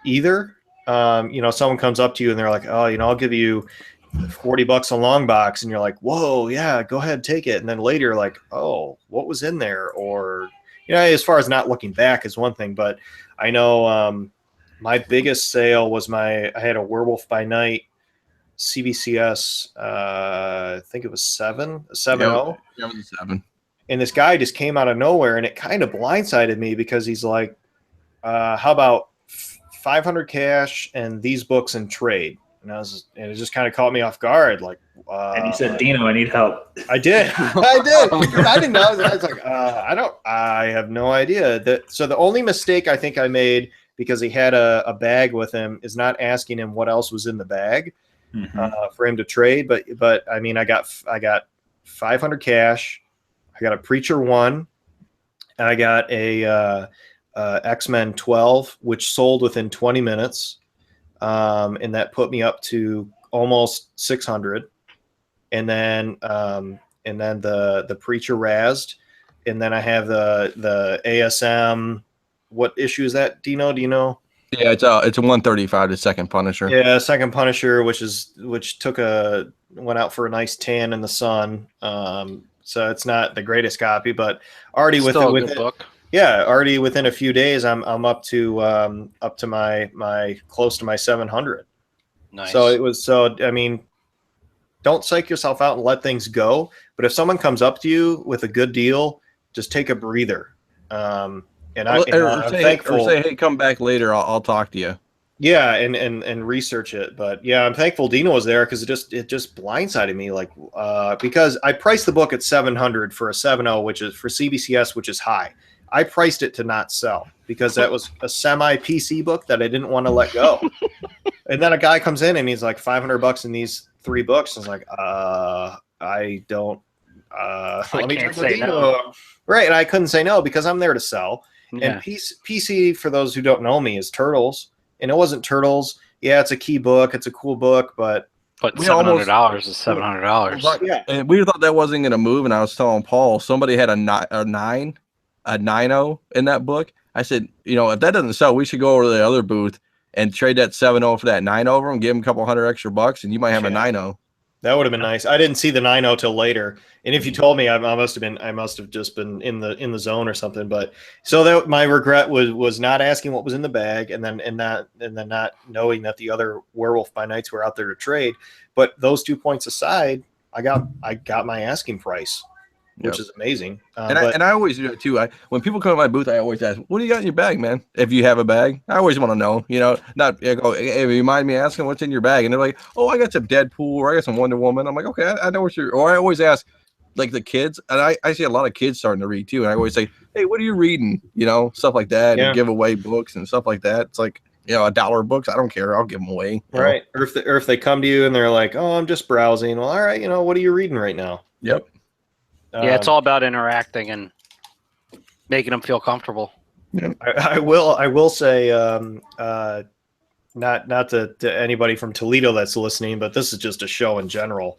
either. Someone comes up to you and they're like, oh, I'll give you $40 a long box, and you're like, whoa, yeah, go ahead, take it. And then later, like, oh, what was in there? Or as far as not looking back is one thing, but I know my biggest sale was I had a Werewolf by Night CBCS, I think it was 7.0. Yeah, it was a 7. And this guy just came out of nowhere, and it kind of blindsided me because he's like, how about 500 cash and these books in trade? and it just kind of caught me off guard. Like, And you said, Dino, I need help. I did. I did. I didn't know. I was like, I have no idea. So the only mistake I think I made, because he had a bag with him, is not asking him what else was in the bag for him to trade. But I mean, I got 500 cash. I got a Preacher 1. And I got a X-Men 12, which sold within 20 minutes. And that put me up to almost 600. And then the Preacher razzed, and then I have the ASM. What issue is that, Dino? Do you know? Yeah, it's a 135, the second Punisher. Yeah, second Punisher, which went out for a nice tan in the sun. So it's not the greatest copy, but already Still a good book. Yeah, already within a few days, I'm up to my close to my 700. Nice. So I mean, don't psych yourself out and let things go. But if someone comes up to you with a good deal, just take a breather. I'm thankful. Or say, hey, come back later. I'll talk to you. Yeah, and research it. But yeah, I'm thankful Dino was there, because it just blindsided me. Like, because I priced the book at 700 for a 7.0, which is for CBCS, which is high. I priced it to not sell because that was a semi PC book that I didn't want to let go. And then a guy comes in and he's like, $500 in these 3 books. I was like, I don't. Let me can't say no. Right, and I couldn't say no because I'm there to sell. Yeah. And PC, for those who don't know me, is Turtles, and it wasn't Turtles. Yeah, it's a key book. It's a cool book, but $700 is $700. Yeah, And we thought that wasn't going to move. And I was telling Paul, somebody had a 9.0 in that book. I said, if that doesn't sell, we should go over to the other booth and trade that 7.0 for that 9 over and give him a couple $100 extra bucks, and you might have a 9.0. That would have been nice. I didn't see the 9.0 till later, and if you told me, I must have just been in the zone or something. But so that my regret was not asking what was in the bag, and then not knowing that the other Werewolf by Nights were out there to trade. But those 2 points aside, I got my asking price, which is amazing. And I always do it too. When people come to my booth, I always ask, "What do you got in your bag, man?" If you have a bag, I always want to know. Not go. Hey, you mind me asking what's in your bag? And they're like, "Oh, I got some Deadpool, or I got some Wonder Woman." I'm like, "Okay, I know what you're." Or I always ask, like the kids, and I see a lot of kids starting to read too. And I always say, "Hey, what are you reading?" Stuff like that, and give away books and stuff like that. It's like, $1 books. I don't care. I'll give them away. Right. Or if they come to you and they're like, "Oh, I'm just browsing." Well, all right. What are you reading right now? Yep. Yeah, it's all about interacting and making them feel comfortable. Yeah. I will say, not to anybody from Toledo that's listening, but this is just a show in general.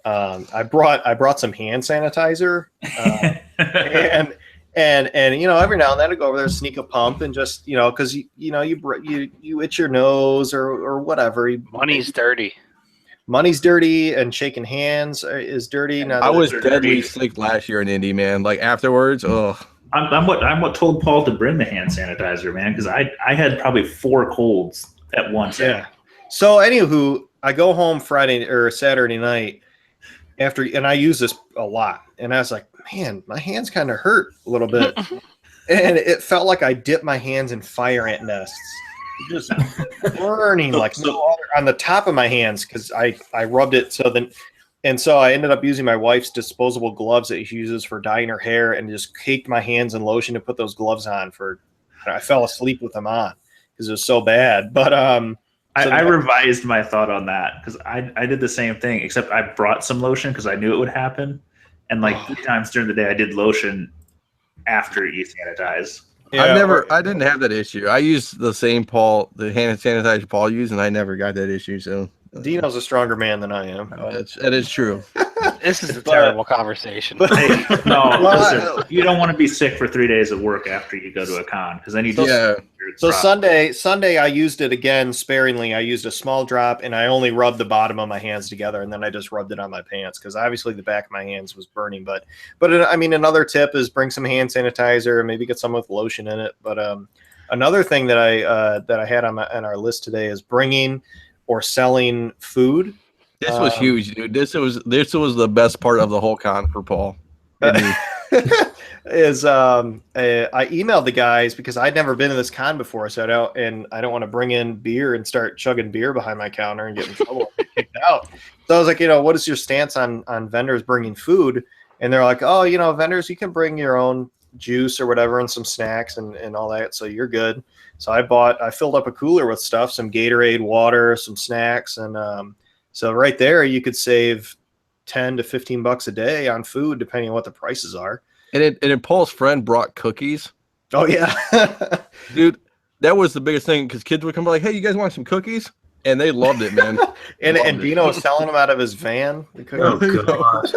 I brought some hand sanitizer, and every now and then I go over there, sneak a pump, and just because you itch your nose or whatever. Money's dirty. Money's dirty, and shaking hands is dirty. Now I was deadly sick last year in Indy, man. Like afterwards, I'm what told Paul to bring the hand sanitizer, man, because I had probably 4 colds at once. Yeah. So anywho, I go home Friday or Saturday night and I use this a lot, and I was like, man, my hands kind of hurt a little bit, and it felt like I dipped my hands in fire ant nests. Just burning like no other on the top of my hands because I rubbed it so I ended up using my wife's disposable gloves that she uses for dyeing her hair, and just caked my hands in lotion and put those gloves on I fell asleep with them on because it was so bad. But I revised my thought on that because I did the same thing, except I brought some lotion because I knew it would happen, and 3 times during the day I did lotion after you sanitize. Yeah, I didn't have that issue. I used the same the hand sanitizer Paul used, and I never got that issue. So Dino's a stronger man than I am. That is true. This is a terrible conversation. Hey, no, listen, you don't want to be sick for 3 days of work after you go to a con, because then you just So Sunday I used it again sparingly. I used a small drop, and I only rubbed the bottom of my hands together, and then I just rubbed it on my pants because obviously the back of my hands was burning. But I mean, another tip is bring some hand sanitizer and maybe get some with lotion in it. But another thing that I had on our list today is bringing or selling food. This was huge, dude. This was the best part of the whole con for Paul. is I emailed the guys because I'd never been to this con before, so I don't want to bring in beer and start chugging beer behind my counter and get in trouble and get kicked out. So I was like, what is your stance on vendors bringing food? And they're like, oh, vendors, you can bring your own juice or whatever and some snacks and all that, so you're good. So I filled up a cooler with stuff, some Gatorade, water, some snacks, and so right there you could save $10 to $15 a day on food depending on what the prices are. And Paul's friend brought cookies. Oh yeah. Dude, that was the biggest thing because kids would come like, hey, you guys want some cookies? And they loved it, man. and Dino was selling them out of his van. Oh, gosh.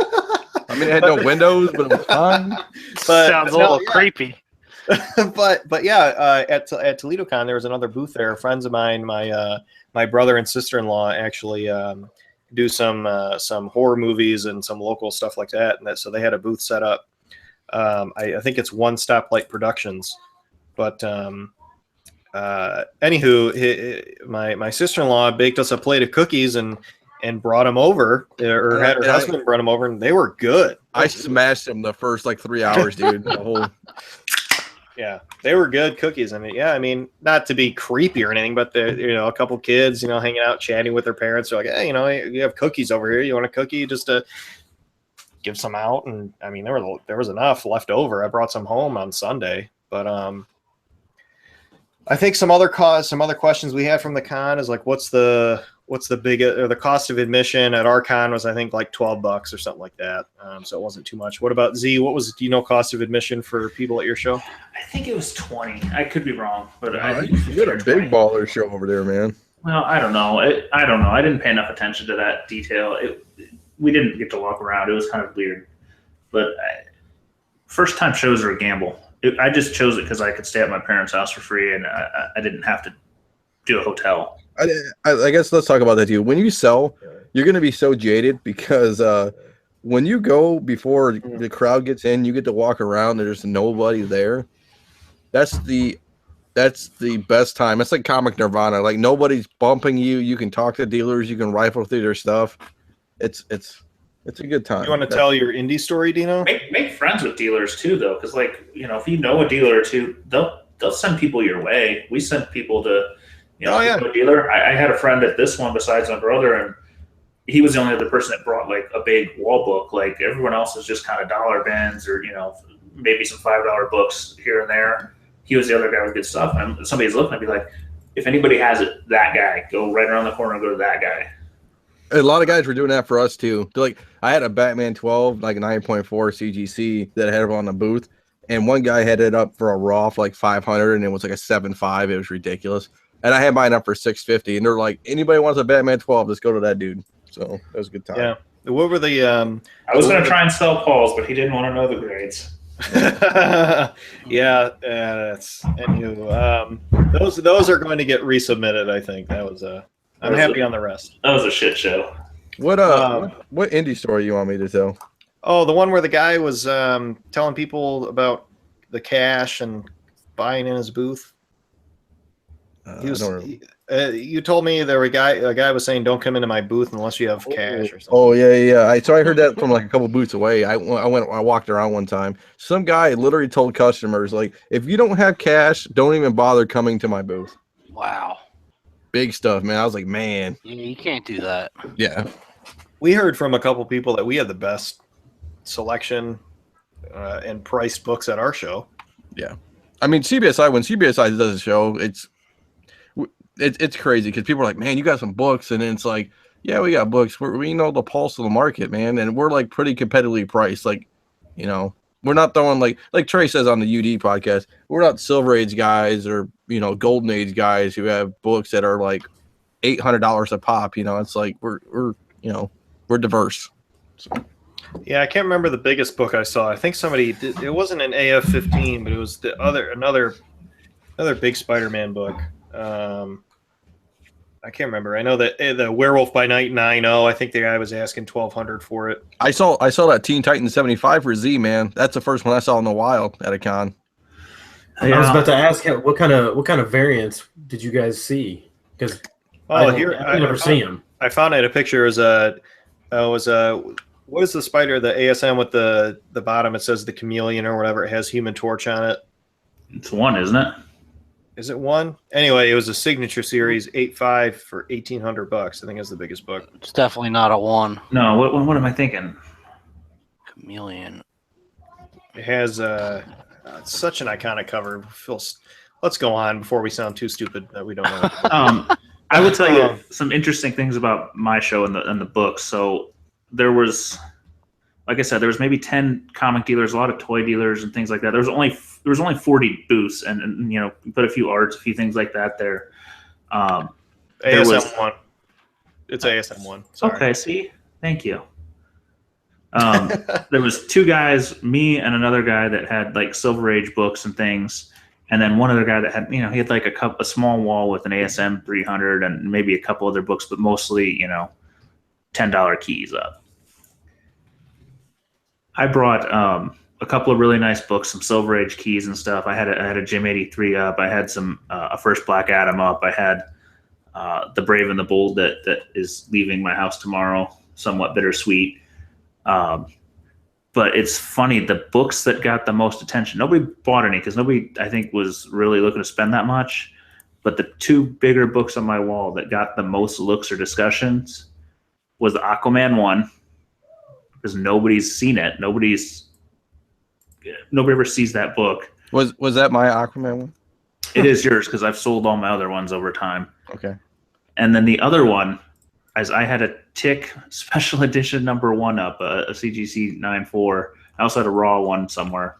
I mean, it had no windows, but it was fine. But, sounds a little creepy. but yeah, at ToledoCon there was another booth there. Friends of mine, my brother and sister-in-law actually do some horror movies and some local stuff like that. And so they had a booth set up. I think it's One Stop Light Productions, but anywho, my sister-in-law baked us a plate of cookies and brought them over, or had her husband brought them over, and they were good. I smashed them the first 3 hours, dude. Yeah, they were good cookies. I mean, not to be creepy or anything, but a couple kids, hanging out, chatting with their parents. They're like, hey, you have cookies over here. You want a cookie? Just to give some out. And I mean, there was enough left over. I brought some home on Sunday, but I think some other questions we had from the con is like, what's the the cost of admission at our con was, I think, like $12 or something like that. So it wasn't too much. What about Z? What was, cost of admission for people at your show? I think it was 20. I could be wrong, but you got a big baller show over there, man. Well, I don't know. I don't know. I didn't pay enough attention to that detail. We didn't get to walk around. It was kind of weird. But first time shows are a gamble. I just chose it because I could stay at my parents' house for free, and I didn't have to do a hotel. I guess let's talk about that too. When you sell, you're going to be so jaded because when you go before the crowd gets in, you get to walk around. There's nobody there. That's the best time. It's like comic nirvana. Like nobody's bumping you. You can talk to dealers. You can rifle through their stuff. It's a good time. You want to tell your indie story, Dino? Make friends with dealers too, though, because if you know a dealer or two, they'll send people your way. We send people to. A dealer. I had a friend at this one besides my brother, and he was the only other person that brought like a big wall book. Like everyone else is just kind of dollar bins or maybe some $5 books here and there. He was the other guy with good stuff. And if somebody's looking, I'd be like, if anybody has it, that guy, go right around the corner and go to that guy. A lot of guys were doing that for us too. I had a Batman 12, like 9.4 CGC that I had on the booth, and one guy had it up for a raw for like 500, and it was like a 7.5. It was ridiculous. And I had mine up for 650, and they're like, anybody wants a Batman 12, let's go to that dude. So that was a good time. Yeah. What were the? I was going to try and sell Paul's, but he didn't want to know the grades. Yeah, that's those are going to get resubmitted. I think that was I'm happy on the rest. That was a shit show. What indie story you want me to tell? Oh, the one where the guy was telling people about the cash and buying in his booth. You told me there were a guy was saying, don't come into my booth unless you have cash or something. Oh yeah. So I heard that from like a couple booths away. I walked around one time. Some guy literally told customers, like, if you don't have cash, don't even bother coming to my booth. Wow. Big stuff, man. I was like, man. You can't do that. Yeah. We heard from a couple people that we had the best selection and priced books at our show. Yeah. I mean, CBSI, when CBSI does a show, it's crazy because people are like, man, you got some books. And then it's like, yeah, we got books. We know the pulse of the market, man. And we're like pretty competitively priced. Like, we're not throwing like Trey says on the UD podcast, we're not Silver Age guys or, Golden Age guys who have books that are like $800 a pop. It's like we're diverse. So. Yeah, I can't remember the biggest book I saw. I think somebody did, it wasn't an AF-15, but it was another big Spider-Man book. I can't remember. I know that the Werewolf by Night 9.0. I think the guy was asking $1,200 for it. I saw that Teen Titans 75 for Z, man. That's the first one I saw in the wild at a con. I was about to ask, what kind of variants did you guys see? Because I never see them. I found out a picture. It was What is the spider? The ASM with the bottom? It says the chameleon or whatever. It has Human Torch on it. It's one, isn't it? Is it one? Anyway, it was a signature series, 8.5 for $1,800. I think it's the biggest book. It's definitely not a one. No, what am I thinking? Chameleon. It has it's such an iconic cover. Let's go on before we sound too stupid that we don't know. I would tell you some interesting things about my show and the books. So there was, like I said, there was maybe 10 comic dealers, a lot of toy dealers and things like that. There was only 40 booths, and you put a few arts, a few things like that there. ASM one. It's ASM one. Sorry. Okay, see, thank you. There was two guys, me and another guy that had like Silver Age books and things, and then one other guy that had, he had like a small wall with an ASM 300 and maybe a couple other books, but mostly, $10 keys up. I brought a couple of really nice books, some Silver Age keys and stuff. I had a Jim 83 up. I had some a First Black Adam up. I had The Brave and the Bold that is leaving my house tomorrow. Somewhat bittersweet. But it's funny, the books that got the most attention, nobody bought any because nobody, I think, was really looking to spend that much. But the two bigger books on my wall that got the most looks or discussions was the Aquaman one, because nobody's seen it. Nobody ever sees that book. Was that my Aquaman one? It is yours because I've sold all my other ones over time. Okay. And then the other one, as I had a Tick special edition #1 up, a CGC 9.4. I also had a Raw one somewhere.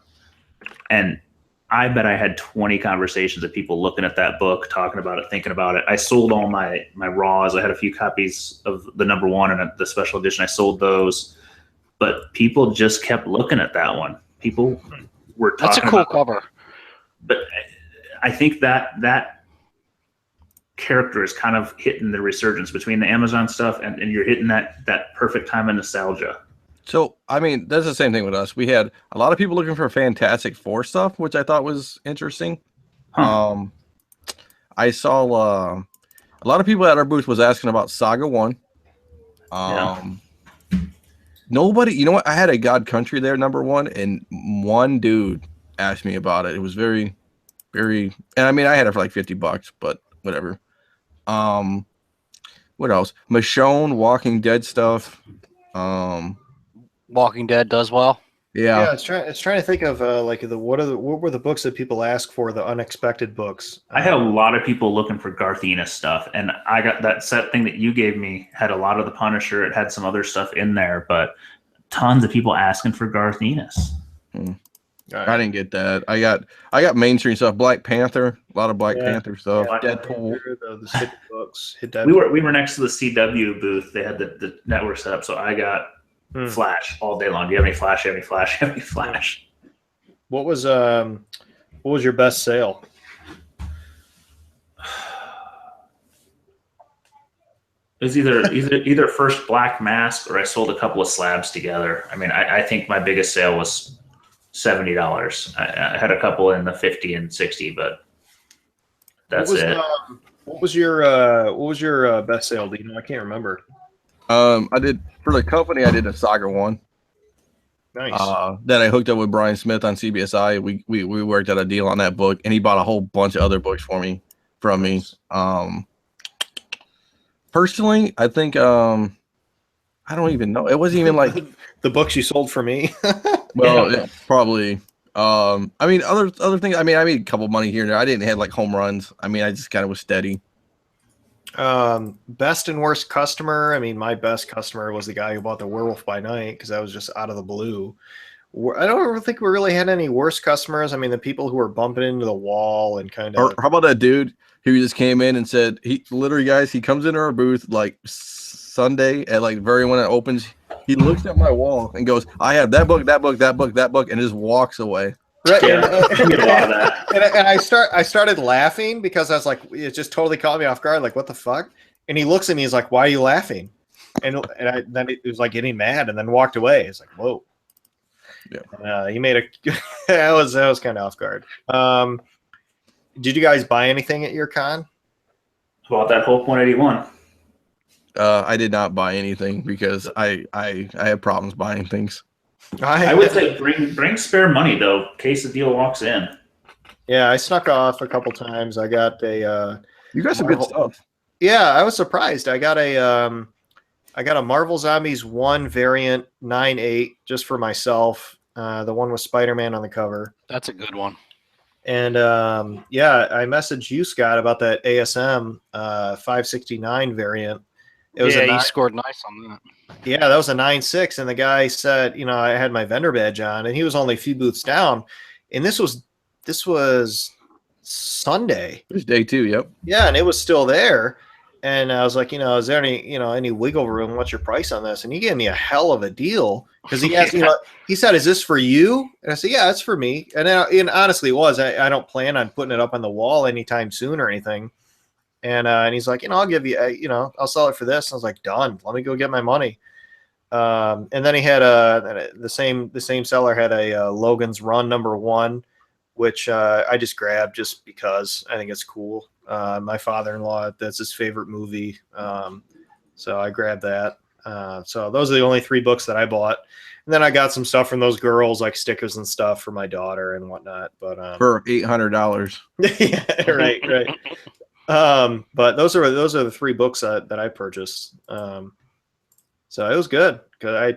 And I bet I had 20 conversations of people looking at that book, talking about it, thinking about it. I sold all my Raws. I had a few copies of the #1 and the special edition. I sold those. But people just kept looking at that one. People were talking That's a cool about cover. But I think that character is kind of hitting the resurgence between the Amazon stuff and you're hitting that perfect time of nostalgia. So, I mean, that's the same thing with us. We had a lot of people looking for Fantastic Four stuff, which I thought was interesting. Huh. I saw a lot of people at our booth was asking about Saga 1. Nobody, you know what? I had a God Country there, #1, and one dude asked me about it. It was very, very, and I mean, I had it for like $50, but whatever. What else? Michonne, Walking Dead stuff. Walking Dead does well. Yeah. It's trying to think of what were the books that people ask for, the unexpected books. I had a lot of people looking for Garth Ennis stuff, and I got that set thing that you gave me had a lot of the Punisher. It had some other stuff in there, but tons of people asking for Garth Ennis. I didn't get that. I got mainstream stuff. Black Panther, a lot of Black Panther stuff. Yeah, Deadpool. The sticker books. Hit Deadpool. We were next to the CW booth. They had the network set up, so I got Flash all day long. Do you have any Flash? Do you have any Flash? Do you have any Flash? What was your best sale? It was either first Black Mask or I sold a couple of slabs together. I mean, I think my biggest sale was $70. I had a couple in the 50 and 60, but that's it. What was your best sale? Do you know? I can't remember. I did for the company. I did a Saga 1. Nice. Then I hooked up with Brian Smith on CBSI. We worked out a deal on that book, and he bought a whole bunch of other books from me. Personally, I think I don't even know. It wasn't even like the books you sold for me. Well, yeah, probably. I mean, other things. I mean, I made a couple money here and there. I didn't have like home runs. I mean, I just kind of was steady. Best and worst customer. I mean, my best customer was the guy who bought the Werewolf by Night because that was just out of the blue. I don't think we really had any worst customers. I mean, the people who were bumping into the wall and kind of. Or how about that dude who just came in and said he literally, guys, he comes into our booth like Sunday at like very when it opens. He looks at my wall and goes, "I have that book, that book, that book, that book," and just walks away. Right. Yeah, I get a lot of that. And I started laughing because I was like, it just totally caught me off guard. Like, what the fuck? And he looks at me. He's like, "Why are you laughing?" And then it was like getting mad, and then walked away. It's like, whoa. Yeah. He made that was kind of off guard. Did you guys buy anything at your con? About that whole .81. I did not buy anything because I have problems buying things. I would say bring spare money though, in case the deal walks in. Yeah, I snuck off a couple times. I got a You got some good Marvel- stuff. yeah, I was surprised. I got a Marvel Zombies 1 variant 9/8 just for myself. The one with Spider-Man on the cover. That's a good one. And yeah, I messaged you, Scott, about that ASM 569 variant. It was he scored nice on that. Yeah, that was a 9.6, and the guy said, I had my vendor badge on, and he was only a few booths down, and this was Sunday. It was day 2. Yep. Yeah, and it was still there, and I was like, is there any wiggle room? What's your price on this? And he gave me a hell of a deal because he asked, he said, "Is this for you?" And I said, "Yeah, it's for me." And honestly, it was. I don't plan on putting it up on the wall anytime soon or anything. And he's like, I'll give you, I'll sell it for this. And I was like, done. Let me go get my money. And then he had the same seller had a Logan's Run #1, which I just grabbed just because I think it's cool. My father-in-law, that's his favorite movie. So I grabbed that. So those are the only 3 books that I bought. And then I got some stuff from those girls, like stickers and stuff for my daughter and whatnot. But for $800. yeah, right. But those are the 3 books that I purchased. So it was good because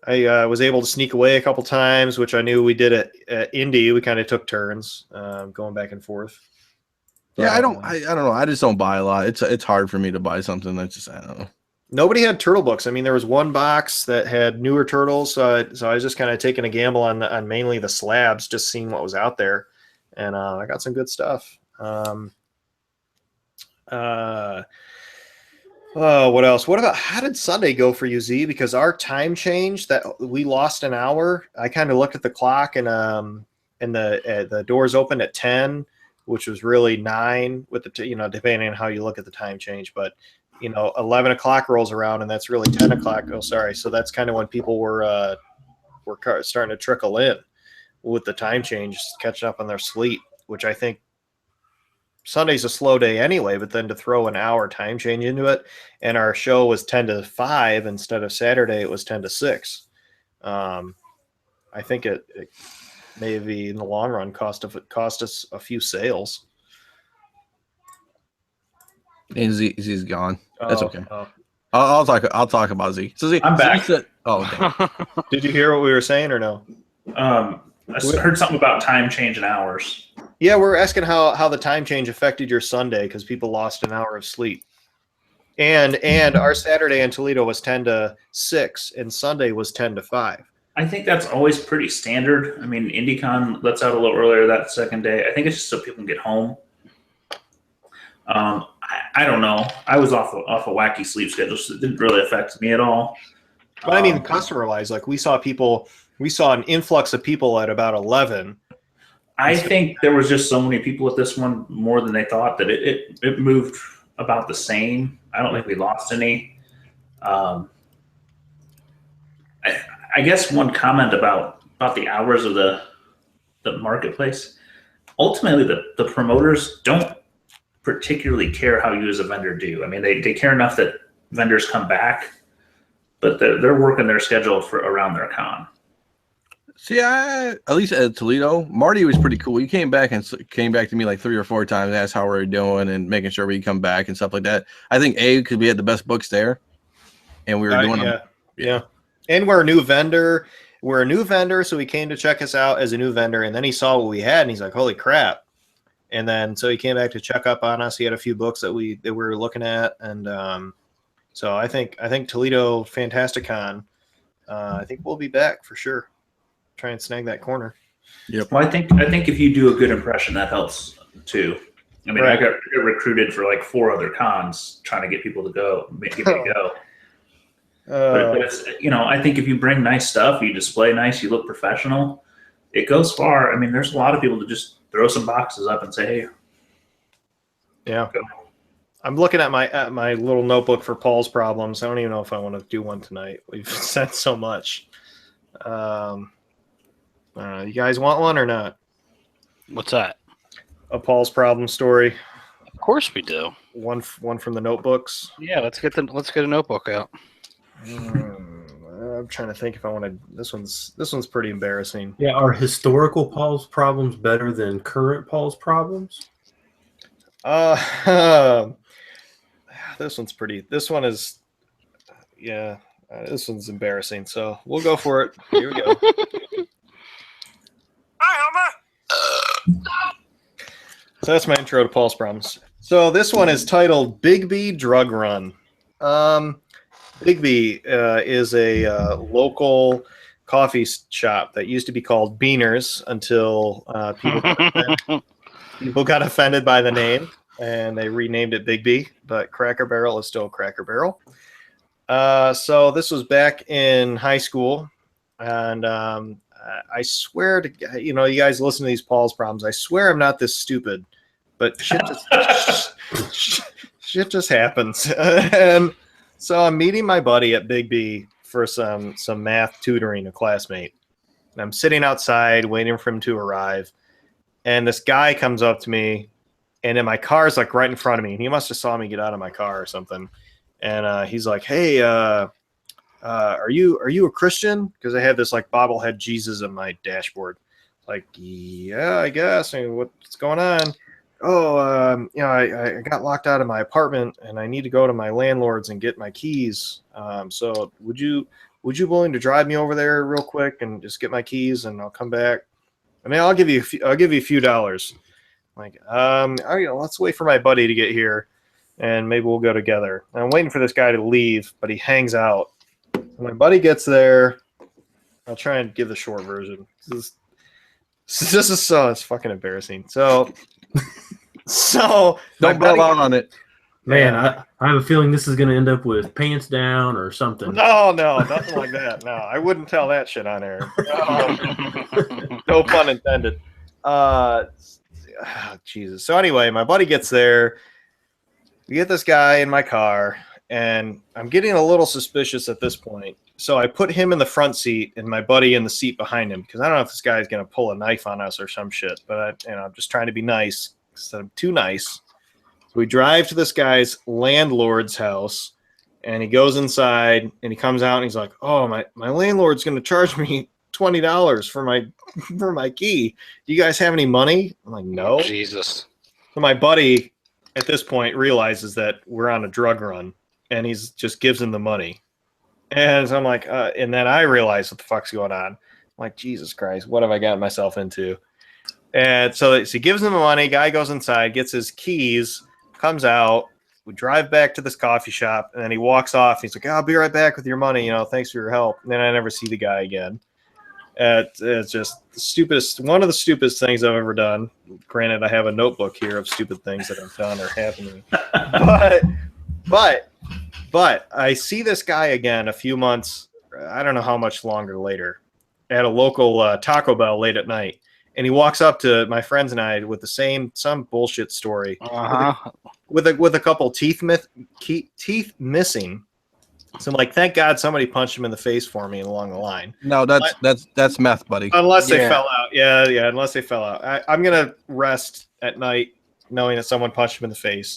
I was able to sneak away a couple times, which I knew we did at Indy. We kind of took turns going back and forth. But, Yeah, I don't know. I just don't buy a lot. It's hard for me to buy something that's just, I don't know. Nobody had turtle books. I mean, there was one box that had newer turtles, so I was just kind of taking a gamble on mainly the slabs, just seeing what was out there, and I got some good stuff. Oh, what else? How did Sunday go for you, Z? Because our time change that we lost an hour. I kind of looked at the clock and the doors opened at 10, which was really 9 with the depending on how you look at the time change. But 11 o'clock rolls around and that's really 10 o'clock. Oh, sorry. So that's kind of when people were starting to trickle in with the time change, catching up on their sleep, which I think Sunday's a slow day anyway, but then to throw an hour time change into it, and our show was 10 to 5 instead of Saturday, it was 10 to 6. I think it maybe in the long run cost us a few sales. And Z's gone. That's okay. Oh. I'll talk about Z. So Z, I'm back. Z said, okay. Did you hear what we were saying or no? I heard something about time change and hours. Yeah, we're asking how the time change affected your Sunday because people lost an hour of sleep. And our Saturday in Toledo was 10 to 6 and Sunday was 10 to 5. I think that's always pretty standard. I mean, IndyCon lets out a little earlier that second day. I think it's just so people can get home. I don't know. I was off a wacky sleep schedule, so it didn't really affect me at all. But I mean, customer-wise, like we saw an influx of people at about 11. I think there was just so many people at this one, more than they thought, that it moved about the same. I don't think we lost any. I guess one comment about the hours of the marketplace. Ultimately, the promoters don't particularly care how you as a vendor do. I mean, they care enough that vendors come back, but they're working their schedule around their con. See, at least at Toledo, Marty was pretty cool. He came back to me like 3 or 4 times, asked how we were doing and making sure we come back and stuff like that. I think because we had the best books there, and we were doing them. Yeah. And we're a new vendor. So he came to check us out as a new vendor, and then he saw what we had, and he's like, "Holy crap!" And then so he came back to check up on us. He had a few books that we were looking at, and so I think Toledo Fantastic Con. I think we'll be back for sure. Try and snag that corner. Yep. Well, I think if you do a good impression, that helps too. I mean, right. I got recruited for like 4 other cons trying to get people to go, get me to go. But it's, I think if you bring nice stuff, you display nice, you look professional, it goes far. I mean, there's a lot of people that just throw some boxes up and say, "Hey." Yeah. Go. I'm looking at my little notebook for Paul's problems. I don't even know if I want to do one tonight. We've said so much. You guys want one or not? What's that? A Paul's problem story. Of course we do. one from the notebooks. Yeah, let's get a notebook out. I'm trying to think if I want to. This one's pretty embarrassing. Yeah, are historical Paul's problems better than current Paul's problems? This one's pretty. This one is, yeah. This one's embarrassing. So we'll go for it. Here we go. Hi, Homer. So that's my intro to Paul's problems. So this one is titled Bigby Drug Run. Bigby is a local coffee shop that used to be called Beaners until people got offended by the name and they renamed it Bigby, but Cracker Barrel is still Cracker Barrel. So this was back in high school, and I swear to you guys listen to these Paul's problems. I swear I'm not this stupid, but shit just happens. And so I'm meeting my buddy at Bigby for some math tutoring, a classmate. And I'm sitting outside waiting for him to arrive, and this guy comes up to me, and then my car's like right in front of me, and he must have saw me get out of my car or something. And he's like, "Hey, are you a Christian?" Because I had this like bobblehead Jesus on my dashboard. Like, yeah, I guess. I mean, what's going on? Oh, I got locked out of my apartment and I need to go to my landlord's and get my keys. So would you willing to drive me over there real quick and just get my keys and I'll come back? I mean, I'll give you a few dollars. Like, let's wait for my buddy to get here and maybe we'll go together. And I'm waiting for this guy to leave, but he hangs out. When my buddy gets there, I'll try and give the short version. This is so, it's fucking embarrassing. So Don't bail out on it. Man, I have a feeling this is going to end up with pants down or something. No, nothing like that. No, I wouldn't tell that shit on air. No pun intended. Jesus. So anyway, my buddy gets there. We get this guy in my car, and I'm getting a little suspicious at this point. So I put him in the front seat and my buddy in the seat behind him because I don't know if this guy's going to pull a knife on us or some shit. But I'm just trying to be nice instead of too nice. So we drive to this guy's landlord's house, and he goes inside and he comes out and he's like, "Oh, my landlord's going to charge me $20 for my key. Do you guys have any money?" I'm like, "No." Jesus. So my buddy at this point realizes that we're on a drug run, and he's just gives him the money. And so I'm like, and then I realize what the fuck's going on. I'm like, Jesus Christ, what have I gotten myself into? And so he gives him the money. Guy goes inside, gets his keys, comes out. We drive back to this coffee shop, and then he walks off. He's like, "I'll be right back with your money. Thanks for your help." And then I never see the guy again. It's just one of the stupidest things I've ever done. Granted, I have a notebook here of stupid things that I've done or happened to me. But I see this guy again a few months, I don't know how much longer later, at a local Taco Bell late at night. And he walks up to my friends and I with some bullshit story with a couple teeth missing. So I'm like, thank God somebody punched him in the face for me along the line. No, that's meth, buddy. Unless they fell out. Yeah, unless they fell out. I'm going to rest at night knowing that someone punched him in the face.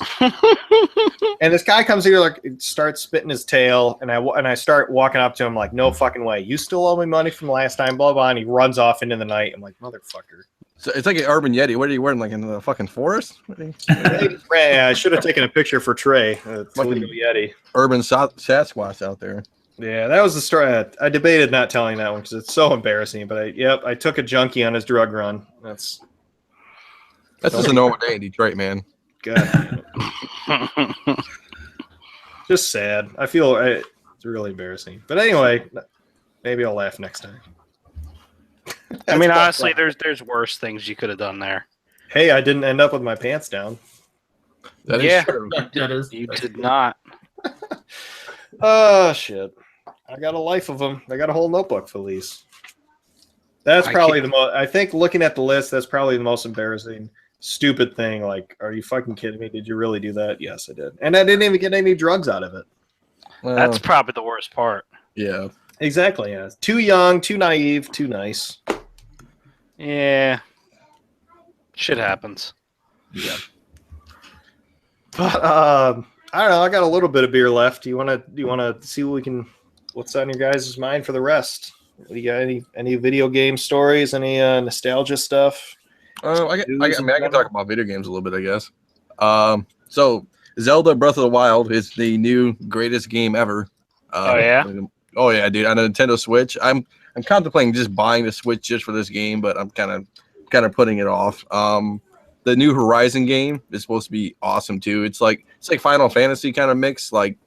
And this guy comes here, like, starts spitting his tail, and I start walking up to him like, "No fucking way. You still owe me money from last time, blah, blah," and he runs off into the night. I'm like, motherfucker. So it's like an urban Yeti. What are you wearing, like in the fucking forest? I should have taken a picture for Trey. Fucking Yeti. Urban Sasquatch out there. Yeah, that was the story. I debated not telling that one because it's so embarrassing. But I took a junkie on his drug run. That's just a normal day in Detroit, man. God. Just sad. I feel it's really embarrassing. But anyway, maybe I'll laugh next time. I mean, honestly, there's worse things you could have done there. Hey, I didn't end up with my pants down. That is true. That is. You did not. Oh, shit. I got a life of them. I got a whole notebook for these. That's probably the most, I think looking at the list, that's probably the most embarrassing, stupid thing. Like, are you fucking kidding me? Did you really do that? Yes, I did. And I didn't even get any drugs out of it. Well, That's probably the worst part. yeah. Exactly, yeah. Too young, too naive, too nice. Yeah. Shit happens. Yeah. But I don't know. I got a little bit of beer left. Do you want to see what we can? What's on your guys' mind for the rest? Do you got any video game stories? Any nostalgia stuff? I can talk about video games a little bit, I guess. So Zelda Breath of the Wild is the new greatest game ever. Oh yeah? Oh yeah, dude! On a Nintendo Switch, I'm contemplating just buying the Switch just for this game, but I'm kind of putting it off. The new Horizon game is supposed to be awesome too. It's like Final Fantasy kind of mix, like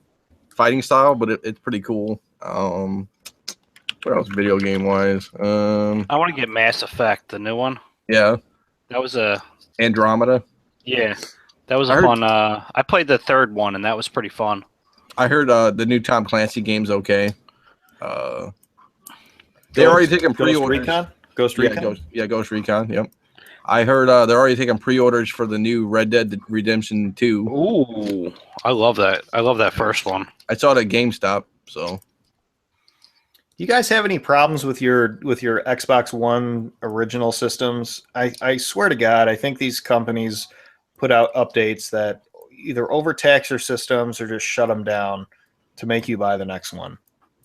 fighting style, but it's pretty cool. What else video game wise? I want to get Mass Effect, the new one. Yeah, That was a Andromeda. yeah. That was a fun. I played the third one, and that was pretty fun. I heard the new Tom Clancy game's okay. They're already taking pre-orders. Ghost Recon? Ghost Recon. Yep. I heard they're already taking pre-orders for the new Red Dead Redemption 2. Ooh, I love that. I love that first one. I saw it at GameStop. So, You guys have any problems with your Xbox One original systems? I swear to God, I think these companies put out updates that either overtax your systems or just shut them down to make you buy the next one.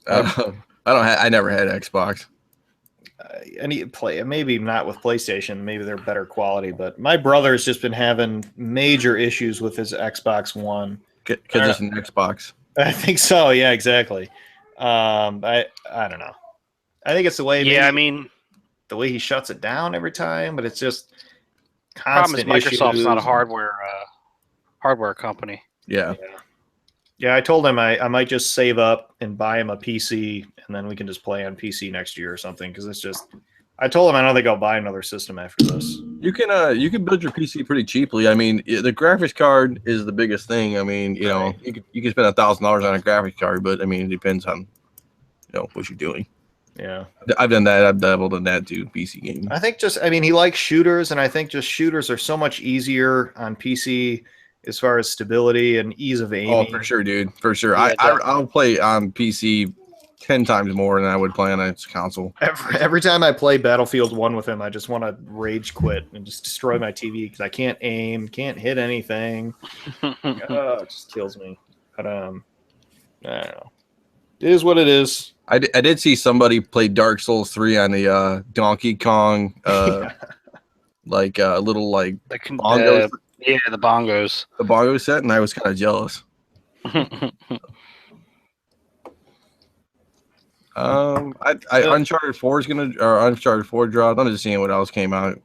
I never had Xbox. Maybe not with PlayStation. Maybe they're better quality, but my brother's just been having major issues with his Xbox One Because it's an Xbox. I think so. Yeah, exactly. I don't know. I think it's the way. Yeah, I mean, the way he shuts it down every time, but it's just problem constant is Microsoft's issues. not a hardware company. Yeah. Yeah, I told him I might just save up and buy him a PC, and then we can just play on PC next year or something. Because it's just, I told him I don't think I'll buy another system after this. You can build your PC pretty cheaply. I mean, the graphics card is the biggest thing. I mean, you know, you can spend $1,000 on a graphics card, but I mean, it depends on what you're doing. Yeah, I've done that. I've dabbled in that too. PC gaming. I think he likes shooters, and I think just shooters are so much easier on PC as far as stability and ease of aiming. Oh, for sure, dude. For sure. Yeah, I'll play on PC 10 times more than I would play on a console. Every time I play Battlefield 1 with him, I just want to rage quit and just destroy my TV because I can't aim, can't hit anything. It just kills me. But I don't know. It is what it is. I did see somebody play Dark Souls 3 on the Donkey Kong, little like bongos. Yeah, the bongos. The bongo set, and I was kind of jealous. Uncharted 4 Uncharted 4 dropped. I'm just seeing what else came out.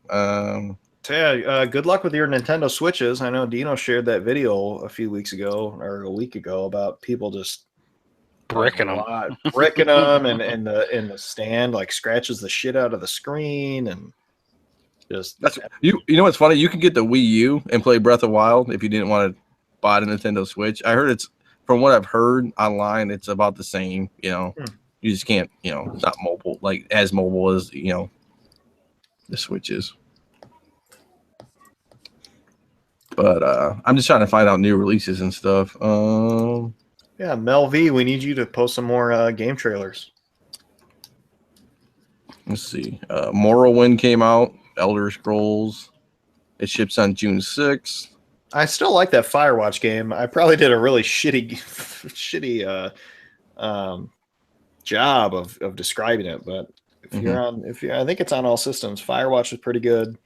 Good luck with your Nintendo Switches. I know Dino shared that video a few weeks ago or a week ago about people just bricking them, and in the stand, like scratches the shit out of the screen and just. That's you know what's funny? You can get the Wii U and play Breath of the Wild if you didn't want to buy the Nintendo Switch. I heard from what I've heard online, it's about the same. You just can't. It's not mobile as mobile as the Switch is. But I'm just trying to find out new releases and stuff. Yeah, Mel V, we need you to post some more game trailers. Let's see. Morrowind came out. Elder Scrolls. It ships on June 6th. I still like that Firewatch game. I probably did a really shitty job of describing it, but if you're I think it's on all systems. Firewatch is pretty good.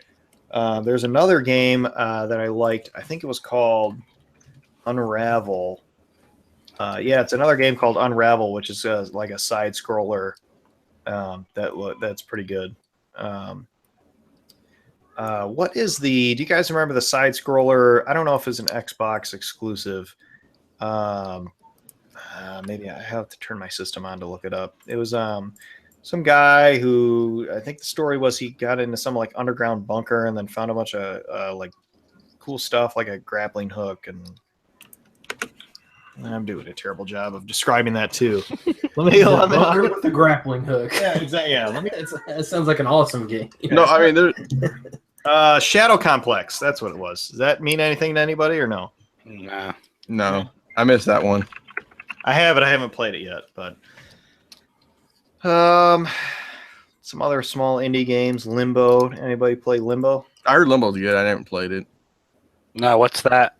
There's another game that I liked. I think it was called Unravel. It's another game called Unravel, which is like a side scroller. That's pretty good. What is do you guys remember the side scroller? I don't know if it's an Xbox exclusive. Maybe I have to turn my system on to look it up. It was some guy who, I think the story was he got into some like underground bunker and then found a bunch of like cool stuff like a grappling hook, and I'm doing a terrible job of describing that too. Let me with the grappling hook. Yeah, exactly. Yeah, It sounds like an awesome game. No, I mean Shadow Complex. That's what it was. Does that mean anything to anybody or no? Nah. No, I missed that one. I have it. I haven't played it yet, but some other small indie games. Limbo. Anybody play Limbo? I heard Limbo's good. I haven't played it. No, what's that?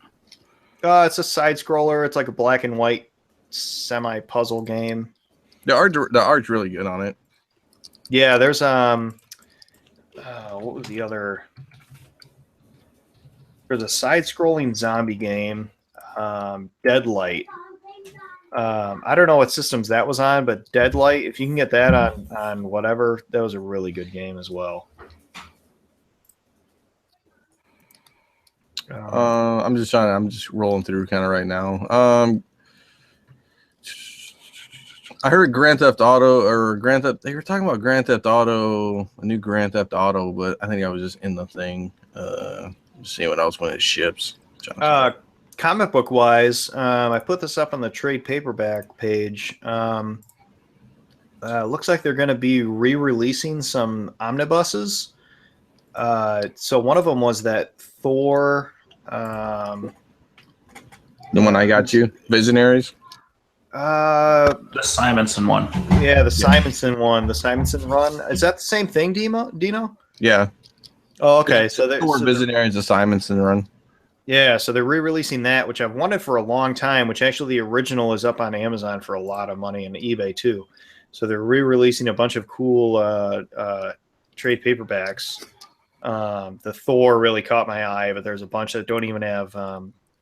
It's a side scroller. It's like a black and white semi puzzle game. The art's really good on it. Yeah, there's what was the other? There's a side scrolling zombie game, Deadlight. I don't know what systems that was on, but Deadlight, if you can get that on whatever, that was a really good game as well. I'm just rolling through kind of right now. I heard Grand Theft Auto they were talking about Grand Theft Auto, a new Grand Theft Auto, but I think I was just in the thing, seeing what else when it ships. Comic book wise, I put this up on the trade paperback page. Looks like they're going to be re-releasing some omnibuses. So one of them was that Thor. The one I got you, Visionaries. The Simonson one. Yeah, the Simonson one, the Simonson run. Is that the same thing, Dino? Yeah. Oh, okay. So Thor Visionaries, the Simonson run. Yeah, so they're re-releasing that, which I've wanted for a long time, which actually the original is up on Amazon for a lot of money and eBay too. So they're re-releasing a bunch of cool trade paperbacks. The Thor really caught my eye, but there's a bunch that don't even have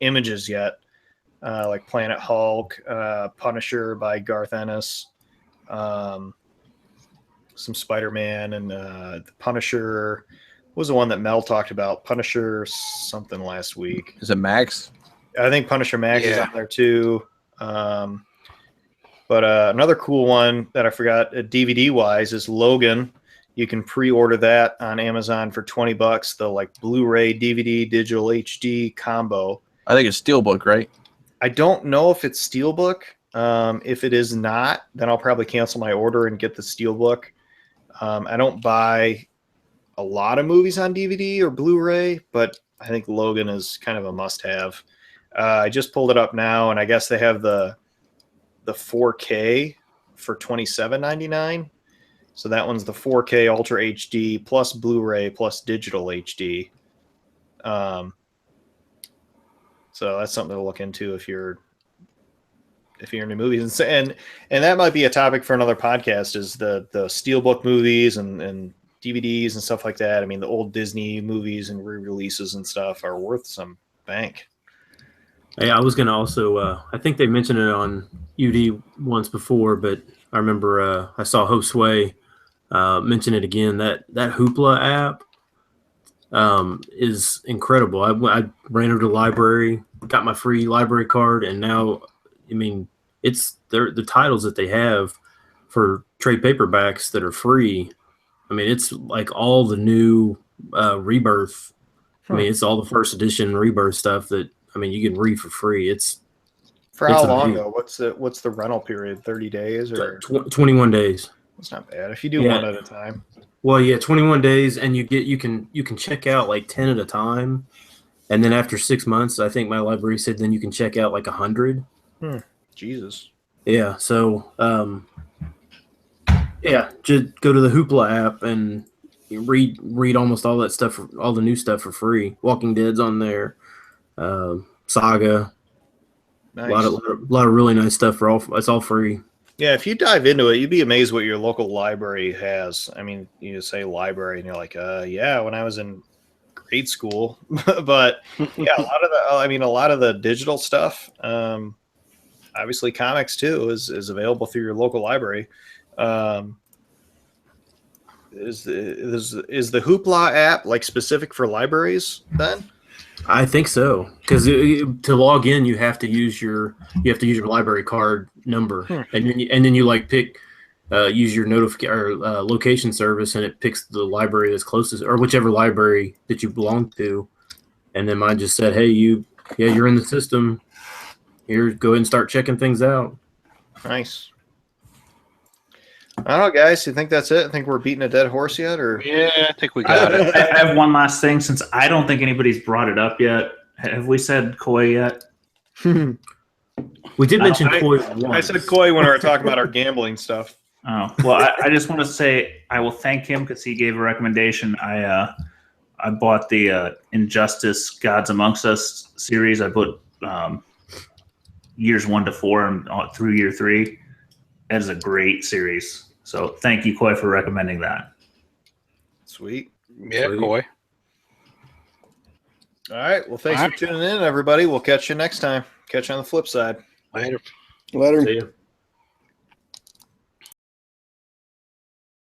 images yet, like Planet Hulk, Punisher by Garth Ennis, some Spider-Man, and the Punisher. What was the one that Mel talked about? Punisher something last week. Is it Max? I think Punisher Max is on there too. But another cool one that I forgot DVD wise is Logan. You can pre-order that on Amazon for $20. The like Blu-ray, DVD, digital HD combo. I think it's Steelbook, right? I don't know if it's Steelbook. If it is not, then I'll probably cancel my order and get the Steelbook. I don't buy a lot of movies on DVD or Blu-ray, but I think Logan is kind of a must-have. I just pulled it up now, and I guess they have the 4K for $27.99. So that one's the 4K Ultra HD plus Blu-ray plus digital HD. So that's something to look into if you're into movies, and that might be a topic for another podcast. Is the Steelbook movies and DVDs and stuff like that. I mean, the old Disney movies and re-releases and stuff are worth some bank. Hey, I was going to also, I think they mentioned it on UD once before, but I remember I saw Josue mention it again. That Hoopla app is incredible. I ran over to the library, got my free library card, and now, I mean, it's the titles that they have for trade paperbacks that are free. I mean, it's like all the new Rebirth. I mean, it's all the first edition Rebirth stuff that, I mean, you can read for free. It's for how long though? What's the rental period? 30 days or 21 days? That's not bad if you do one at a time. Well, yeah, 21 days, and you can check out like 10 at a time, and then after 6 months, I think my library said then you can check out like 100. Jesus. Yeah. So, yeah, just go to the Hoopla app and read almost all that stuff, all the new stuff for free. Walking Dead's on there, Saga, Nice. a lot of really nice stuff it's all free. Yeah, if you dive into it, you'd be amazed what your local library has. I mean, you say library, and you're like, yeah, when I was in grade school, but yeah, a lot of the digital stuff, obviously comics too, is available through your local library. Is the Hoopla app like specific for libraries then? I think so, because to log in, you have to use your library card number, and then you like pick use your location service, and it picks the library that's closest, or whichever library that you belong to. And then mine just said, "Hey, you're in the system. Here, go ahead and start checking things out." Nice. I don't know, guys. You think that's it? I think we're beating a dead horse yet, or yeah, I think we got it. I have one last thing, since I don't think anybody's brought it up yet. Have we said Koi yet? We did mention Koi once. I said Koi when we were talking about our gambling stuff. Oh, well, I just want to say I will thank him because he gave a recommendation. I bought the Injustice Gods Amongst Us series. I put years 1 to 4 and through year 3. That is a great series. So thank you, Coy, for recommending that. Sweet. Yeah, Coy. All right. Well, thanks All for tuning in, everybody. We'll catch you next time. Catch you on the flip side. Later. Later. See you.